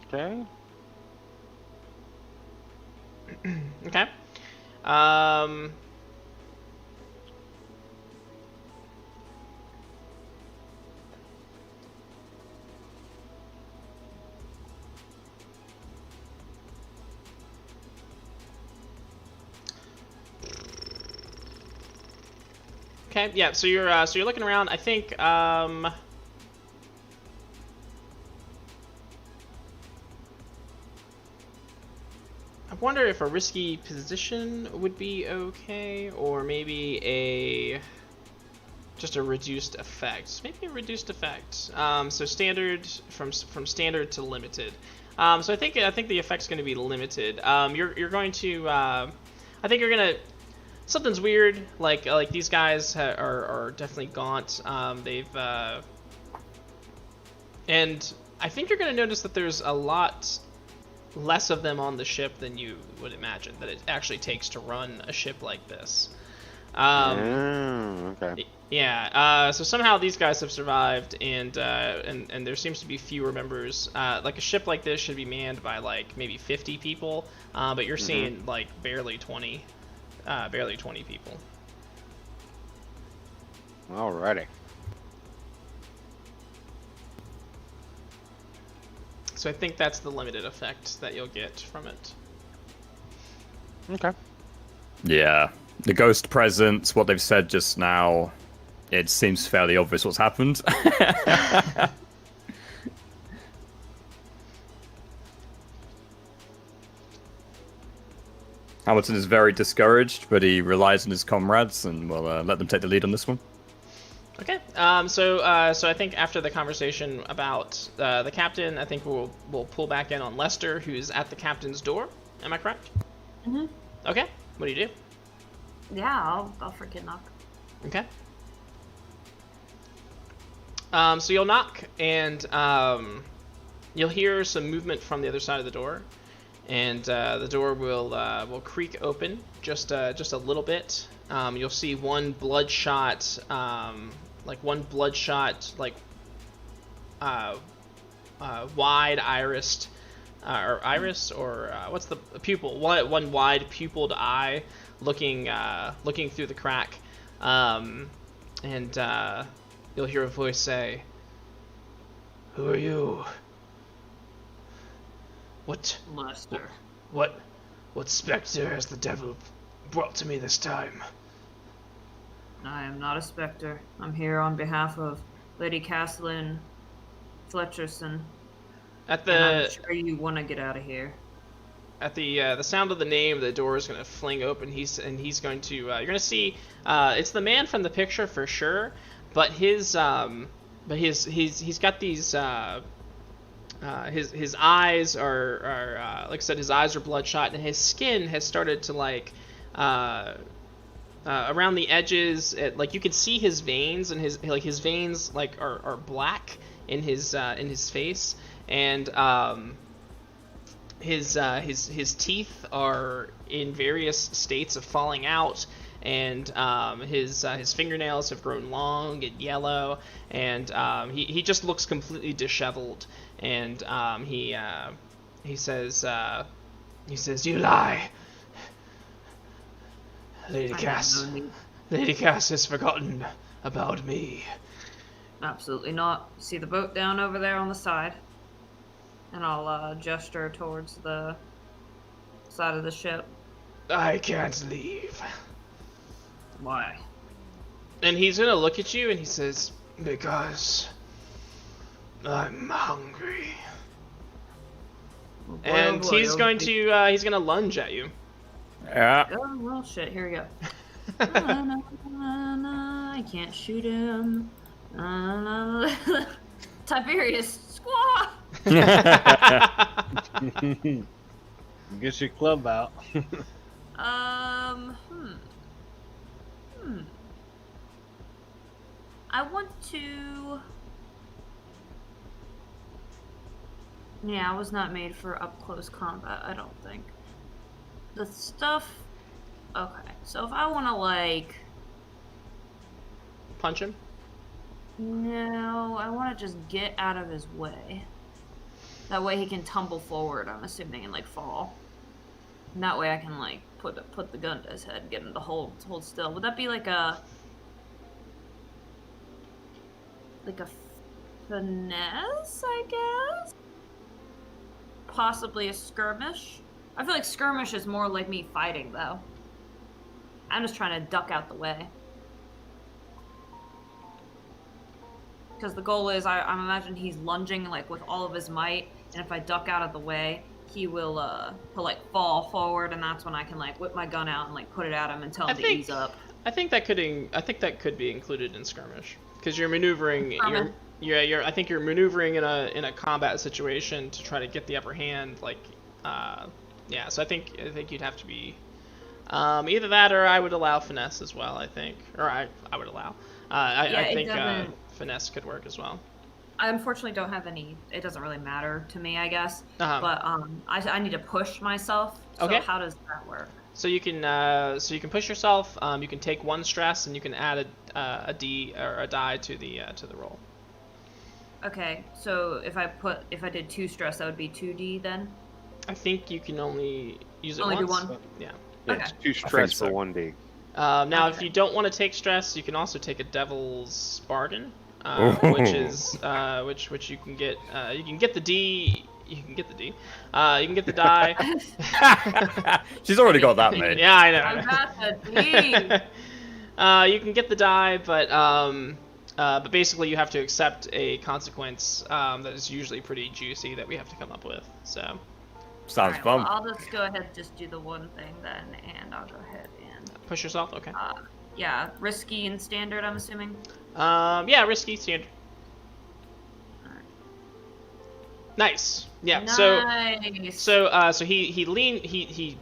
Okay. Okay. Okay, yeah, so you're looking around. I think I wonder if a risky position would be okay, or maybe just a reduced effect. Maybe a reduced effect. So standard from standard to limited. So I think the effect's going to be limited. You're going to I think you're gonna. Something's weird. Like these guys are definitely gaunt. They've and I think you're gonna notice that there's a lot less of them on the ship than you would imagine that it actually takes to run a ship like this. Okay. Yeah. So somehow these guys have survived, and there seems to be fewer members. Like a ship like this should be manned by like maybe 50 people, but you're seeing like barely 20 people. Alrighty. So I think that's the limited effect that you'll get from it. Okay. Yeah. The ghost presence, what they've said just now, it seems fairly obvious what's happened. Hamilton is very discouraged, but he relies on his comrades and will let them take the lead on this one. Okay. So I think after the conversation about the captain, I think we'll pull back in on Lester, who's at the captain's door. Am I correct? Mm-hmm. Okay. What do you do? Yeah, I'll freaking knock. Okay. So you'll knock, and you'll hear some movement from the other side of the door, and the door will creak open just a little bit. You'll see one bloodshot, wide irised, or iris, or what's the pupil? One wide pupiled eye looking through the crack, and you'll hear a voice say, "Who are you? What Lester. What specter has the devil brought to me this time?" I am not a specter. I'm here on behalf of Lady Castellan Fletcherson. At And I'm the sure you want to get out of here. at the sound of the name, the door is going to fling open. He's going to you're going to see it's the man from the picture for sure, but he's got these his eyes are like I said, his eyes are bloodshot, and his skin has started to around the edges, like you can see his veins, and his veins are black in his face, and his teeth are in various states of falling out, and his fingernails have grown long and yellow, and he just looks completely disheveled. And he says, "You lie, Lady Cass. Lady Cass has forgotten about me." Absolutely not. See the boat down over there on the side? And I'll gesture towards the side of the ship. I can't leave. Why? And he's gonna look at you and he says, "Because I'm hungry." Oh boy, And oh boy, he's oh going boy. to he's gonna lunge at you. Yeah. Oh, well, shit, here we go. I can't shoot him. Tiberius, squaw! Get your club out. I want to... Yeah, I was not made for up-close combat, I don't think. The stuff... Okay, so if I want to, like... Punch him. No, I want to just get out of his way. That way he can tumble forward, I'm assuming, and, like, fall. And that way I can, like, put the gun to his head and get him to hold still. Would that be like a... Like a finesse, I guess? Possibly a skirmish? I feel like skirmish is more like me fighting, though. I'm just trying to duck out the way. Because the goal is, I'm imagining he's lunging, like, with all of his might, and if I duck out of the way, he'll like, fall forward, and that's when I can, like, whip my gun out and, like, put it at him and tell him to ease up. I think that could be included in skirmish, because you're maneuvering. I think you're maneuvering in a combat situation to try to get the upper hand. Like, yeah. So I think you'd have to be either that, or I would allow finesse as well. I think, or I would allow. I think finesse could work as well. I unfortunately don't have any. It doesn't really matter to me, I guess. But I need to push myself. So Okay. How does that work? So you can push yourself. You can take 1 stress, and you can add a D or a die to the roll. Okay, so if I did 2 stress, that would be 2D then. I think you can only use it Only once. do 1. Yeah. Yeah, it's 2 stress so. for 1D. Now, Okay. if you don't want to take stress, you can also take a Devil's Bargain, Ooh. which is which you can get. You can get the D. You can get the D. You can get the die. She's already got that, mate. Yeah, I know. I got the D. You can get the die, but basically you have to accept a consequence that is usually pretty juicy that we have to come up with. So. Sounds Alright, fun. well, I'll just go ahead and just do the one thing then, and I'll go ahead and Push yourself. Okay. yeah, risky and standard, I'm assuming. Yeah, risky standard. Alright. Nice. Yeah. Nice. So he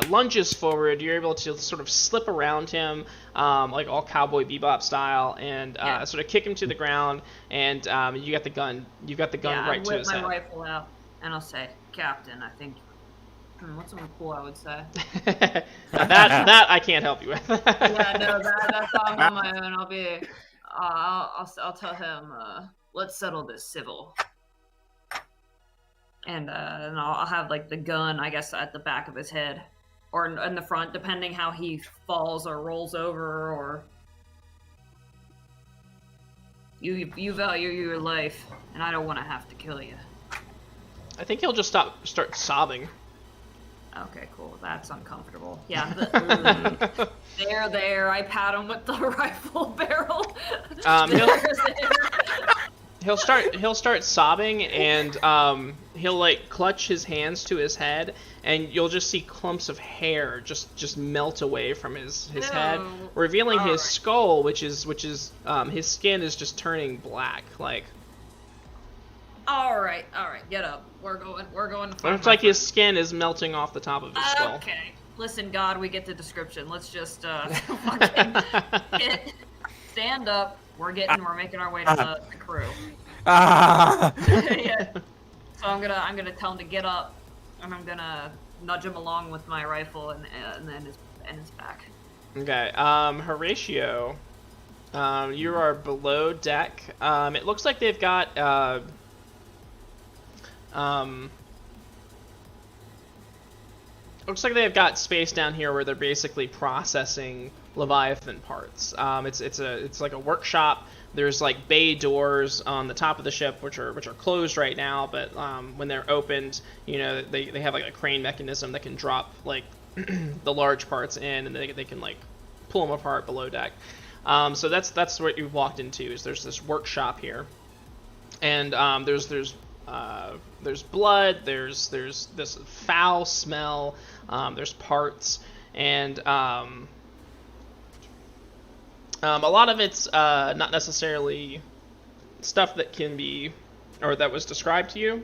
lunges forward. You're able to sort of slip around him, like all Cowboy Bebop style, and sort of kick him to the ground. And you got the gun. You got the gun right to his head. I whip my rifle out, and I'll say, "Captain, I think." What's something cool I would say? that I can't help you with. Yeah, no, that's all on my own. I'll be, I'll tell him, let's settle this civil. And I'll have like the gun, I guess, at the back of his head, or in the front, depending how he falls or rolls over, or you value your life, and I don't want to have to kill you. I think he'll just start sobbing. Okay, cool. That's uncomfortable. Yeah. There. I pat him with the rifle barrel. He'll start sobbing, and he'll like clutch his hands to his head, and you'll just see clumps of hair just melt away from his head, revealing his skull, which is his skin is just turning black. Like. All right. Get up. We're going. To Looks like his skin is melting off the top of his skull. Okay. Listen, God, we get the description. Let's just fucking stand up. We're making our way to the crew. Ah! Yeah. So I'm gonna tell him to get up, and I'm gonna nudge him along with my rifle and then his back. Okay. Horatio, you are below deck. It looks like they've got looks like they've got space down here where they're basically processing Leviathan parts. It's like a workshop. There's like bay doors on the top of the ship, which are closed right now, but when they're opened, you know, they have like a crane mechanism that can drop like the large parts in, and they can like pull them apart below deck. So that's what you've walked into. Is there's this workshop here, and there's blood. There's this foul smell. There's parts, and a lot of it's not necessarily stuff that can be, or that was described to you.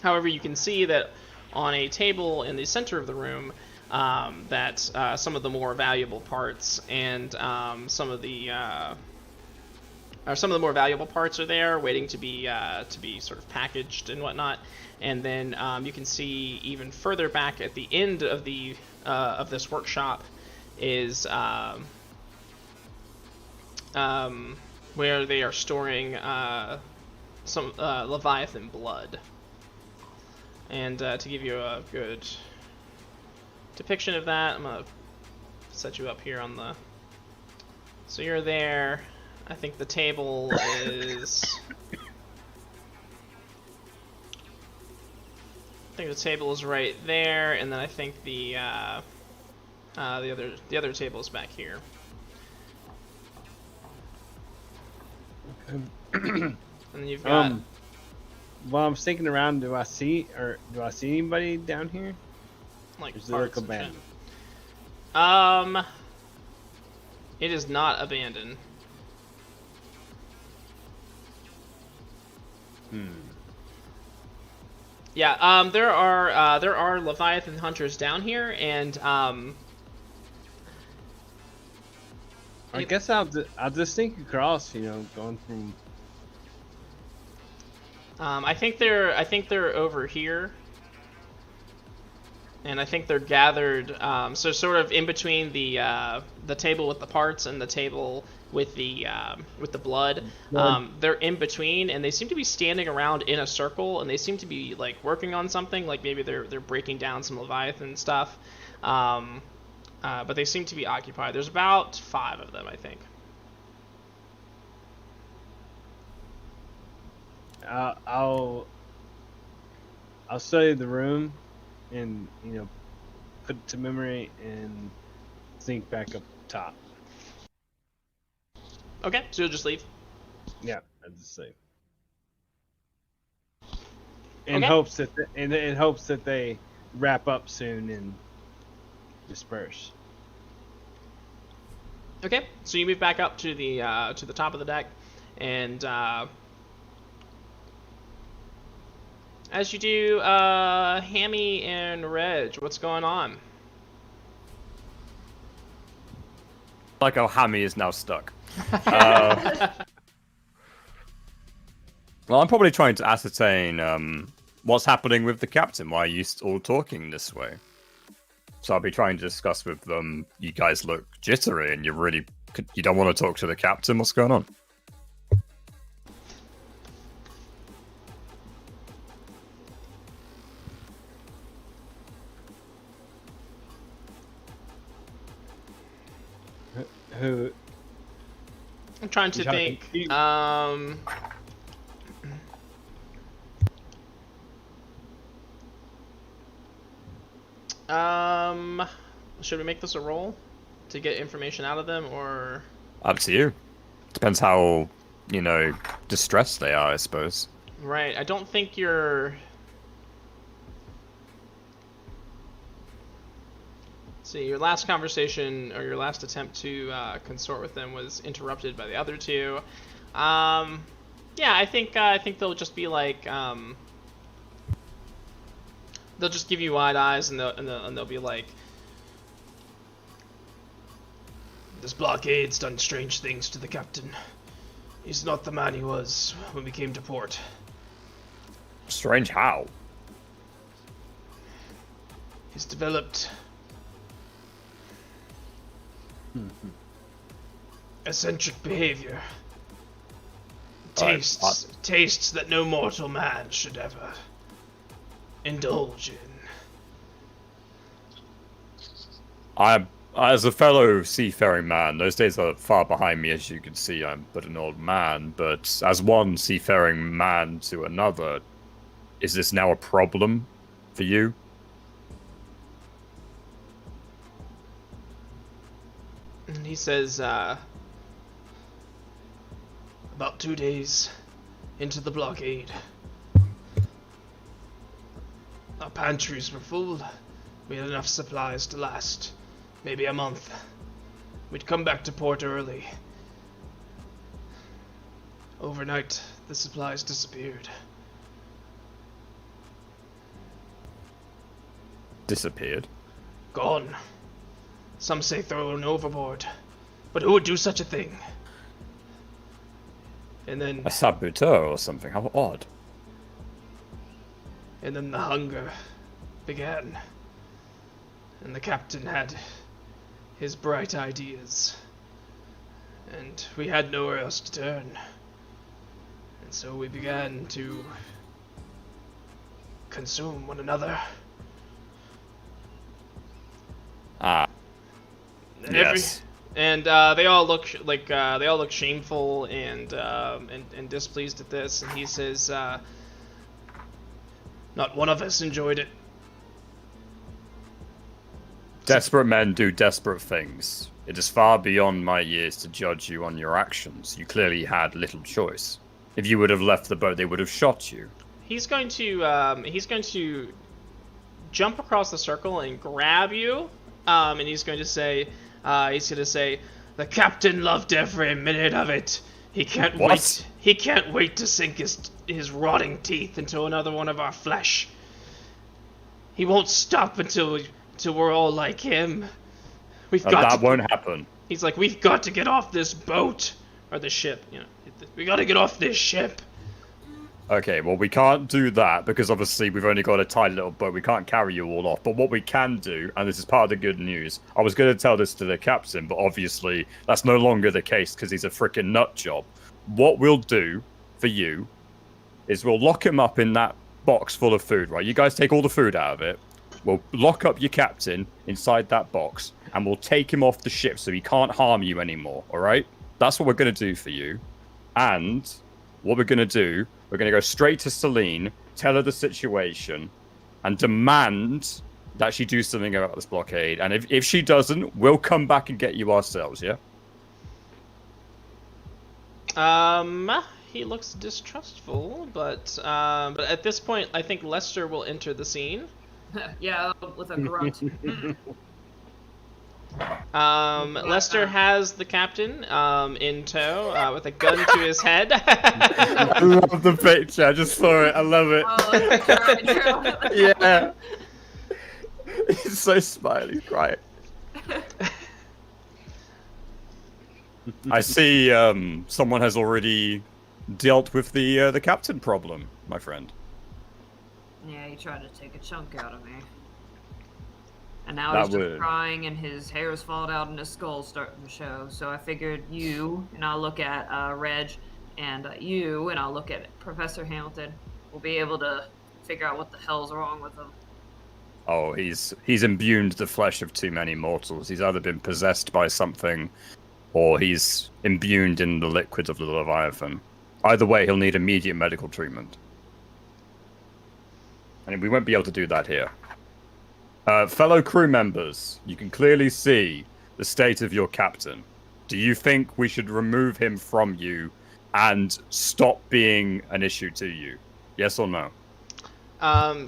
However, you can see that on a table in the center of the room, that some of the more valuable parts and some of the more valuable parts are there, waiting to be sort of packaged and whatnot. And then you can see even further back at the end of the of this workshop is where they are storing some Leviathan blood. And to give you a good depiction of that, I'm gonna set you up here on the. So you're there. I think the table is. I think the table is right there, and then I think the other table is back here. And then you've got. While I'm sticking around, do I see anybody down here? Like Or does it look parts and shit. abandoned? It is not abandoned. Yeah, there are Leviathan hunters down here, and I guess I'll just sneak across, you know, going from. I think they're over here, and I think they're gathered. So sort of in between the table with the parts and the table with the blood. They're in between, and they seem to be standing around in a circle, and they seem to be like working on something. Like maybe they're breaking down some Leviathan stuff. But they seem to be occupied. There's about 5 of them, I think. I'll study the room, and you know, put it to memory and sneak back up top. Okay, so you'll just leave. Yeah, I'll just say. In Okay. hopes that they wrap up soon and disperse. Okay, so you move back up to the top of the deck, and as you do, Hammy and Reg, what's going on? Like how Hammy is now stuck. Well, I'm probably trying to ascertain what's happening with the captain. Why are you all talking this way? So I'll be trying to discuss with them. You guys look jittery, and you don't want to talk to the captain. What's going on? Who? I'm trying to You're think. talking Should we make this a roll to get information out of them, or? Up to you. Depends how, distressed they are, I suppose. Right. I don't think you're. See, your last conversation or your last attempt to consort with them was interrupted by the other two. Yeah, I think they'll just be like, they'll just give you wide eyes, and they'll be like, "This blockade's done strange things to the captain. He's not the man he was when we came to port." Strange how? He's developed eccentric behavior. Tastes that no mortal man should ever indulge in. As a fellow seafaring man, those days are far behind me, as you can see. I'm but an old man, but as one seafaring man to another, is this now a problem for you? And he says, about 2 days into the blockade, our pantries were full. We had enough supplies to last maybe a month. We'd come back to port early. Overnight, the supplies disappeared. Disappeared? Gone. Some say thrown overboard. But who would do such a thing? And then... A saboteur or something? How odd. And then the hunger began. And the captain had his bright ideas. And we had nowhere else to turn. And so we began to consume one another. Yes. And they all look shameful and displeased at this. And he says, "Not one of us enjoyed it." Desperate men do desperate things. It is far beyond my years to judge you on your actions. You clearly had little choice. If you would have left the boat, they would have shot you. He's going to jump across the circle and grab you, and he's going to say, "The captain loved every minute of it. He can't wait. He can't wait to sink his rotting teeth into another one of our flesh. He won't stop until we're all like him. That won't happen." He's like, "We've got to get off this boat or the ship. We got to get off this ship." Okay, well, we can't do that because obviously we've only got a tiny little boat. We can't carry you all off. But what we can do, and this is part of the good news, I was going to tell this to the captain, but obviously that's no longer the case because he's a freaking nut job. What we'll do for you is we'll lock him up in that box full of food, right? You guys take all the food out of it. We'll lock up your captain inside that box, and we'll take him off the ship so he can't harm you anymore, all right? That's what we're going to do for you. And what we're going to do, we're going to go straight to Celine, tell her the situation, and demand that she do something about this blockade. And if she doesn't, we'll come back and get you ourselves, yeah? He looks distrustful, but at this point, I think Lester will enter the scene. Yeah, with a grunt. Lester has the captain in tow with a gun to his head. I love the picture. I just saw it. I love it. Oh, true. Yeah. He's so smiley. He's crying. I see someone has already dealt with the captain problem, my friend. Yeah, he tried to take a chunk out of me. And now he's just crying and his hair's falling out and his skull's starting to show. So I figured you, and I'll look at Reg, and you, and I'll look at Professor Hamilton. We'll be able to figure out what the hell's wrong with him. Oh, he's imbued the flesh of too many mortals. He's either been possessed by something, or he's imbued in the liquids of the Leviathan. Either way, he'll need immediate medical treatment. And we won't be able to do that here. Fellow crew members, you can clearly see the state of your captain. Do you think we should remove him from you and stop being an issue to you? Yes or no? I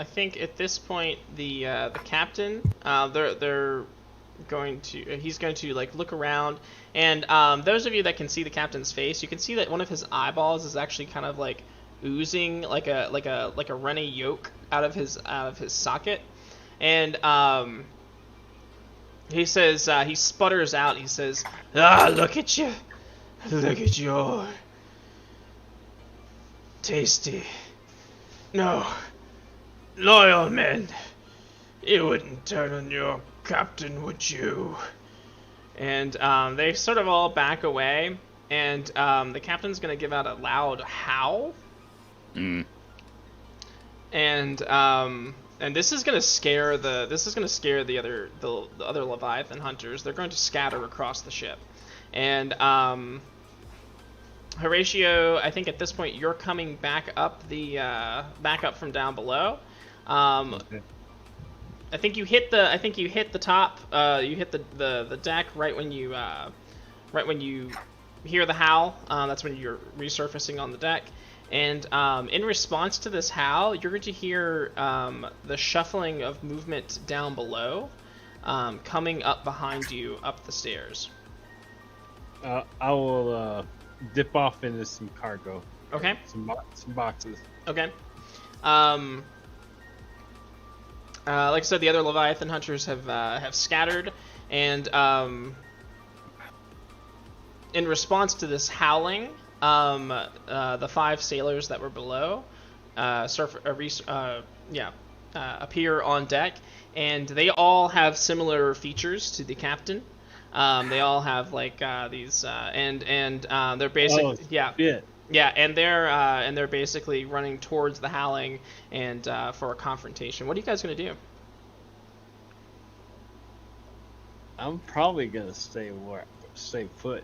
think at this point the captain, they're going to, he's going to like look around, and those of you that can see the captain's face, you can see that one of his eyeballs is actually kind of like oozing like a runny yolk out of his socket, and he says, he sputters out, he says, look at you, look at your tasty, no Loyal men, you wouldn't turn on your captain, would you? And they sort of all back away, and the captain's gonna give out a loud howl. And this is gonna scare the other Leviathan hunters. They're going to scatter across the ship, and Horatio, I think at this point you're coming back up from down below. Okay. I think you hit the top. You hit the deck right when you hear the howl. That's when you're resurfacing on the deck. And in response to this howl, you're going to hear the shuffling of movement down below, coming up behind you up the stairs. I will dip off into some cargo. Okay. Some boxes. Okay. Like I said, the other Leviathan hunters have scattered, and in response to this howling, the 5 sailors that were below appear on deck, and they all have similar features to the captain. They all have like these, and they're basically and they're basically running towards the howling and for a confrontation. What are you guys gonna do? I'm probably gonna stay put.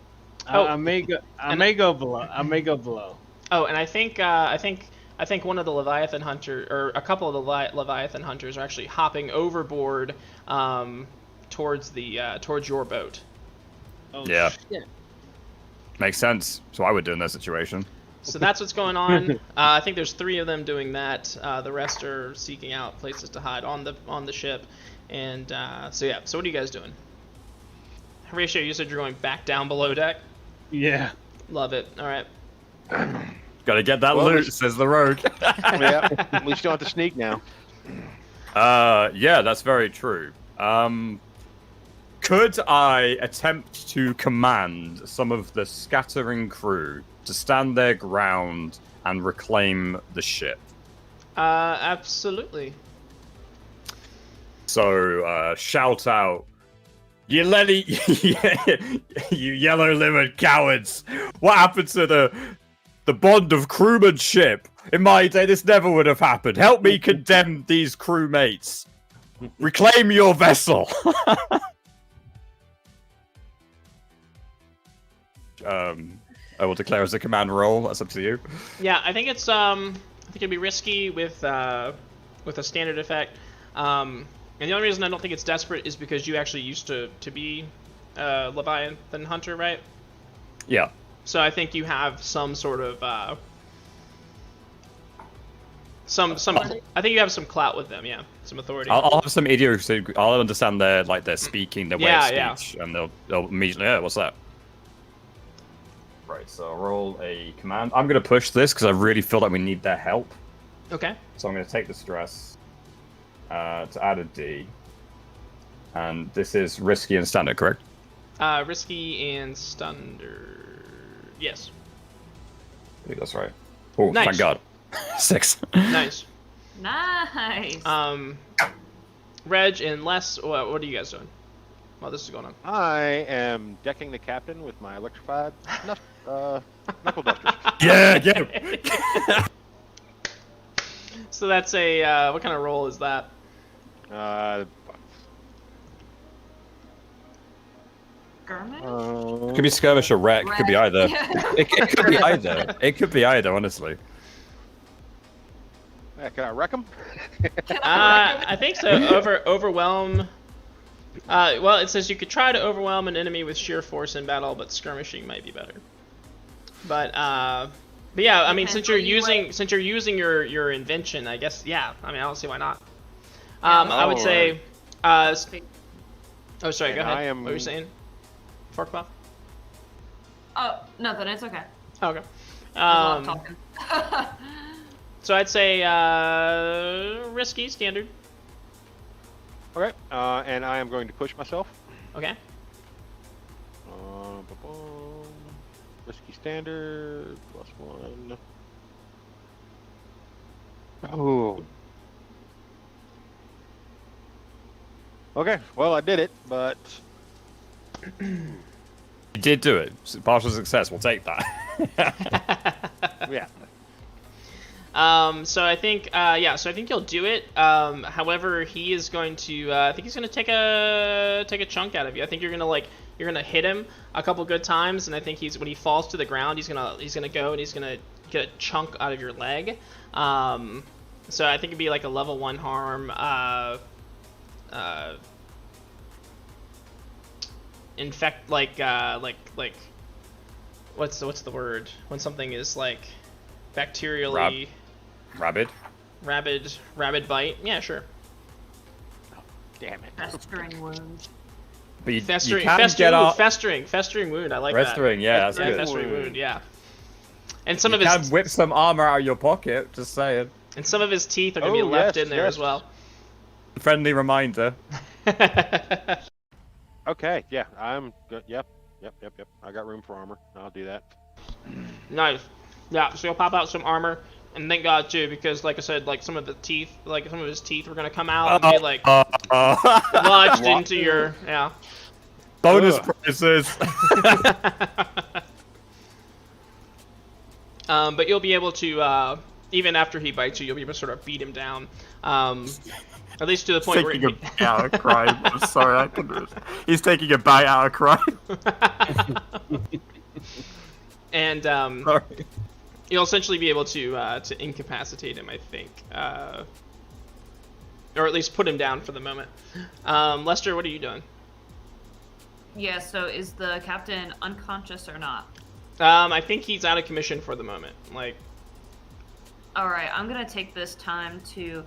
Oh, I may go below. Oh, and I think one of the Leviathan hunters, or a couple of the Leviathan hunters, are actually hopping overboard towards your boat. Oh, Yeah. shit. Makes sense. So I would do in that situation. So that's what's going on. I think there's 3 of them doing that. The rest are seeking out places to hide on the ship. And so what are you guys doing? Horatio, you said you're going back down below deck? Yeah. Love it. All right. Gotta get that loot, says the rogue. Yeah, at least you don't have to sneak now. Yeah, that's very true. Could I attempt to command some of the scattering crew to stand their ground and reclaim the ship? Absolutely. So, shout out, you yellow-livered cowards! What happened to the bond of crewmanship? In my day, this never would have happened. Help me condemn these crewmates. Reclaim your vessel. I will declare as a command roll. That's up to you. Yeah, I think it'd be risky with a standard effect. And the only reason I don't think it's desperate is because you actually used to be a Leviathan hunter, right? Yeah. So I think you have some sort of I think you have some clout with them, yeah, some authority. I'll have some idiots. I'll understand their speaking, their way of speech, and they'll immediately. Yeah, what's that? Right. So I'll roll a command. I'm gonna push this because I really feel like we need their help. Okay. So I'm gonna take the stress to add a D, and this is risky and standard, correct? Risky and standard. Yes. I think that's right. Oh, nice. Thank God. 6. Nice. Nice. Reg and Les, what are you guys doing while this is going on? I am decking the captain with my electrified knuckle dusters. Yeah. So that's a what kind of roll is that? Skirmish? Could be skirmish or wreck. Could be either. Yeah. It could be either. It could be either, honestly. Yeah, can I wreck them? I think so. Overwhelm. Well, it says you could try to overwhelm an enemy with sheer force in battle, but skirmishing might be better. But yeah, I mean, since you're using your invention, I guess, yeah. I mean, I don't see why not. I would say. Oh, sorry. Go ahead. What were you saying? Fork Puff? Oh, nothing. It's okay. Okay. I'm talking. So I'd say risky, standard. Okay, and I am going to push myself. Okay. Risky standard, +1. Oh. Okay, well, I did it, but You did do it. Partial success. We'll take that. yeah. So I think, yeah. So I think he'll do it. However, he is going to. I think he's going to take a chunk out of you. I think you're gonna hit him a couple good times, and I think when he falls to the ground, he's gonna go and he's gonna get a chunk out of your leg. So I think it'd be like a level 1 harm. Infect like what's the word when something is like bacterially Rabid. rabid bite. Yeah, sure. Damn it. Festering wounds. But you Festering wound. I like that. Festering, yeah, that's Yeah, good. festering wound. Yeah. And some You of his can whip some armor out of your pocket. Just saying. and some of his teeth are gonna be left in there as well. Friendly reminder. Okay, yeah, I'm good. Yep. I got room for armor. I'll do that. Nice. Yeah, so he'll pop out some armor, and thank God too, because like I said, like some of his teeth were gonna come out and be like lodged into your bonus prizes. But you'll be able to even after he bites you, you'll be able to sort of beat him down. At least to the point Taking where a bite out of crime. I'm sorry, I couldn't. He's taking a bite out of crime. and Sorry. you'll essentially be able to incapacitate him, I think, or at least put him down for the moment. Lester, what are you doing? Yeah, so is the captain unconscious or not? I think he's out of commission for the moment. Like, Alright, I'm gonna take this time to...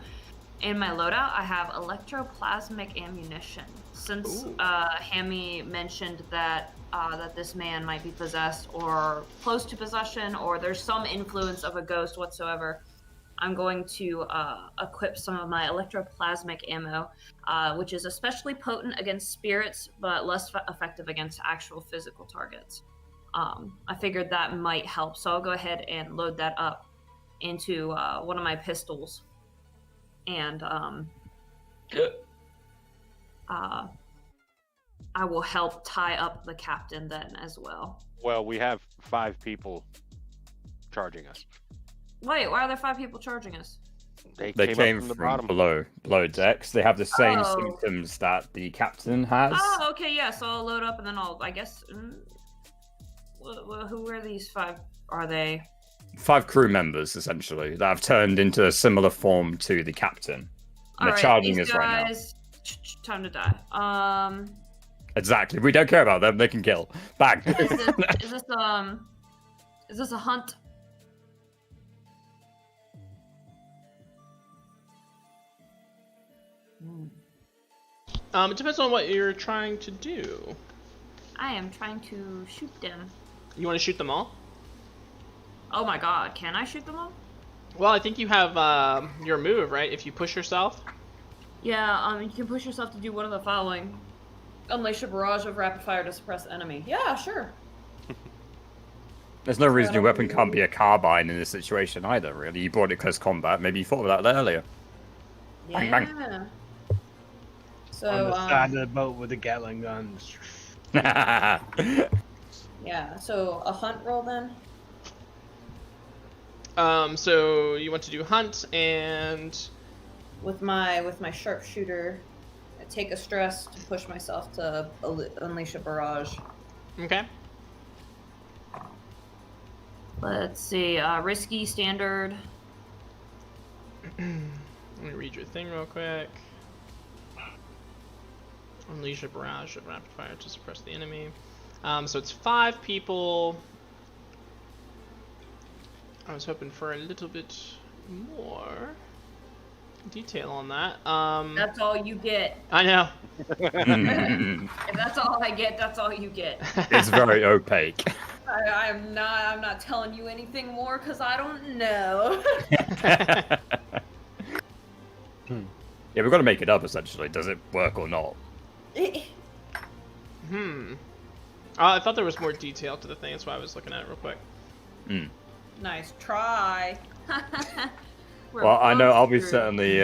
In my loadout, I have electroplasmic ammunition. Since Hammy mentioned that that this man might be possessed or close to possession, or there's some influence of a ghost whatsoever, I'm going to equip some of my electroplasmic ammo, which is especially potent against spirits, but less effective against actual physical targets. I figured that might help, so I'll go ahead and load that up into one of my pistols. And I will help tie up the captain then as well. Well, we have 5 people charging us. Wait, why are there 5 people charging us? They came up from the bottom. below decks. They have the same Oh. symptoms that the captain has. Oh, okay, yeah, so I'll load up and then I guess... who are these 5? Are they... 5 crew members, essentially, that have turned into a similar form to the captain. And they're charging us right now. Time to die. Exactly. We don't care about them. They can kill. Bang. Is this a hunt? it depends on what you're trying to do. I am trying to shoot them. You want to shoot them all? Oh my god, can I shoot them all? Well, I think you have your move, right? If you push yourself. Yeah, you can push yourself to do one of the following. Unleash a barrage of rapid fire to suppress enemy. Yeah, sure. There's no reason your weapon can't be a carbine in this situation either, really. You brought it close combat. Maybe you thought about that earlier. Yeah. Bang, bang. So, On the side of the boat with the Gatling guns. yeah, so a hunt roll then? So you want to do hunt and With my sharpshooter, I take a stress to push myself to unleash a barrage. okay. Let's see, risky, standard. Let me read your thing real quick. Unleash a barrage of rapid fire to suppress the enemy. So it's 5 people. I was hoping for a little bit more detail on that. That's all you get. I know. If that's all I get, that's all you get. It's very opaque. I'm not telling you anything more because I don't know. Yeah, we've got to make it up, essentially. Does it work or not? I thought there was more detail to the thing. That's why I was looking at it real quick. Nice try. We're Well, I know I'll be both certainly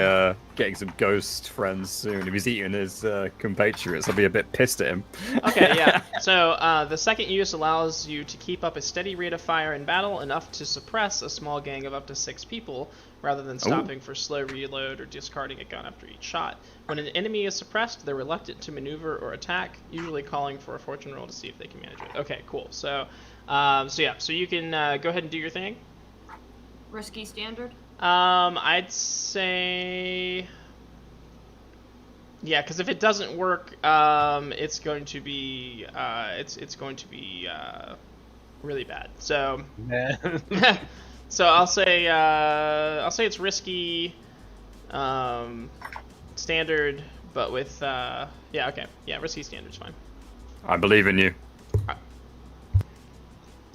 getting some ghost friends soon. If he's eating his compatriots, I'll be a bit pissed at him. Okay, yeah. So the second use allows you to keep up a steady rate of fire in battle, enough to suppress a small gang of up to 6 people, rather than stopping for slow reload or discarding a gun after each shot. When an enemy is suppressed, they're reluctant to maneuver or attack, usually calling for a fortune roll to see if they can manage it. Okay, cool. So, so you can go ahead and do your thing. Risky standard. I'd say, yeah, because if it doesn't work, it's going to be, it's going to be really bad. So, so I'll say it's risky, standard, but with, yeah, okay, yeah, risky standard's fine. I believe in you.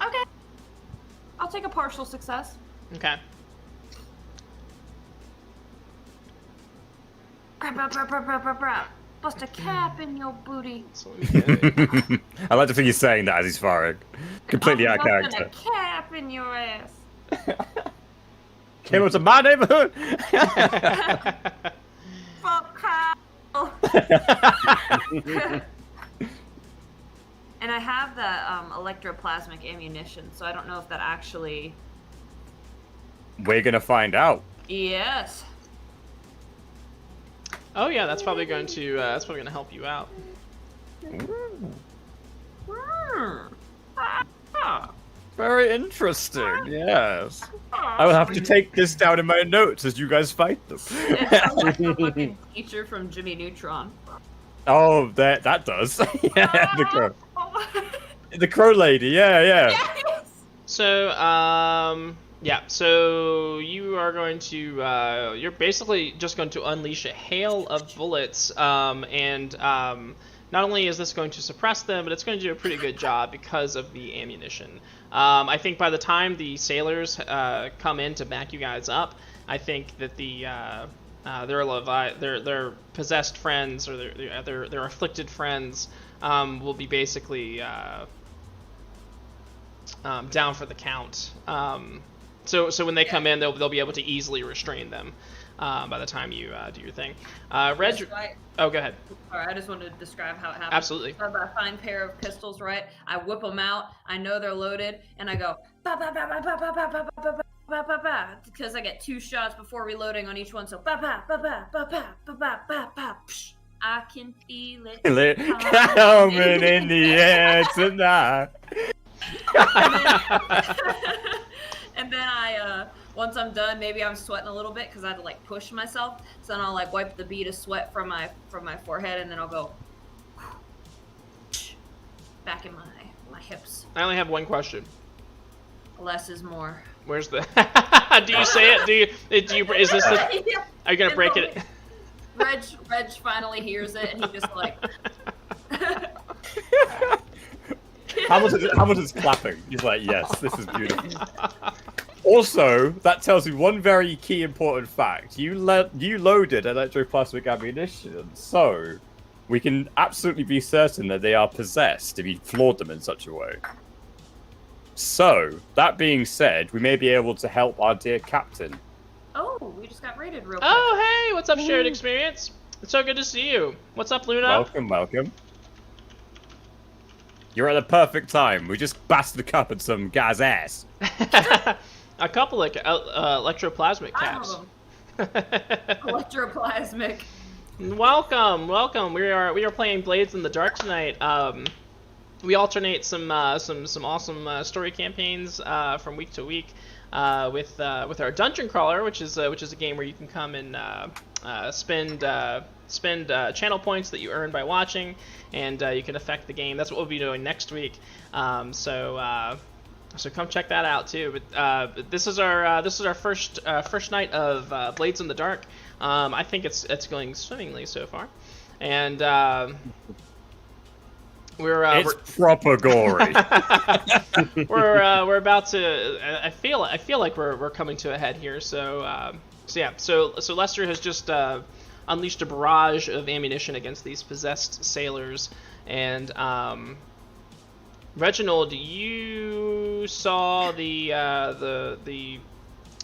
Okay. I'll take a partial success. Okay. Bust a cap in your booty. So let me get it. I like to think he's saying that as he's firing. Completely out of I'm busting character. a cap in your ass. Came up to my neighborhood. Fuck Kyle. And I have the electroplasmic ammunition, so I don't know if that actually. We're gonna find out. Yes. Oh yeah, that's probably going to help you out. Very interesting. Yes. I will have to take this down in my notes as you guys fight them. It sounds like the fucking teacher from Jimmy Neutron. Oh, that does. Yeah, the crow lady. Yeah. Yes! So, yeah, so you are going to, you're basically just going to unleash a hail of bullets, and not only is this going to suppress them, but it's going to do a pretty good job because of the ammunition. I think by the time the sailors come in to back you guys up, I think that their possessed friends or their afflicted friends will be basically down for the count. So when they come in, they'll be able to easily restrain them by the time you do your thing. Reg, oh, go ahead. Alright, I just wanted to describe how it happens. Absolutely. So I have a fine pair of pistols, right? I whip them out. I know they're loaded, and I go ba ba ba ba ba ba ba ba ba ba ba ba ba, because I get 2 shots before reloading on each one. So ba ba ba ba ba ba ba ba ba ba. I can feel it Coming in the air tonight. And then I, once I'm done, maybe I'm sweating a little bit because I had to like push myself. So then I'll like wipe the bead of sweat from my forehead, and then I'll go back in my hips. I only have one question. Less is more. Where's the? Do you say it? Do you? Is this the? Are you gonna break it? Reg finally hears it, and he just like. Hamilton's clapping. He's like, yes, this is beautiful. Also, that tells me one very key important fact. You loaded electroplasmic ammunition, so we can absolutely be certain that they are possessed if you floored them in such a way. So, that being said, we may be able to help our dear captain. Oh, we just got raided real quick. Oh, hey, what's up, shared experience? It's so good to see you. What's up, Luna? Welcome. You're at the perfect time. We just busted a cup at some guy's ass. A couple like electroplasmic caps. Electroplasmic. Welcome. We are playing Blades in the Dark tonight. We alternate some awesome story campaigns from week to week with our Dungeon Crawler, which is a game where you can come and spend channel points that you earn by watching, and you can affect the game. That's what we'll be doing next week. So come check that out too. But this is our first night of Blades in the Dark. I think it's going swimmingly so far, and we're proper gory. we're about to. I feel like we're coming to a head here. So Lester has just unleashed a barrage of ammunition against these possessed sailors, and Reginald, you saw the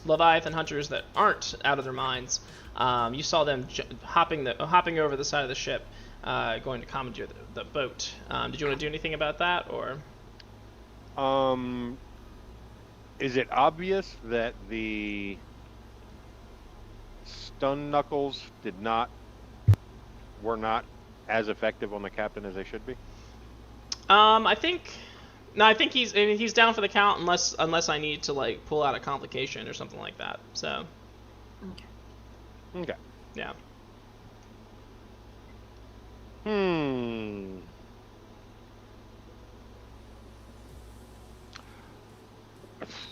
Leviathan hunters that aren't out of their minds. You saw them hopping over the side of the ship, going to commandeer the boat. Did you want to do anything about that, or? Is it obvious that the stun knuckles were not as effective on the captain as they should be? I think he's down for the count unless I need to like pull out a complication or something like that. So. Okay. Yeah.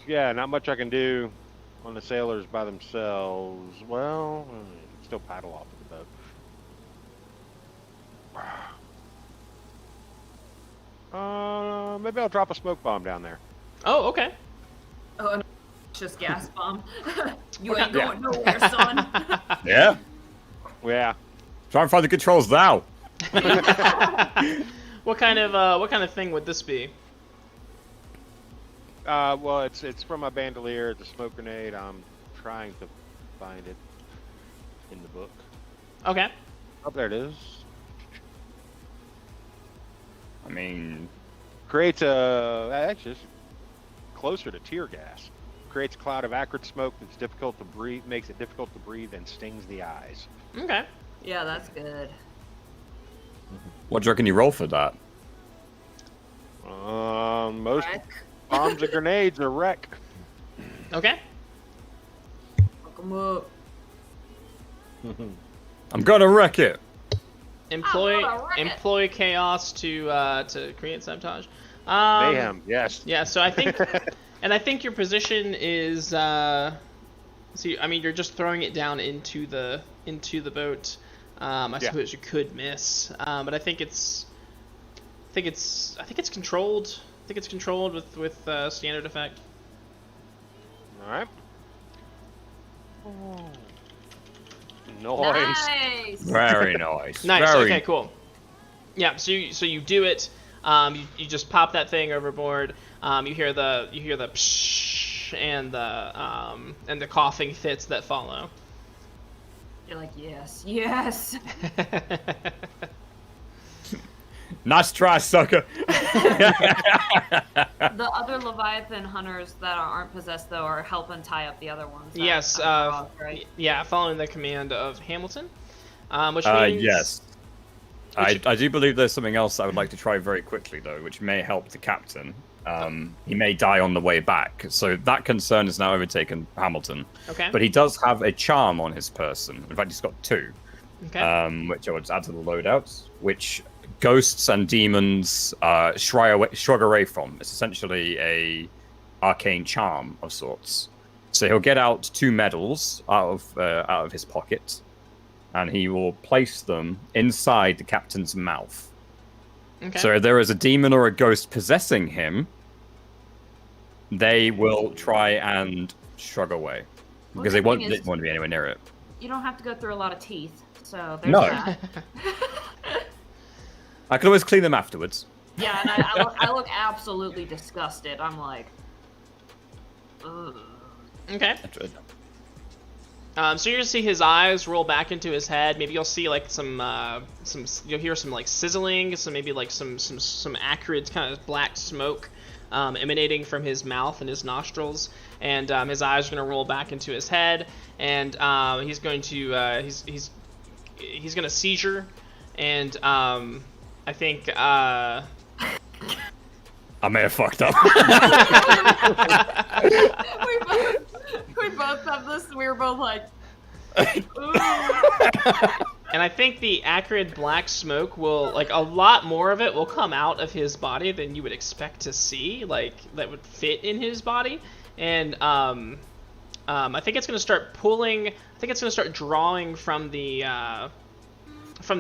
Yeah, not much I can do on the sailors by themselves. Well, still paddle off of the boat. Maybe I'll drop a smoke bomb down there. Oh, okay. Oh, and just gas bomb. You ain't going nowhere, son. Yeah. Yeah. Try and find the controls now. What kind of thing would this be? Well, it's from my bandolier. It's a smoke grenade. I'm trying to find it in the book. Okay. Oh, there it is. I mean, Creates actually it's closer to tear gas. Creates a cloud of acrid smoke that's difficult to breathe, makes it difficult to breathe, and stings the eyes. Okay. Yeah, that's good. what do you reckon you roll for that? Most Wreck. bombs and grenades are wreck. Okay. Fuck 'em up. I'm gonna wreck it. Employ chaos to create sabotage. Mayhem, yes. Yeah. So I think, and I think your position is. I mean, you're just throwing it down into the boat. I suppose you could miss, but I think it's controlled. I think it's controlled with standard effect. All right. Nice. Nice. Very nice. Nice. Very... Okay. Cool. Yeah. So you do it. You just pop that thing overboard. You hear the psh and the coughing fits that follow. You're like, yes. Nice try, sucker. The other Leviathan hunters that aren't possessed, though, are helping tie up the other ones. Yes. Right? Yeah. Following the command of Hamilton. Which means. Yes. I do believe there's something else I would like to try very quickly, though, which may help the captain. He may die on the way back, so that concern has now overtaken Hamilton. Okay. But he does have a charm on his person. In fact, he's got two. Okay. Which I would add to the loadouts, which ghosts and demons shrug away from. It's essentially a arcane charm of sorts. So he'll get out 2 medals out of his pocket, and he will place them inside the captain's mouth. Okay. So if there is a demon or a ghost possessing him, they will try and shrug away. Because they won't want to be anywhere near it. You don't have to go through a lot of teeth, so there's No. that. I can always clean them afterwards. Yeah, and I look absolutely disgusted. I'm like, ugh. Okay. So you're gonna see his eyes roll back into his head. Maybe you'll see like some you'll hear some like sizzling, some acrid kind of black smoke emanating from his mouth and his nostrils, and his eyes are gonna roll back into his head, and he's going to he's gonna seizure, and I think I may have fucked up. we both have this. We were both like, ooh. And I think the acrid black smoke will, like, a lot more of it will come out of his body than you would expect to see, like, that would fit in his body. And I think it's going to start pulling, I think it's going to start drawing from the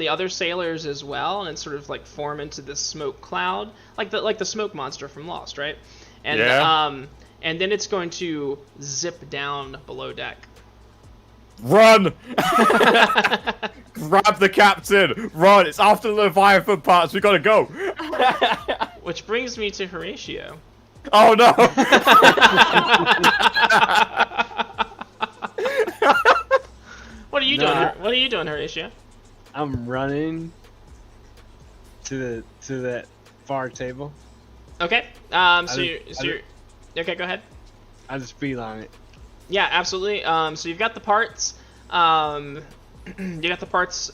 other sailors as well, and sort of, like, form into this smoke cloud, like the smoke monster from Lost, right? And, yeah. And then it's going to zip down below deck. Run! Grab the captain! Run! It's after the Leviathan parts, we gotta go! Which brings me to Horatio. Oh no! are you No, doing? I- What are you doing, Horatio? I'm running to that far table. Okay. Okay, go ahead. I just beeline it. Yeah, absolutely. So you've got the parts. You got the parts.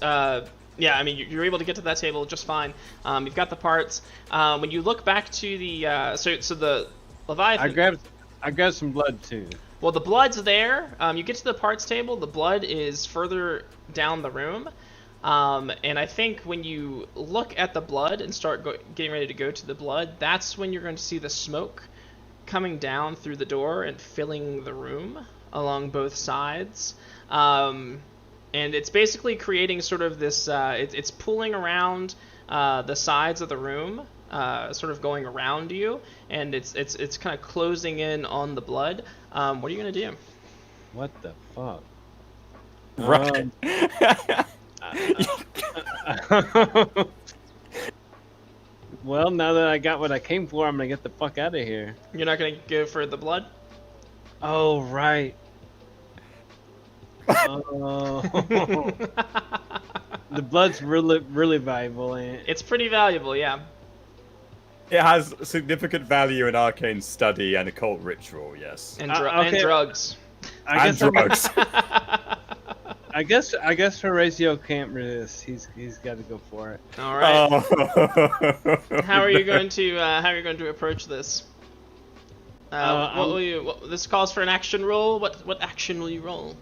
Yeah, I mean you're able to get to that table just fine. You've got the parts. When you look back to the so the Leviathan. I grabbed some blood too. Well, the blood's there. You get to the parts table. The blood is further down the room. And I think when you look at the blood and start getting ready to go to the blood, that's when you're going to see the smoke coming down through the door and filling the room along both sides. And it's basically creating sort of this, it's pulling around the sides of the room, sort of going around you, and it's kind of closing in on the blood. What are you going to do? What the fuck? Right. Well, now that I got what I came for, I'm gonna get the fuck out of here. You're not going to go for the blood? Oh, right. Oh. The blood's really valuable, ain't it? It's pretty valuable, yeah. It has significant value in arcane study and occult ritual, yes. And, okay. and drugs. I And guess I'm- drugs. I guess Horatio can't resist. He's got to go for it. All right. Oh. How are you going to approach this? What will I'm- you? This calls for an action roll. What action will you roll?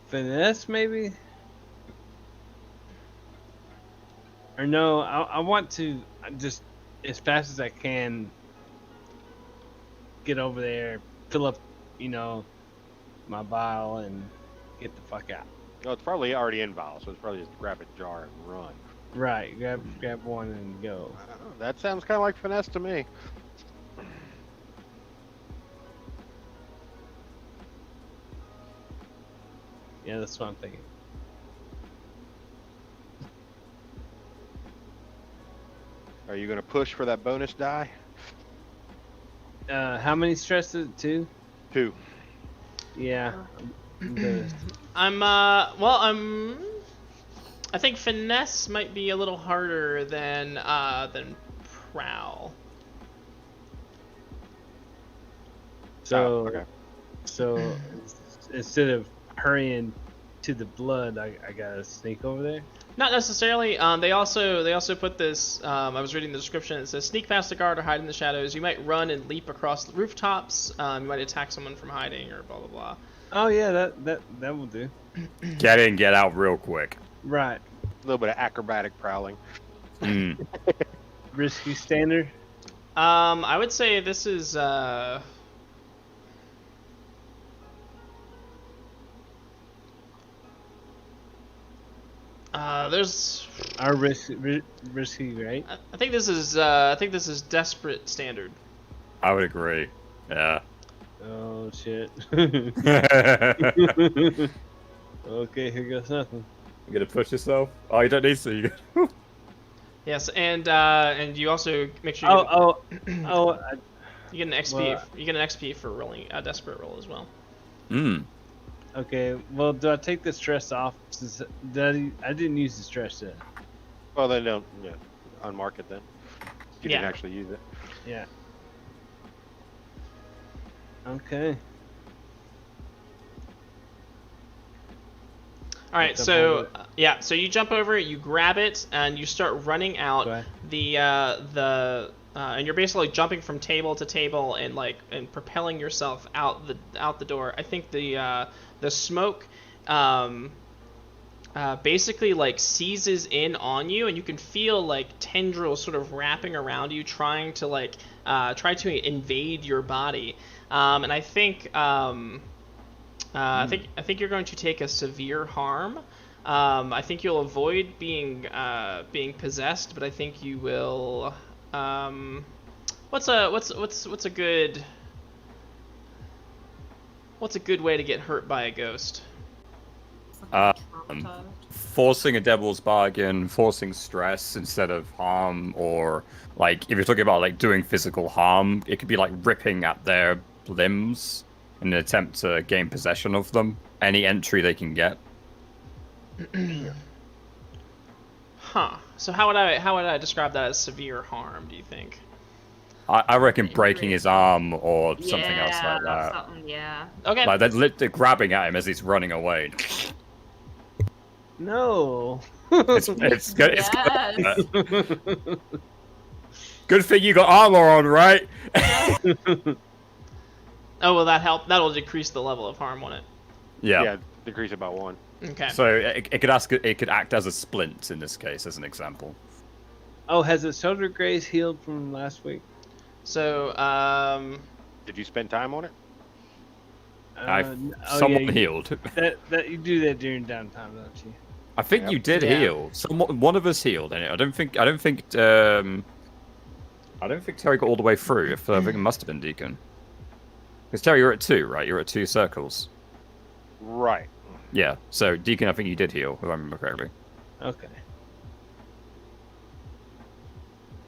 Finesse maybe? Or no, I want to just as fast as I can get over there, fill up, my vial and get the fuck out. No, it's probably already in vial, so it's probably just grab a jar and run. Right, grab one and go. I don't know. That sounds kind of like finesse to me. Yeah, that's what I'm thinking. Are you going to push for that bonus die? How many stress is it? 2? 2. Yeah. I'm good. I think finesse might be a little harder than prowl. So, okay. so instead of hurrying to the blood, I gotta sneak over there. Not necessarily. They also put this. I was reading the description. It says sneak past the guard or hide in the shadows. You might run and leap across the rooftops. You might attack someone from hiding or blah blah blah. Oh yeah, that will do. Get in, get out real quick. Right. A little bit of acrobatic prowling. Mm. Risky standard. I would say this is. There's. Our risky, right? I think this is. I think this is desperate standard. I would agree. Yeah. Oh shit. You Okay, here goes nothing. gonna push yourself? Oh, you don't need to. You go- Yes, and you also make sure you, you get an XP. well, You get an XP for rolling a desperate roll as well. Mm. Okay, well, do I take the stress off? Since I didn't use the stress then. Well, then don't unmark it then. You Yeah. didn't actually use it. Yeah. Okay. All right, Jump so over yeah, so you jump over it, you grab it, and you start running out Okay. and you're basically jumping from table to table and propelling yourself out the door. I think the smoke basically seizes in on you, and you can feel tendrils sort of wrapping around you, trying to try to invade your body. And I think. I think you're going to take a severe harm. I think you'll avoid being possessed, but I think you will. What's a good way to get hurt by a ghost? It's like Um, traumatized. forcing a devil's bargain, forcing stress instead of harm, or like if you're talking about like doing physical harm, it could be like ripping at their limbs in an attempt to gain possession of them. Any entry they can get. Huh. So how would I describe that as severe harm, do you think? I reckon breaking his arm or something else like that. Something, yeah. Okay. Like they're grabbing at him as he's running away. No. It's good. It's Yes. good. Good thing you got armor on, right? Oh, will that help? That'll decrease the level of harm, won't it? Yeah. Decrease about 1. Okay. So it could act as a splint in this case, as an example. Oh, has its shoulder graze healed from last week? So, Did you spend time on it? Someone healed. That you do that during downtime, don't you? I think you did Yeah. heal. One of us healed, and I don't think Terry got all the way through. I think it must have been Deacon. Because Terry, you're at 2, right? You're at 2 circles. Right. Yeah. So Deacon, I think you did heal, if I remember correctly. Okay.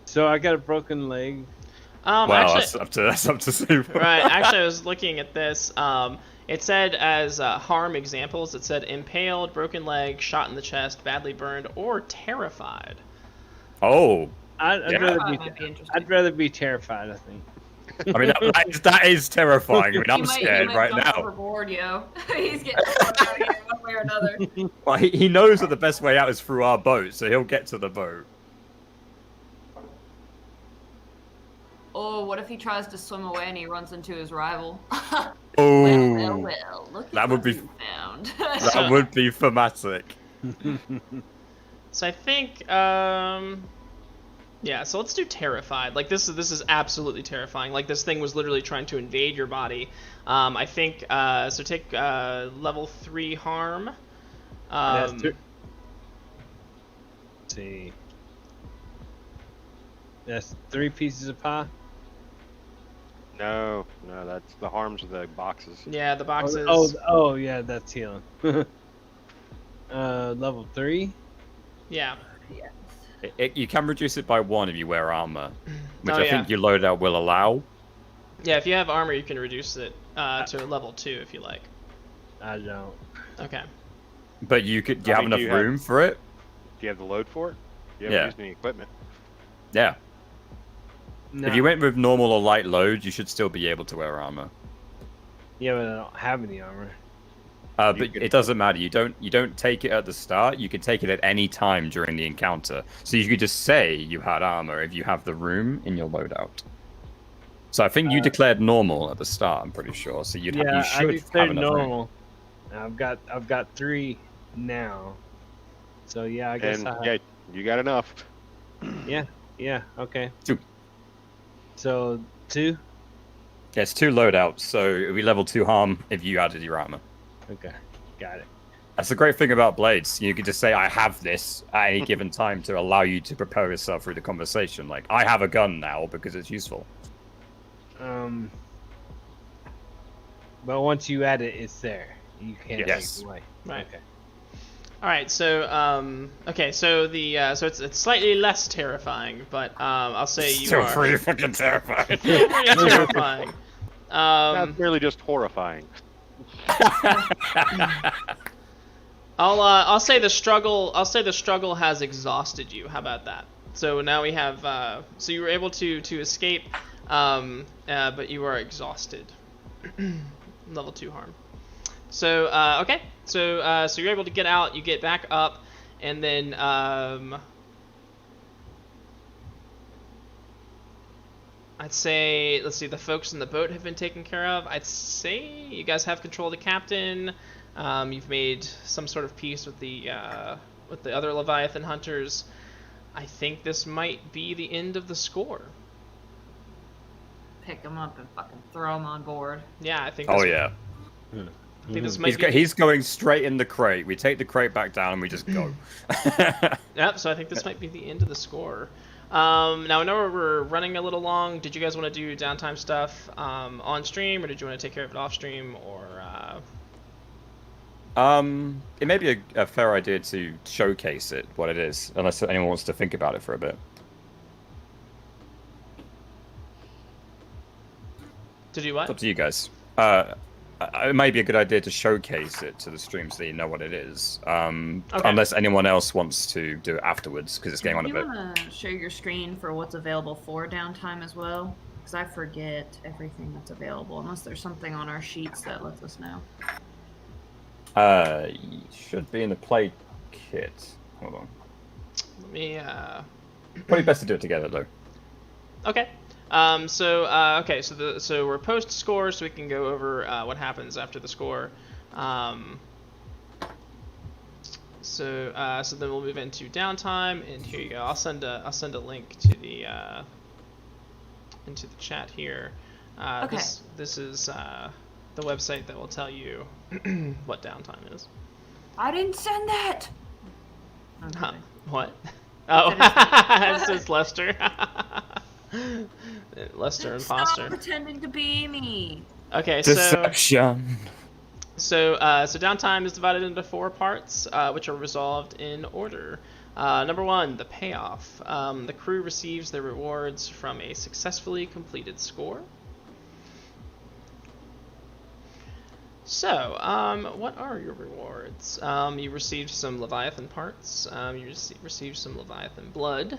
So I got a broken leg. Well, actually, that's up to Super. right. Actually, I was looking at this. It said as harm examples, it said impaled, broken leg, shot in the chest, badly burned, or terrified. Oh, I'd Might be interesting. rather be terrified, I think. I mean that is terrifying. I mean, I'm He might scared right jump now. Overboard, yo. He's getting out of here one way or another. Well, he knows that the best way out is through our boat, so he'll get to the boat. Oh, what if he tries to swim away and he runs into his rival? Oh, Well. Look at That would what be- you found. that would be thematic. So I think, yeah. So let's do terrified. Like this is absolutely terrifying. Like this thing was literally trying to invade your body. I think. So take level 3 harm. Let's see. That's 3 pieces of pie. No, that's the harms of the boxes. Yeah, the boxes. Oh, yeah, that's healing. Level 3. Yeah. Yes. You can reduce it by 1 if you wear armor, which Oh, I yeah. think your loadout will allow. Yeah, if you have armor, you can reduce it to level 2 if you like. I don't. Okay. But do you I have mean, enough do you have- room for it? Do you have the load for it? You haven't Yeah. used any equipment. Yeah. No. If you went with normal or light load, you should still be able to wear armor. Yeah, but I don't have any armor. But could- it doesn't matter. You don't take it at the start. You can take it at any time during the encounter. So you could just say you had armor if you have the room in your loadout. So I think you declared normal at the start. I'm pretty sure. So you I should declared have enough room. normal. I've got 3 now. So yeah, I guess And I yeah, you got enough. yeah, okay. 2. So 2? Yeah, it's 2 loadouts. So it'll be level 2 harm if you added your armor. Okay, got it. That's the great thing about blades. You can just say, I have this at any given time to allow you to prepare yourself through the conversation. Like, I have a gun now because it's useful. But once you add it, it's there. You can't Yes. take it away. Right. Okay. All right. So okay. So the so it's slightly less terrifying, but I'll say you Still are pretty fucking terrified. pretty terrifying. That's really just horrifying. I'll say the struggle. I'll say the struggle has exhausted you. How about that? So now we have. So you were able to escape, but you are exhausted. Level 2 harm. So okay. So so you're able to get out. You get back up, and then I'd say, let's see, the folks in the boat have been taken care of. I'd say you guys have control of the captain. You've made some sort of peace with the other Leviathan hunters. I think this might be the end of the score. Pick him up and fucking throw him on board. Yeah, I think. This, Oh, yeah. I think this might be. He's going straight in the crate. We take the crate back down and we just go. Yep. So I think this might be the end of the score. Now I know we're running a little long. Did you guys want to do downtime stuff on stream, or did you want to take care of it off stream, or? It may be a fair idea to showcase it, what it is, unless anyone wants to think about it for a bit. To do It's what? up to you guys. It may be a good idea to showcase it to the stream so that you know what it is. Okay. Unless anyone else wants to do it afterwards, because it's getting on a Do bit. you want to share your screen for what's available for downtime as well? Because I forget everything that's available, unless there's something on our sheets that lets us know. Should be in the play kit. Hold on. Let me. Probably best to do it together though. Okay. So we're post score, so we can go over what happens after the score. So then we'll move into downtime, and here you go. I'll send a link to the into the chat here. Okay. This is the website that will tell you what downtime is. I didn't send that. Huh. What? Oh, it says Lester. Lester imposter. Stop pretending to be me. Okay, Deception. So downtime is divided into 4 parts, which are resolved in order. Number 1, the payoff. The crew receives their rewards from a successfully completed score. So, what are your rewards? You received some Leviathan parts. You received some Leviathan blood.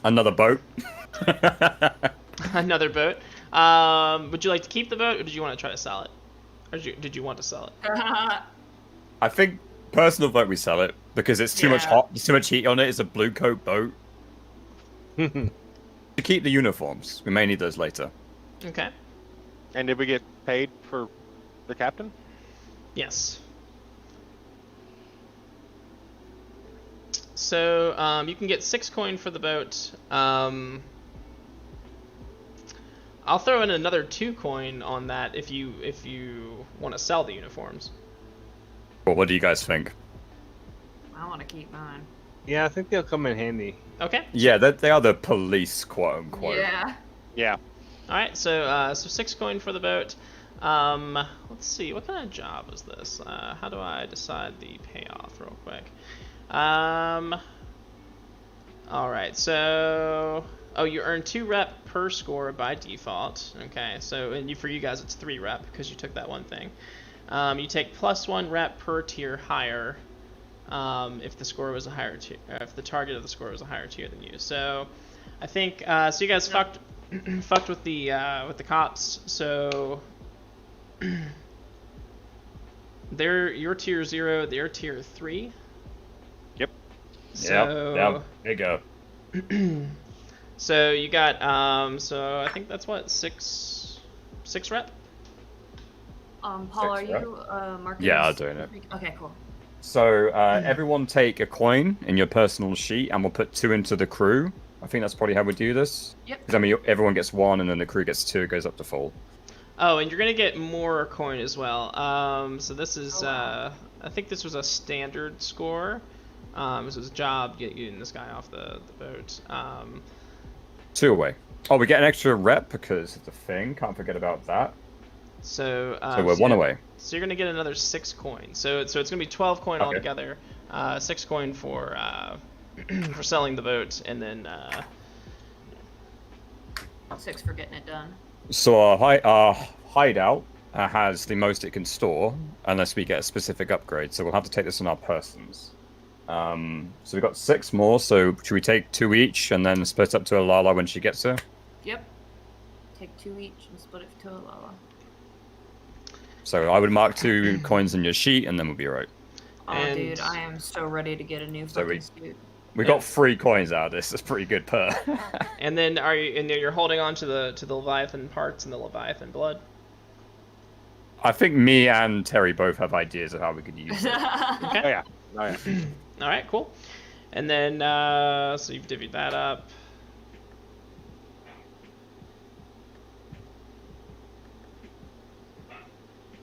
Another boat. Another boat. Would you like to keep the boat, or did you want to try to sell it? Or did you want to sell it? I think personal vote we sell it because it's too much Yeah. hot. There's too much heat on it. It's a blue coat boat. To keep the uniforms, we may need those later. Okay. And did we get paid for the captain? Yes. So you can get 6 coin for the boat. I'll throw in another 2 coin on that if you want to sell the uniforms. Well, what do you guys think? I want to keep mine. Yeah, I think they'll come in handy. Okay. Yeah, they are the police, quote unquote. Yeah. Yeah. All right. So 6 coin for the boat. Let's see. What kind of job is this? How do I decide the payoff real quick? All right. So you earn 2 rep per score by default. Okay. So for you guys it's 3 rep because you took that one thing. You take +1 rep per tier higher. If the score was a higher tier, if the target of the score was a higher tier than you. So, I think so. You guys fucked with the cops. So, you're tier 0. They're tier 3. Yep. So, Yeah. Big up. So you got so I think that's what 6 rep. Paul, 6, are you marking? Yeah, this? I'll do it. Okay, cool. So everyone take a coin in your personal sheet, and we'll put 2 into the crew. I think that's probably how we do this. Yep. Because I mean, everyone gets 1, and then the crew gets 2. It goes up to full. Oh, and you're gonna get more coin as well. So this is wow. I think this was a standard score. This was a job getting this guy off the boat. 2 away. Oh, we get an extra rep because of the thing. Can't forget about that. So we're 1 away. So you're gonna get another 6 coin. So it's gonna be 12 coin Okay. altogether. 6 coin for for selling the boat, and then 6 for getting it done. So our hideout has the most it can store, unless we get a specific upgrade. So we'll have to take this on our persons. So we've got 6 more. So should we take 2 each and then split up to Alala when she gets here? Yep. Take 2 each and split it to a Lala. So I would mark 2 coins in your sheet, and then we'll be right. Oh, And- dude, I am so ready to get a new So fucking suit. We got 3 coins out of this. That's pretty good per. and then you're holding on to the Leviathan parts and the Leviathan blood. I think me and Terry both have ideas of how we could use it. Okay. Oh yeah. Oh yeah. All right, cool. And then so you've divvied that up.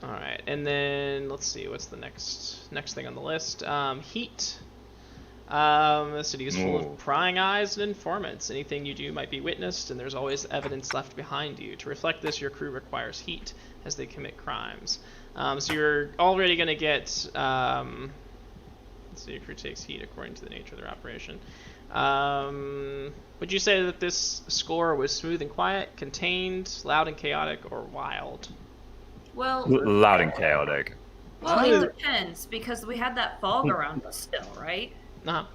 All right, and then let's see what's the next thing on the list. Heat. The city is full Ooh. of prying eyes and informants. Anything you do might be witnessed, and there's always evidence left behind you. To reflect this, your crew requires heat as they commit crimes. So you're already going to get. Let's see, your crew takes heat according to the nature of their operation. Would you say that this score was smooth and quiet, contained, loud and chaotic, or wild? Well, Loud and chaotic. it depends because we had that fog around us still, right? Uh-huh.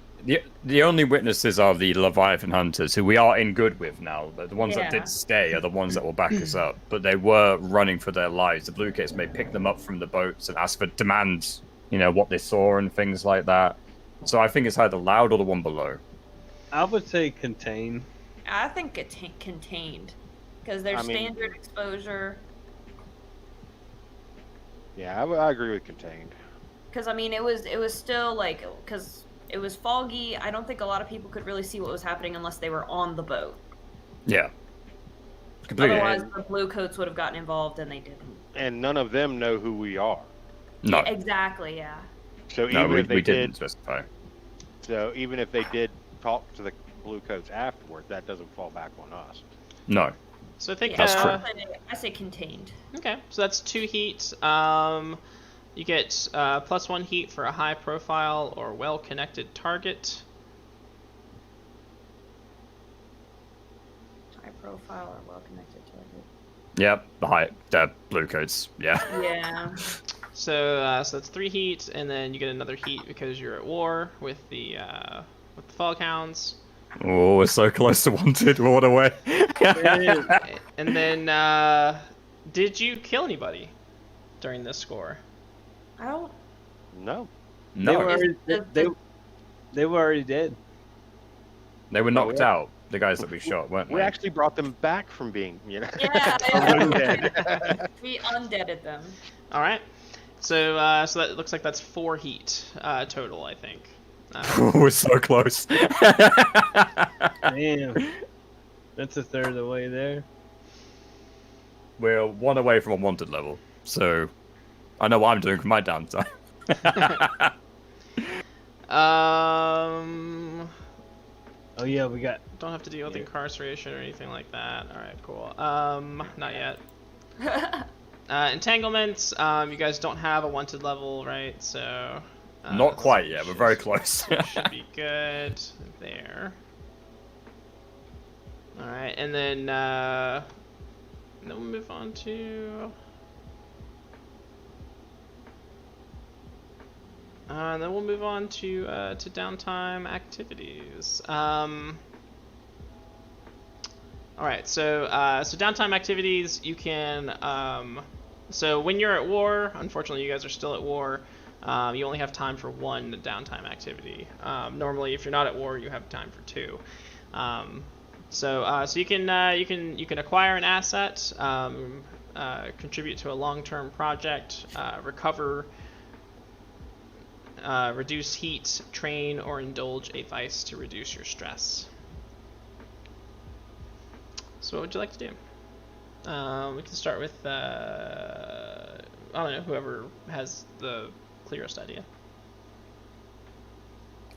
The only witnesses are the Leviathan hunters, who we are in good with now. The ones that Yeah. did stay are the ones that will back us up, but they were running for their lives. The Blue Coats may pick them up from the boats and ask for demands, what they saw and things like that. So I think it's either loud or the one below. I would say contain. I think it's contained because there's standard exposure. Yeah, I agree with contained. Because I mean, it was still like because it was foggy. I don't think a lot of people could really see what was happening unless they were on the boat. Yeah. Completely. Otherwise, the blue coats would have gotten involved, and they didn't. And none of them know who we are. No. Yeah, exactly. Yeah. So even if they didn't specify. So even if they did talk to the blue coats afterward, that doesn't fall back on us. No. So I think That's true. I say contained. Okay, so that's 2 heat. You get +1 heat for a high-profile or well-connected target. High profile or well connected target. Yep, the blue coats. Yeah. Yeah. So that's 3 heat, and then you get another heat because you're at war with the Foghounds. Oh, we're so close to wanted. We're on our way. And then, did you kill anybody during this score? I don't. No. They were No, already, they were already dead. they were knocked out. The guys that we shot, weren't We we? actually brought them back from being, Yeah. Undead. We undeaded them. All right. So so that looks like that's 4 heat total, I think. We're so close. Damn. That's a third of the way there. We're 1 away from a wanted level, so I know what I'm doing for my downtime. Oh yeah, we got. Don't have to deal with incarceration or anything like that. All right, cool. Not yet. Entanglements. You guys don't have a wanted level, right? So. Not quite yet. We're very close. Should be good there. All right, and then we'll move on to. And then we'll move on to downtime activities. All right, so downtime activities you can. So when you're at war, unfortunately, you guys are still at war. You only have time for 1 downtime activity. Normally, if you're not at war, you have time for 2. So you can acquire an asset, contribute to a long-term project, recover. Reduce heat, train, or indulge a vice to reduce your stress. So what would you like to do? We can start with, I don't know, whoever has the clearest idea.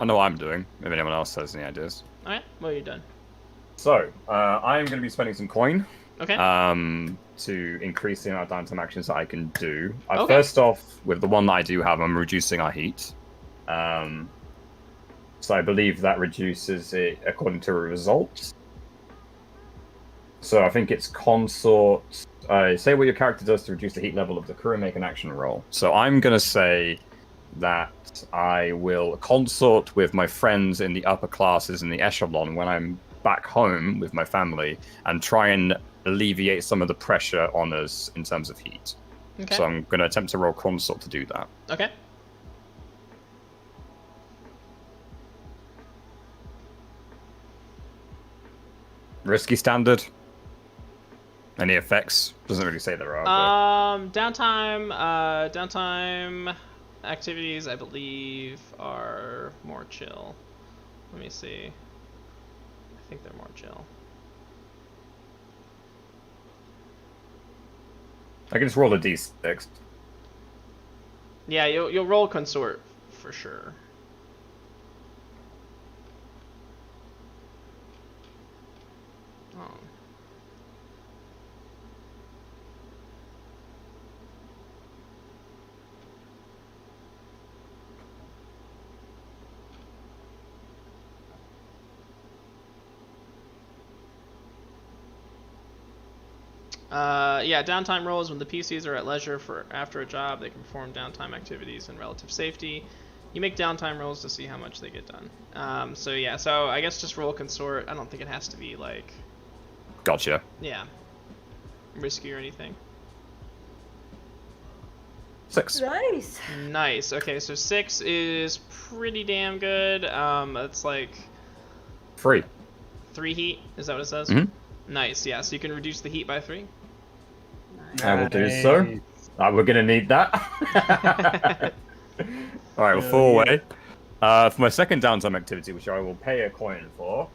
I know what I'm doing, if anyone else has any ideas. Alright, what have you done? So, I'm going to be spending some coin. Okay. To increase the amount of downtime actions that I can do. Okay. First off, with the one that I do have, I'm reducing our heat. So I believe that reduces it according to a result. So I think it's consort. Say what your character does to reduce the heat level of the crew and make an action roll. So I'm going to say that I will consort with my friends in the upper classes in the echelon when I'm back home with my family and try and alleviate some of the pressure on us in terms of heat. Okay. So I'm going to attempt to roll consort to do that. Okay. Risky standard. Any effects? Doesn't really say there are. Downtime activities, I believe, are more chill. Let me see. I think they're more chill. I can just roll a d6. Yeah, you'll roll consort for sure. Oh. Yeah, downtime rolls when the PCs are at leisure for after a job. They can perform downtime activities in relative safety. You make downtime rolls to see how much they get done. So yeah, so I guess just roll consort. I don't think it has to be like, Gotcha. yeah, risky or anything. 6. Nice. Nice. Okay, so 6 is pretty damn good. It's like 3. 3 heat. Is that what it says? Mhm. Nice. Yeah. So you can reduce the heat by 3. I will do so. Nice. We're gonna need that. All right, we'll fall away. For my second downtime activity, which I will pay a coin for,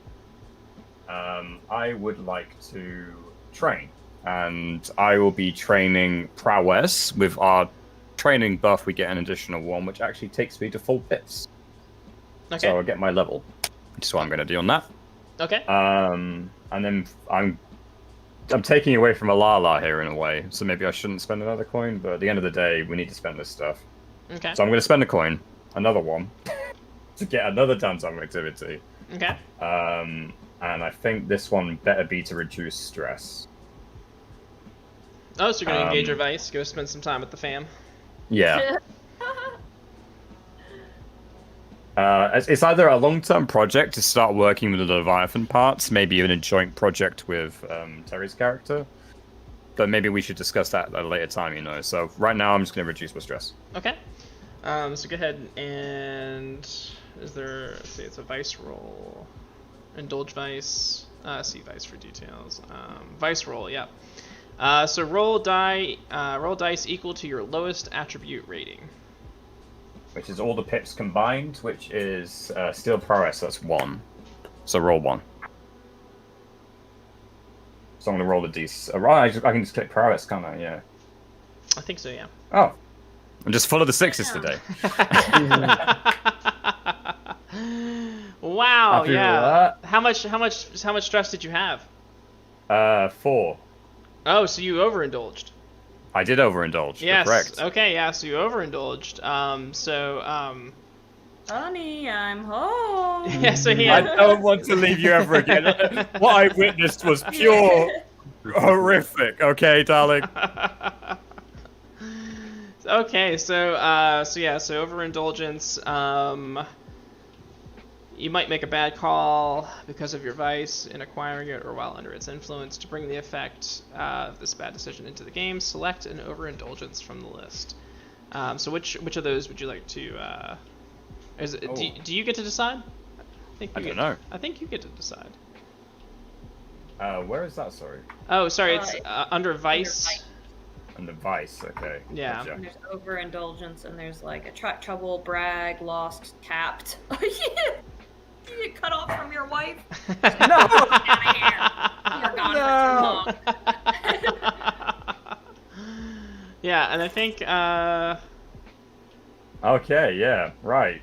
I would like to train, and I will be training prowess. With our training buff, we get an additional 1, which actually takes me to full bits. Okay. So I'll get my level, which is what I'm going to do on that. Okay. And then I'm taking away from Alala here in a way, so maybe I shouldn't spend another coin, but at the end of the day, we need to spend this stuff. Okay. So I'm going to spend a coin, another one, to get another downtime activity. Okay. And I think this one better be to reduce stress. Oh, so you're gonna engage your vice, go spend some time with the fam. Yeah. It's either a long-term project to start working with the Leviathan parts, maybe even a joint project with Terry's character. But maybe we should discuss that at a later time, you know. So right now, I'm just going to reduce my stress. Okay. So go ahead and is there? Let's see, it's a vice roll. Indulge vice. See vice for details. Vice roll. Yeah. So roll dice equal to your lowest attribute rating. Which is all the pips combined, which is steel prowess. That's 1. So roll 1. So I'm going to roll the d. Right, I can just click prowess, can't I? Yeah. I think so. Yeah. Oh. I'm just full of the 6s today. Wow. Happy Yeah. with How much stress did you have? 4. Oh, so you overindulged. I did overindulge. You're Yes. correct. Okay. Yeah. So you overindulged. Honey, I'm home. Yeah. So he I had. don't want to leave you ever again. What I witnessed was pure horrific. Okay, darling. Okay. So overindulgence. You might make a bad call because of your vice in acquiring it or while under its influence. To bring the effect of this bad decision into the game, select an overindulgence from the list. So which of those would you like to... do you get to decide? I don't know. I think you get to decide. Where is that? Sorry. Oh, sorry. It's under vice. Under vice. Okay. Yeah. Gotcha. And there's overindulgence, and there's like attract trouble, brag, lost, tapped. You get cut off from your wife. No. Get out of here. You're gone for too long. Yeah, and I think Okay. Yeah. Right.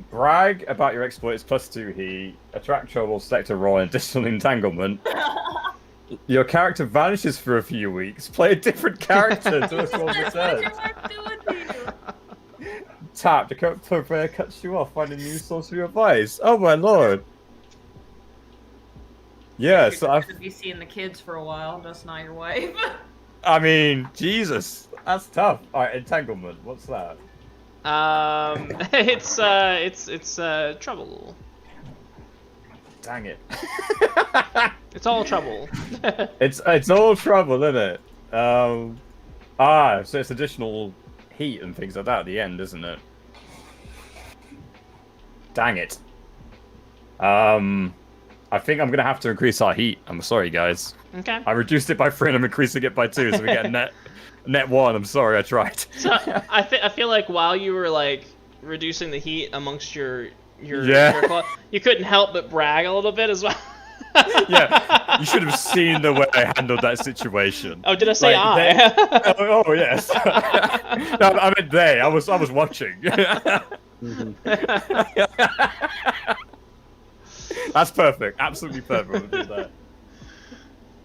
Brag about your exploits +2 heat. Attract trouble. Select a roll. Additional entanglement. Your character vanishes for a few weeks. Play a different character until this one What is your returns. wife doing to you? Tap. The character player cuts you off. Find a new source of your advice. Oh my lord. Yeah. So You're I've. gonna be seeing the kids for a while. That's not your wife. I mean, Jesus, that's tough. All right, entanglement. What's that? it's trouble. Dang it. It's all trouble. It's all trouble, isn't it? So it's additional heat and things like that at the end, isn't it? Dang it. I think I'm gonna have to increase our heat. I'm sorry, guys. Okay. I reduced it by 3 and I'm increasing it by 2, so we get net 1. I'm sorry, I tried. So I feel like while you were like reducing the heat amongst your Yeah. circle, you couldn't help but brag a little bit as well. Yeah, you should have seen the way I handled that situation. Oh, did I say Like, I? Oh yes. No, I meant they. I was watching. That's perfect. Absolutely perfect. We'll do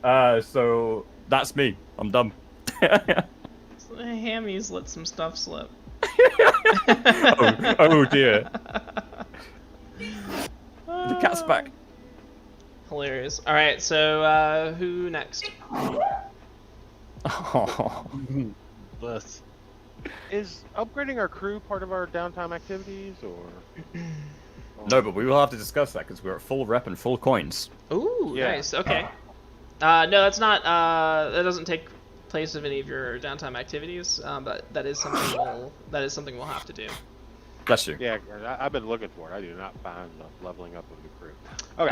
that. So that's me. I'm done. Hammy's let some stuff slip. oh dear. The cat's back. Hilarious. All right, so who next? Oh. Bless. Is upgrading our crew part of our downtime activities, or? No, but we will have to discuss that because we're at full rep and full coins. Ooh, Yeah. nice. Okay. No, that's not. That doesn't take place of any of your downtime activities. But that is something we'll have to do. Bless you. Yeah, I've been looking for it. I do not find leveling up of the crew. Okay.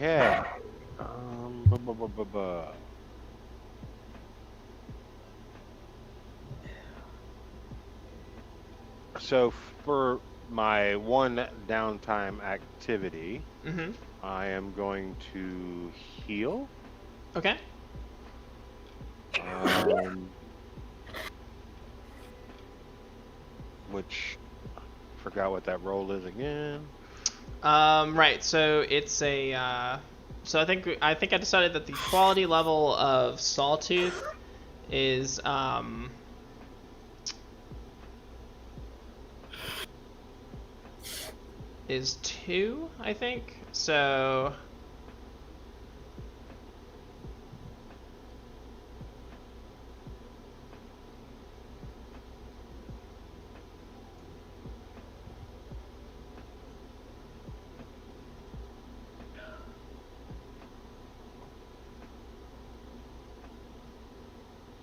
Yeah. Okay. So for my one downtime activity, Mm-hmm. I am going to heal. Okay. Which forgot what that roll is again. Right. So it's a. So I think I decided that the quality level of Sawtooth is is 2, I think. So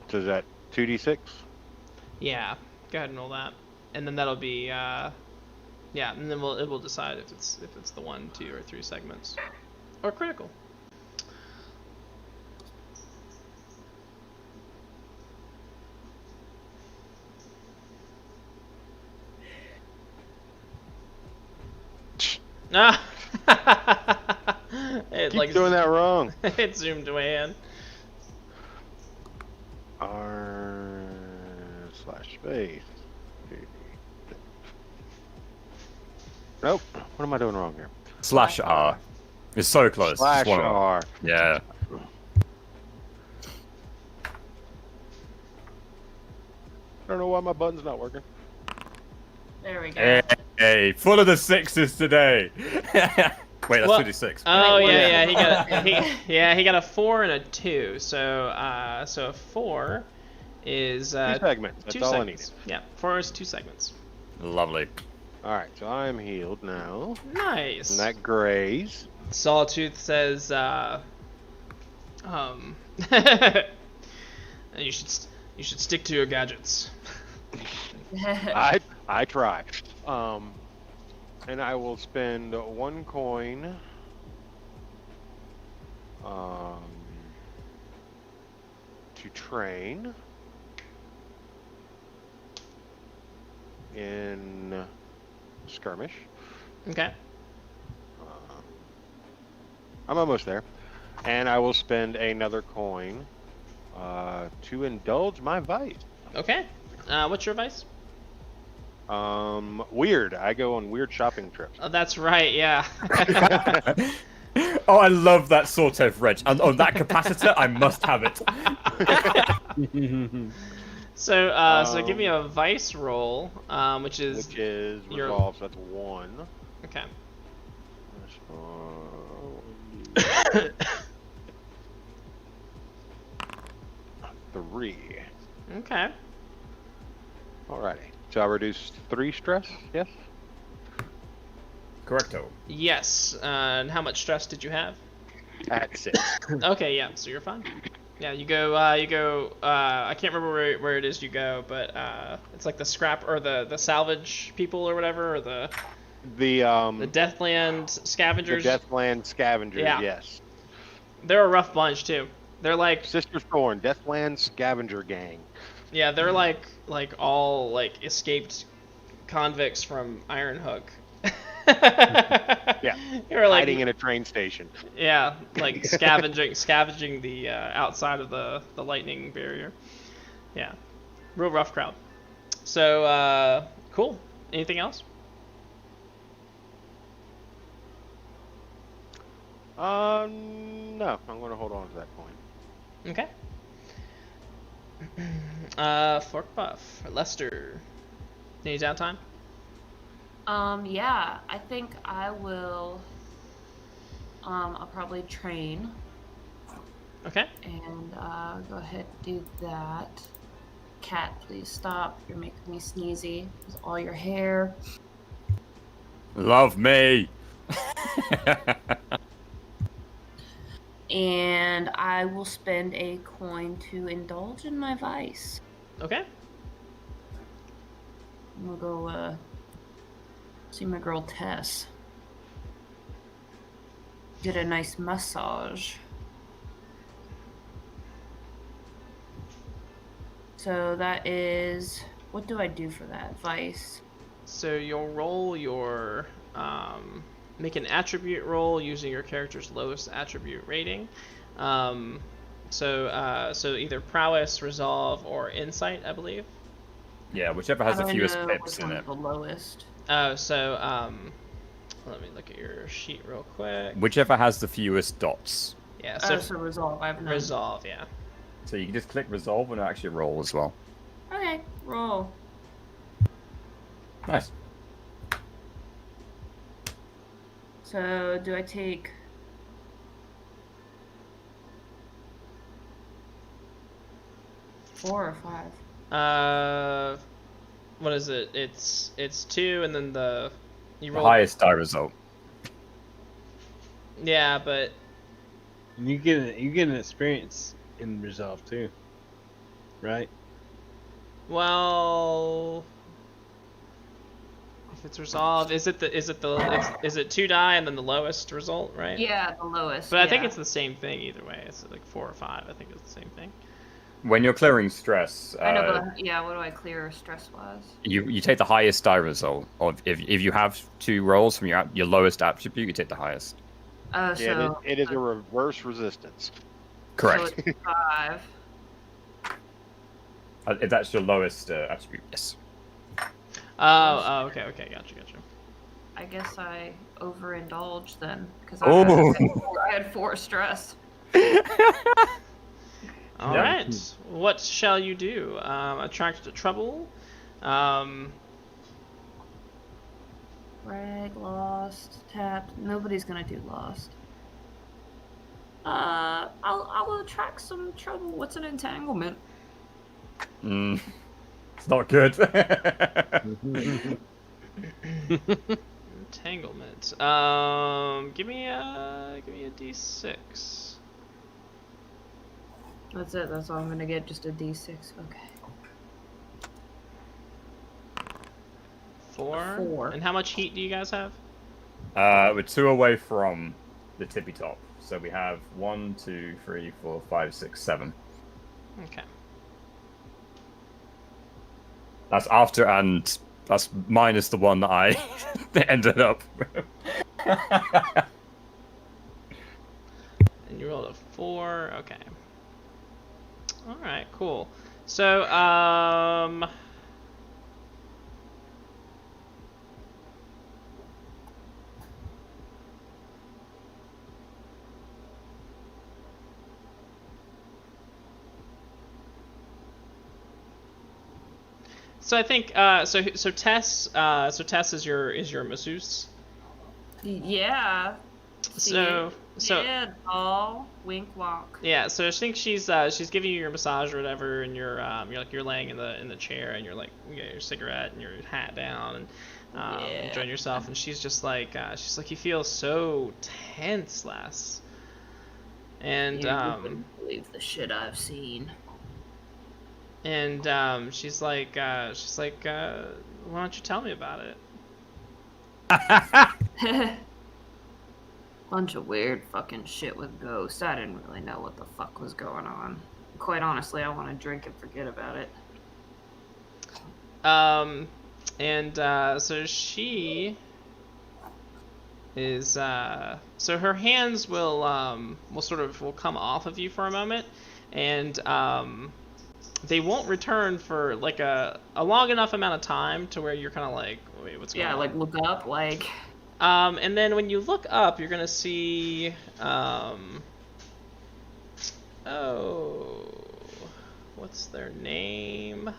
So is that 2d6? yeah, go ahead and roll that, and then that'll be yeah, and then it will decide if it's the 1, 2, or 3 segments, or critical. Ah, it Keep doing that wrong. it zoomed way in. R/space. Nope. What am I doing wrong here? /R. It's so close. Just one /R. Yeah. I don't know why my button's not working. There we go. Hey, full of the 6s today. Wait, that's Well, 2d6. Oh Wait, yeah, what? he got a 4 and a 2. So a 4 is 2 segments. That's 2 all segments. Yeah, 4 is 2 segments. Lovely. Alright, so I'm healed now. Nice. And that graze. Sawtooth says, you should stick to your gadgets. I try. And I will spend 1 coin to train in skirmish. Okay. I'm almost there. And I will spend another coin to indulge my vice. Okay. What's your advice? Weird. I go on weird shopping trips. Oh, that's right. Yeah. Oh, I love that Sawtooth wrench. And on that capacitor, I must have it. So give me a vice roll, which is your... resolve. So that's 1. Okay. 3. Okay. Alrighty. So I reduced 3 stress. Yes. Correcto. Yes. And how much stress did you have? At 6. Okay. Yeah. So you're fine. Yeah. You go. I can't remember where it is you go, but it's like the scrap or the salvage people or whatever, or the Deathland scavengers. The Deathland scavengers. Yeah. Yes. They're a rough bunch too. They're like Sister Thorn, Deathland scavenger gang. Yeah, they're like all like escaped convicts from Iron Hook. Yeah. You're like Hiding in a train station. Yeah, like scavenging the outside of the lightning barrier. Yeah, real rough crowd. So cool. Anything else? No, I'm gonna hold on to that coin. Okay. Fork Buff, Lester. Any downtime? Yeah, I think I will. I'll probably train Okay. And go ahead and do that. Cat, please stop. You're making me sneezy with all your hair. Love me. And I will spend a coin to indulge in my vice. Okay. I'm gonna go see my girl Tess. Get a nice massage. So that is, what do I do for that? Vice. So you'll roll your make an attribute roll using your character's lowest attribute rating. So either prowess, resolve, or insight, I believe. Yeah, whichever has the fewest know pips which in one's it. the lowest. Let me look at your sheet real quick. Whichever has the fewest dots. Yeah, So resolve. I have none. resolve, yeah. So you can just click resolve and it'll actually roll as well. Okay, roll. Nice. So do I take? Four or five? What is it? It's 2, and then you The roll. highest die result. Yeah, but And you get an experience in resolve too, right? well, if it's resolved, is it 2 die and then the lowest result, right? Yeah, the lowest. But I think yeah. it's the same thing either way. It's like 4 or 5. I think it's the same thing. When you're clearing stress, I know, but yeah, what do I clear stress-wise? you take the highest die result. Or if you have 2 rolls from your lowest attribute, you take the highest. Oh, Yeah, so it is a reverse resistance. Correct. So it's 5. If that's your lowest attribute, yes. Oh, okay, gotcha. I guess I overindulged then because Oh. I had 4 stress. All Yeah. right. What shall you do? Attract to trouble. Rag, lost, tapped. Nobody's gonna do lost. I'll attract some trouble. What's an entanglement? It's not good. Entanglement. Give me a d6. That's it. That's all I'm gonna get. Just a D6. Okay. 4. 4. And how much heat do you guys have? We're 2 away from the tippy top. So we have 1, 2, 3, 4, 5, 6, 7. Okay. That's after, and that's minus the one that I ended up. And you rolled a 4. Okay. All right. Cool. So So I think so Tess is your masseuse. Yeah. So Yeah, doll. Wink, walk. yeah, so I think she's giving you your massage or whatever, and you're laying in the chair, and you're like, you got your cigarette and your hat down, and enjoying yourself, and she's like you feel so tense, Les. And You wouldn't believe the shit I've seen. and she's like why don't you tell me about it? Bunch of weird fucking shit with ghosts. I didn't really know what the fuck was going on. Quite honestly, I want to drink and forget about it. So she is so her hands will come off of you for a moment, and they won't return for like a long enough amount of time to where you're kind of like, wait, what's going on? Yeah, like look up, like. And then when you look up, you're gonna see what's their name?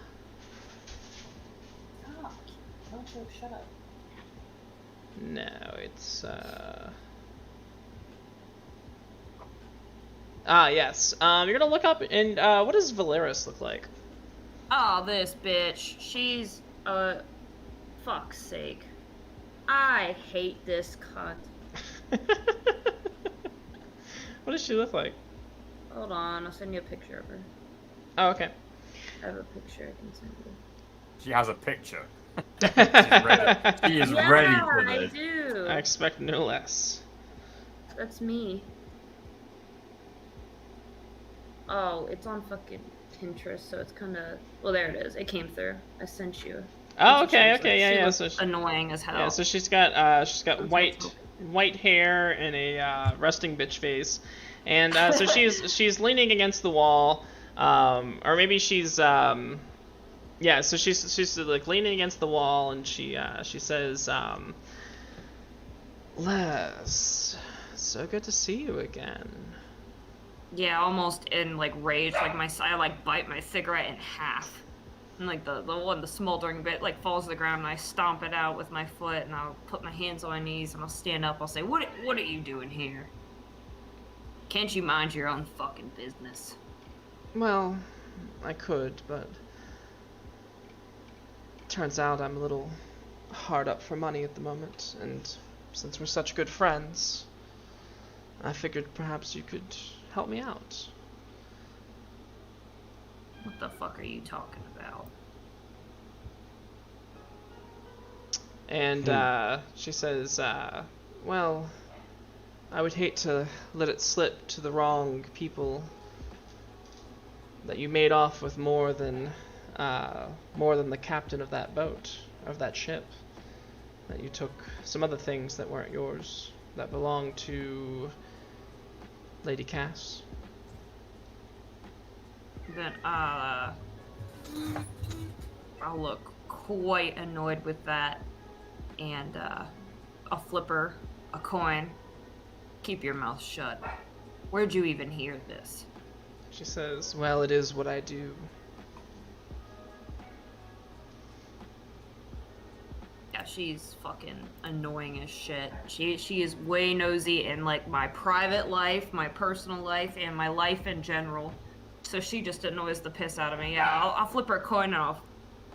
Shut up. No, it's Ah, yes. You're gonna look up, and what does Valeris look like? Oh, this bitch. She's, fuck's sake. I hate this cunt. What does she look like? Hold on, I'll send you a picture of her. Oh, okay. I have a picture I can send you. She has a picture. She's ready. She is ready for I this. do. I expect no less. That's me. Oh, it's on fucking Pinterest, so it's kind of... Well, there it is. It came through. I sent you. Oh, She okay, looks okay, like- yeah, she yeah. looks So she, annoying as hell. yeah, so she's got white hair and a resting bitch face, and so she's leaning against the wall, or maybe she's yeah. So she's like leaning against the wall, and she says, Les, so good to see you again. Yeah, almost in like rage. Like I like bite my cigarette in half. And like the smoldering bit like falls to the ground, and I stomp it out with my foot, and I'll put my hands on my knees, and I'll stand up. I'll say, what are you doing here? Can't you mind your own fucking business? Well, I could, but turns out I'm a little hard up for money at the moment, and since we're such good friends, I figured perhaps you could help me out. What the fuck are you talking about? And she says, well, I would hate to let it slip to the wrong people that you made off with more than the captain of that boat, of that ship. That you took some other things that weren't yours, that belonged to Lady Cass. Then I'll look quite annoyed with that, and I'll flip her a coin. Keep your mouth shut. Where'd you even hear this? She says, well, it is what I do. Yeah, she's fucking annoying as shit. She is way nosy in like my private life, my personal life, and my life in general. So she just annoys the piss out of me. Yeah, I'll flip her a coin, and I'll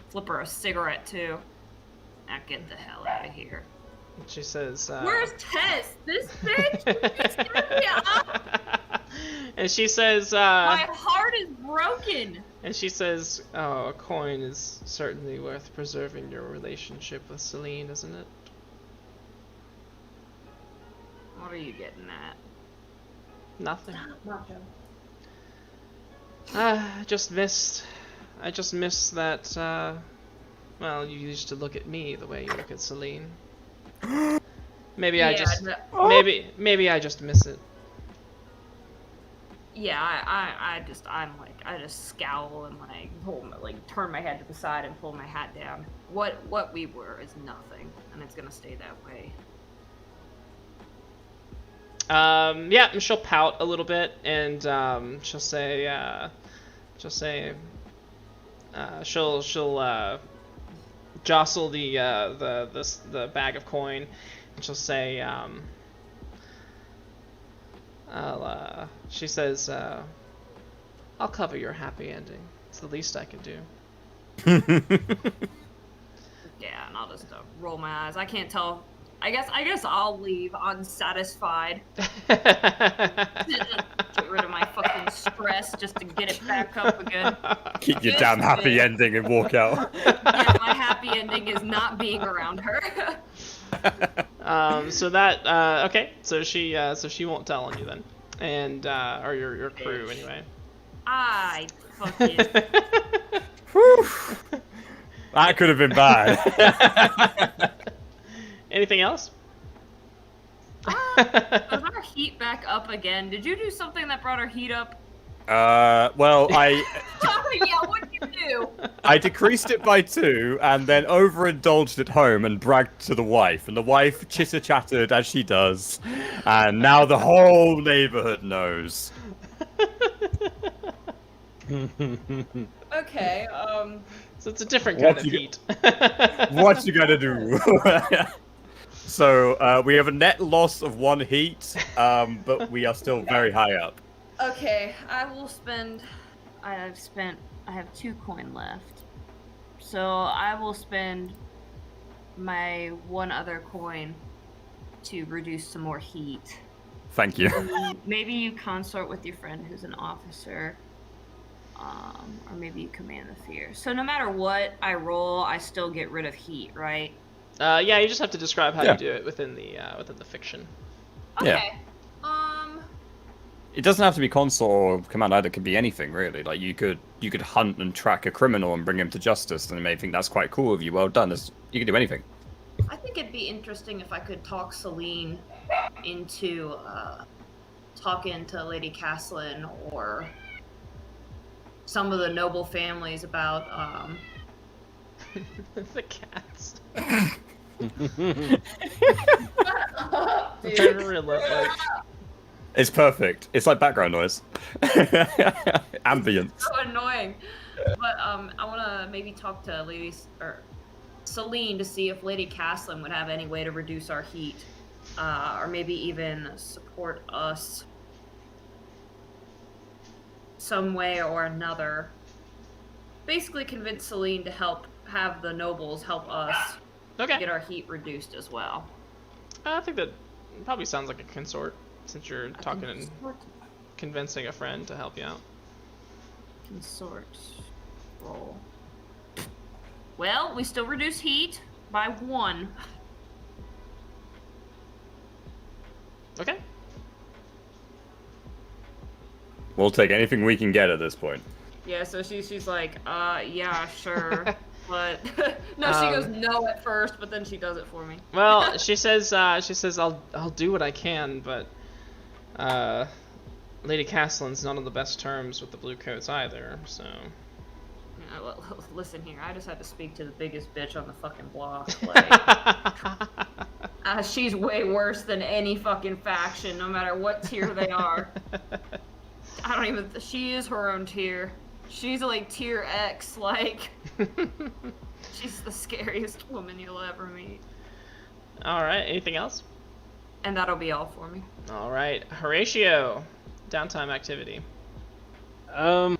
flip her a cigarette too. Now get the hell out of here. She says, Where's Tess? This bitch is me up. and she says, My heart is broken. and she says, oh, a coin is certainly worth preserving your relationship with Celine, isn't it? What are you getting at? Nothing. Macho. I just missed that, well, you used to look at me the way you look at Celine. Maybe I maybe I just miss it. Yeah, I just scowl and turn my head to the side and pull my hat down. What we were is nothing, and it's gonna stay that way. Yeah, and she'll pout a little bit, and she'll jostle the bag of coin, and she'll say, she says, I'll cover your happy ending. It's the least I can do. Yeah, and I'll just roll my eyes. I can't tell. I guess I'll leave unsatisfied. Get rid of my fucking stress just to get it back up again. Keep your damn happy ending and walk out. Yeah, my happy ending is not being around her. So that okay. So she won't tell on you then, and or your crew anyway. I fucking. That could have been bad. Anything else? Was our heat back up again? Did you do something that brought our heat up? Well, Yeah, what did you do? I decreased it by 2, and then overindulged at home and bragged to the wife, and the wife chitter-chattered as she does, and now the whole neighborhood knows. Okay, So it's a different kind of heat. What you gonna do? So, we have a net loss of 1 heat, but we are still very high up. Okay, I will spend. I have 2 coin left, so I will spend my 1 other coin to reduce some more heat. Thank you. Maybe you consort with your friend who's an officer, or maybe you command the fear. So no matter what I roll, I still get rid of heat, right? Yeah, you just have to describe how Yeah. you do it within the fiction. Okay. It doesn't have to be console or command either. It could be anything really. Like you could hunt and track a criminal and bring him to justice, and they may think that's quite cool of you. Well done. You can do anything. I think it'd be interesting if I could talk Celine into talking to Lady Caslin or some of the noble families about The cats. Dude. Relentless. It's perfect. It's like background noise. Ambience. So annoying. But I want to maybe talk to Celine to see if Lady Caslin would have any way to reduce our heat, or maybe even support us some way or another. Basically convince Celine to have the nobles help us Okay. get our heat reduced as well. I think that probably sounds like a consort, since you're talking and convincing a friend to help you out. Consort roll. Well, we still reduce heat by 1. Okay. We'll take anything we can get at this point. Yeah, so she's like, yeah, sure. But no, she goes no at first, but then she does it for me. Well, she says I'll do what I can, but Lady Caslin's not on the best terms with the Bluecoats either, so. Yeah, well, listen here, I just had to speak to the biggest bitch on the fucking block. Like, she's way worse than any fucking faction, no matter what tier they are. I don't even. She is her own tier. She's like tier X, like. She's the scariest woman you'll ever meet. Alright, anything else? And that'll be all for me. Alright, Horatio. Downtime activity. I'd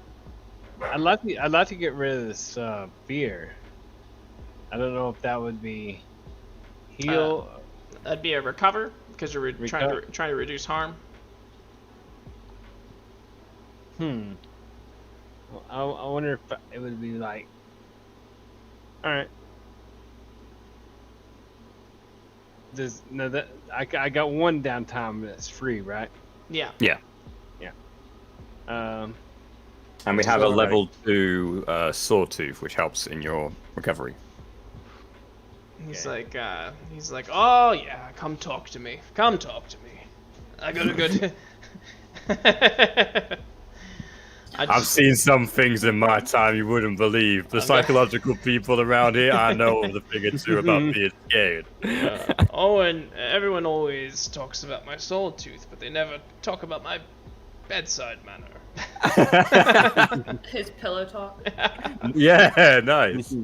like to get rid of this fear. I don't know if that would be heal. That'd be a recover, because you're trying to reduce harm. Well, I wonder if it would be like. All right. I got 1 downtime that's free, right? Yeah. Yeah. Yeah. And we have a Alright. level 2 sawtooth, which helps in your recovery. He's like, oh yeah, come talk to me. Come talk to me. I got a good. I've seen some things in my time you wouldn't believe. The psychological people around here, I know the thing or two about being scared. And everyone always talks about my soul tooth, but they never talk about my bedside manner. His pillow talk. Yeah, nice.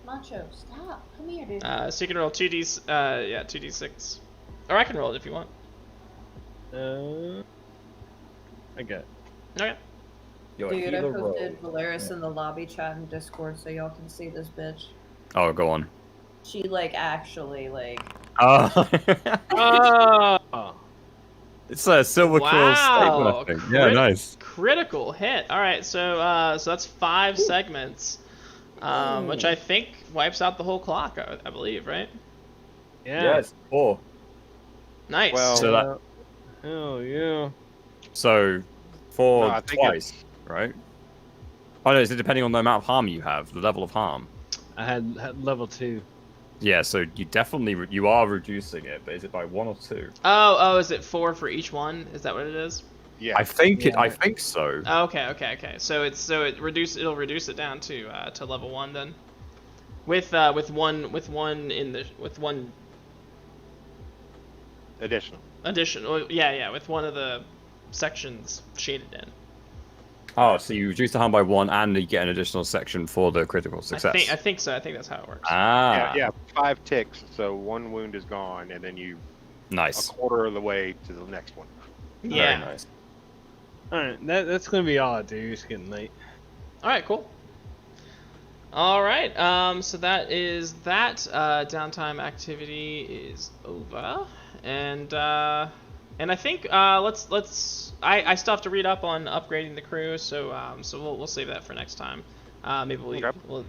Macho, stop. Come here, dude. So you can roll 2d6. Or I can roll it if you want. I got it. Okay. Your Dude, I healer posted roll. Valeris in the lobby chat in Discord so y'all can see this bitch. Oh, go on. She, like, actually, like... Oh. Oh. It's a silver quill statement, I think. Yeah, nice. Critical hit. All right, so that's 5 segments, which I think wipes out the whole clock. I believe, right? Yeah. Yes, 4. Nice. Well, So that, Oh yeah. so for No, I think twice, right? Oh no, is it depending on the amount of harm you have, the level of harm? I had level 2. Yeah, so you are reducing it, but is it by 1 or 2? Oh, is it 4 for each one? Is that what it is? yeah. I think Yeah. I think so. Oh, okay. So it'll reduce it down to level 1 then. With one Additional. yeah, with one of the sections shaded in. Oh, so you reduce the harm by 1, and you get an additional section for the critical success. I think so. I think that's how it works. Ah, Yeah, 5 ticks, so 1 wound is gone, and then you nice. a quarter of the way to the next one. Yeah. Very nice. All right, that's gonna be all I do. It's getting late. All right, cool. All right, so that is that. Downtime activity is over, and I think I still have to read up on upgrading the crew, so we'll save that for next time. Maybe we'll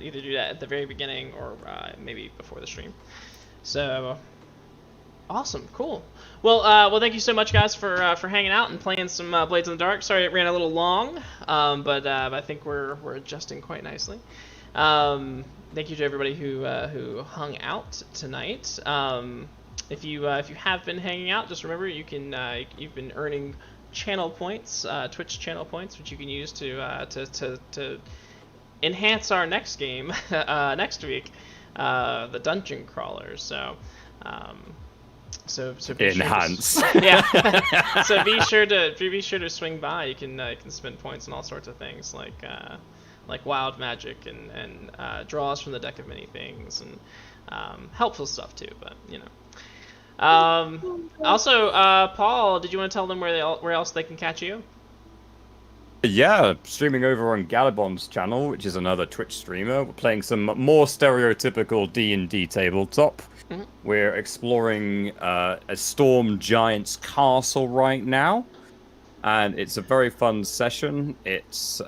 either do that at the very beginning or maybe before the stream. So awesome, cool. Well, thank you so much, guys, for hanging out and playing some Blades in the Dark. Sorry it ran a little long, but I think we're adjusting quite nicely. Thank you to everybody who hung out tonight. If you have been hanging out, just remember you've been earning channel points, Twitch channel points, which you can use to enhance our next game next week, the Dungeon Crawlers. So be Enhance. Sure to, yeah. So be sure to swing by. You can spend points on all sorts of things like wild magic and draws from the deck of many things and helpful stuff too. But you know. Also, Paul, did you want to tell them where else they can catch you? Yeah, streaming over on Galibon's channel, which is another Twitch streamer. We're playing some more stereotypical D&D tabletop. Mm-hmm. We're exploring a storm giant's castle right now, and it's a very fun session. It's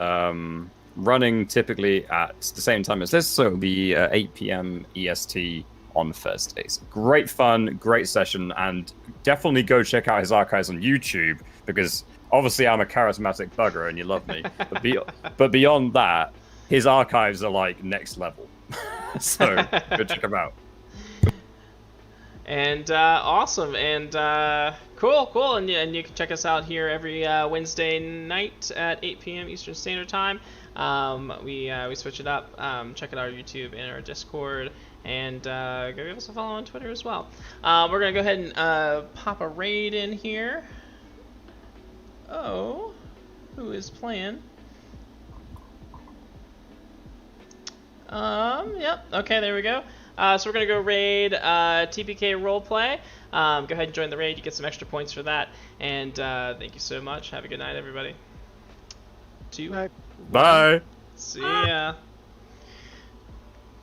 running typically at the same time as this, so it'll be 8 p.m. EST on Thursdays. Great fun, great session, and definitely go check out his archives on YouTube, because obviously I'm a charismatic bugger and you love me, but beyond that, his archives are like next level. So go check him out. And awesome, and cool, and you can check us out here every Wednesday night at 8 p.m. Eastern Standard Time. We switch it up. Check out our YouTube and our Discord, and go give us a follow on Twitter as well. We're gonna go ahead and pop a raid in here. Oh, who is playing? Yep. Okay, there we go. So we're gonna go raid TPK roleplay. Go ahead and join the raid. You get some extra points for that. And thank you so much. Have a good night, everybody. 2. Bye. See ya.